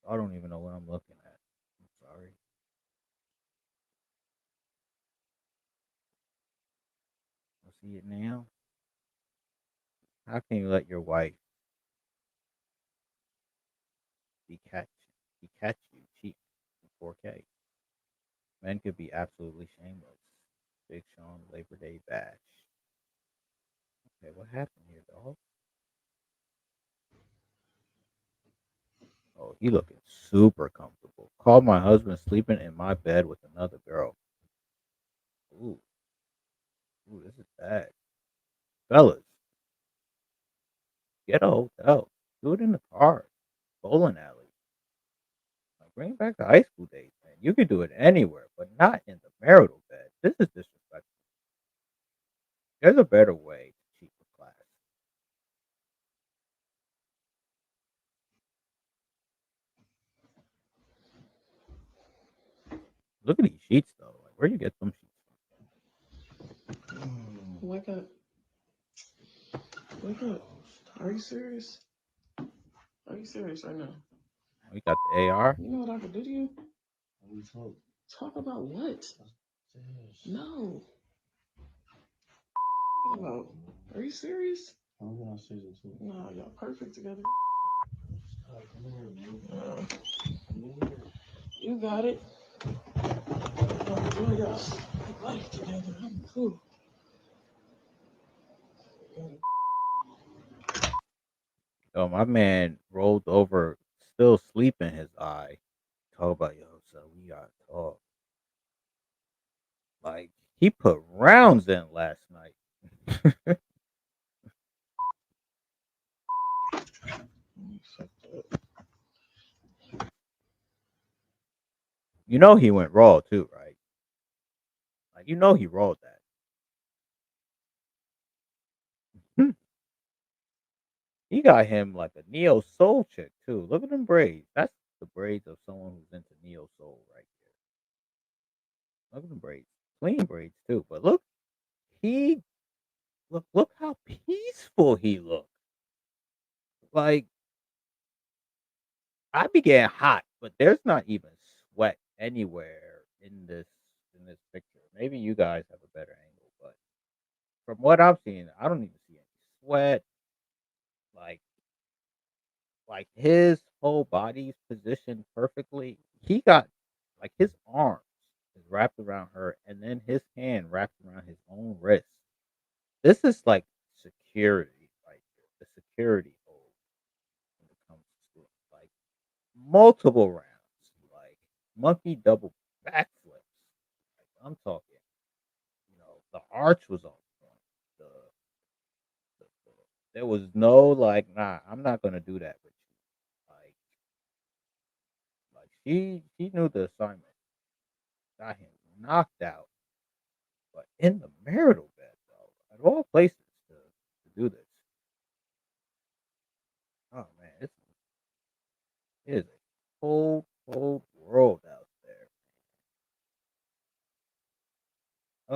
Speaker 1: I don't even know what I'm looking at. I'm sorry. I see it now. How can you let your wife catch you cheap in 4K? Men could be absolutely shameless. Big Sean Labor Day bash. Okay, what happened here, dog? Oh, he looking super comfortable. Called my husband sleeping in my bed with another girl. Ooh, ooh, this is bad. Fellas, get a hotel. Do it in the car. Bowling alley. Like, bring back the high school days, man. You could do it anywhere, but not in the marital bed. This is disrespectful. There's a better way to cheat with class. Look at these sheets, though. Like, where do you get them sheets from?
Speaker 12: Wake up. Wake up. Are you serious? Are you serious right now?
Speaker 1: We got the AR.
Speaker 12: You know what I could do to you? Talk about what? No. What about? Are you serious? Nah, y'all perfect together. You got it. Enjoy your life together. I'm cool.
Speaker 1: Yo, my man rolled over, still sleep in his eye. Talk about, yo, so we gotta talk. Like, he put rounds in last night. You know he went raw too, right? Like, you know he rolled that. Hmm. He got him like a neo soul chick too. Look at them braids. That's the braids of someone who's into neo soul right there. Look at them braids. Clean braids too. But he look how peaceful he looked. Like, I be getting hot, but there's not even sweat anywhere in this picture. Maybe you guys have a better angle, but from what I'm seeing, I don't even see any sweat. Like his whole body's positioned perfectly. He got like his arms is wrapped around her, and then his hand wrapped around his own wrist. This is like security, like the security hold when it comes to like multiple rounds, like monkey double backflips. Like, I'm talking, the arch was on point. The, there was no like, nah, I'm not gonna do that with you. Like she knew the assignment. Got him knocked out, but in the marital bed, though, at all places to do this. Oh man, it is a cold, cold world out there.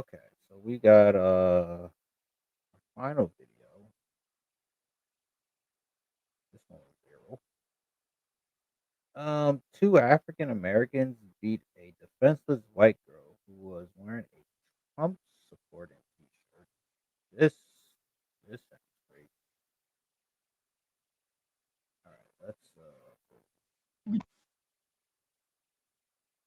Speaker 1: Okay, so we got final video. one was viral. Two African Americans beat a defenseless white girl who was wearing a Trump supporting T-shirt. This sounds great. All right,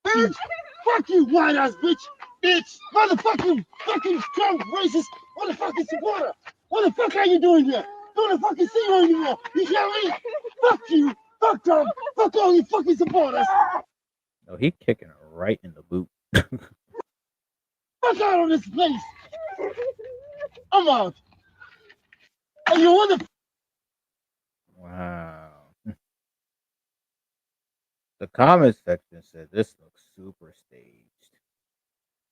Speaker 15: Bitch, fuck you, white ass bitch, bitch, motherfucking, fucking Trump racist, motherfucking supporter. What the fuck are you doing here? Don't fucking see you anymore. You hear me? Fuck you, fuck Trump, fuck all you fucking supporters.
Speaker 1: Oh, he kicking her right in the boot.
Speaker 15: Fuck out of this place. I'm out. And you want the
Speaker 1: Wow. The comment section said this looks super staged.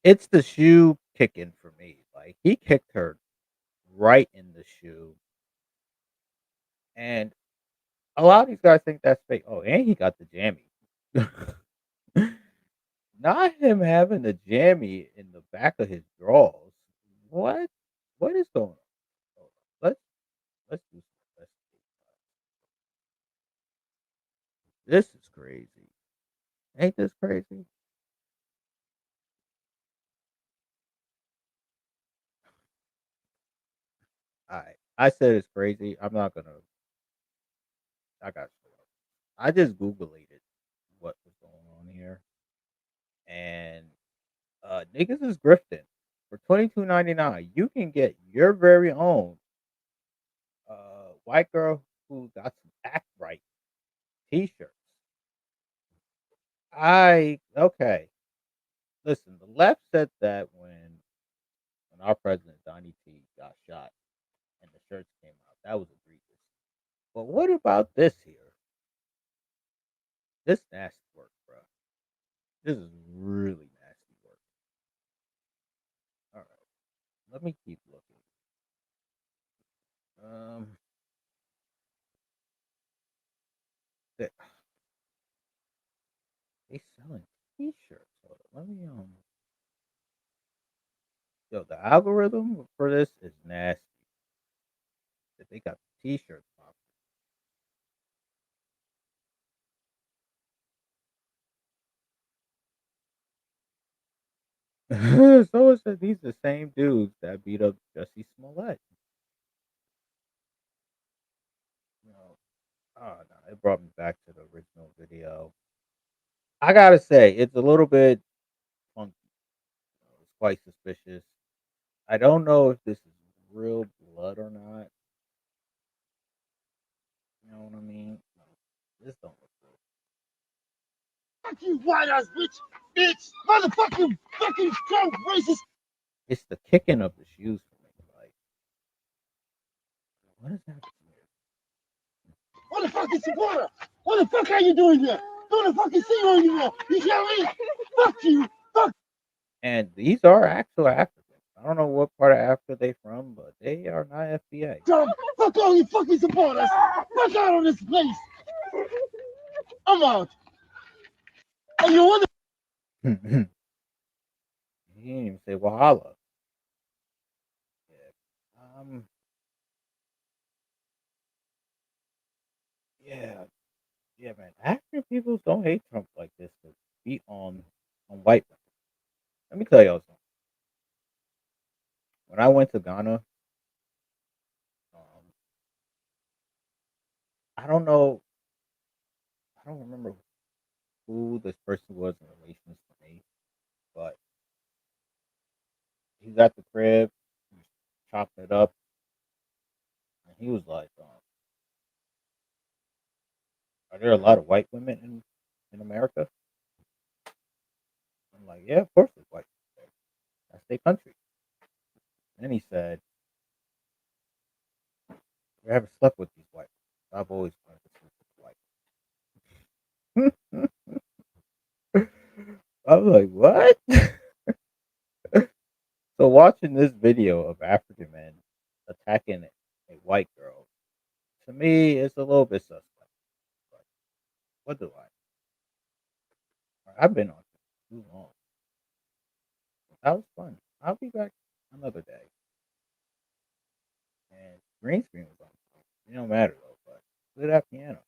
Speaker 1: It's the shoe kicking for me. Like he kicked her right in the shoe. And a lot of these guys think that's fake. Oh, and he got the jammy. Not him having the jammy in the back of his drawers. What? What is going on? Hold on. Let's do some This is crazy. Ain't this crazy? Alright. I said it's crazy. I'm not gonna I got I just Googleated what was going on here. And niggas is grifting. For $22.99, you can get your very own white girl who got some act right t-shirts. Okay. Listen, the left said that when our president Donnie T got shot and the shirts came out, that was egregious. But what about this here? This nasty work, bro. This is really nasty work. All right, let me keep looking. They, they selling t-shirts. Hold on, let me Yo, the algorithm for this is nasty. That they got the t-shirts popping. Someone said these are the same dudes that beat up Jesse Smollett. No, oh no, it brought me back to the original video. I gotta say, it's a little bit funky. It's quite suspicious. I don't know if this is real blood or not. You know what I mean? No, this don't look good.
Speaker 15: fuck you, white ass bitch, bitch, motherfucking, fucking Trump racist.
Speaker 1: It's the kicking of the shoes for me. Like, what is that?
Speaker 15: What the fucking supporter? What the fuck are you doing here? Don't fucking see you anymore. You hear me? Fuck you, fuck.
Speaker 1: And these are actual Africans. I don't know what part of Africa they from, but they are not FBA.
Speaker 15: Trump, fuck all you fucking supporters. Fuck out of this place. I'm out. And you want
Speaker 1: He didn't even say Wahala. Yeah. Yeah. Yeah, man. African people don't hate Trump like this to beat on white women. Let me tell y'all something. When I went to Ghana, um, I don't know, I don't remember who this person was in relations to me, but he's at the crib, he's chopping it up, and he was like, "Are there a lot of white women in America?" I'm like, "Yeah, of course there's white women there. That's their country." And then he said, "You haven't slept with these white women. I've always wanted to sleep with white women." I'm like, "What?" So watching this video of African men attacking a white girl, to me, it's a little bit suspect. But what do I? I've been on it too long. That was fun. I'll be back another day. And green screen was on. It don't matter though. But Play that piano.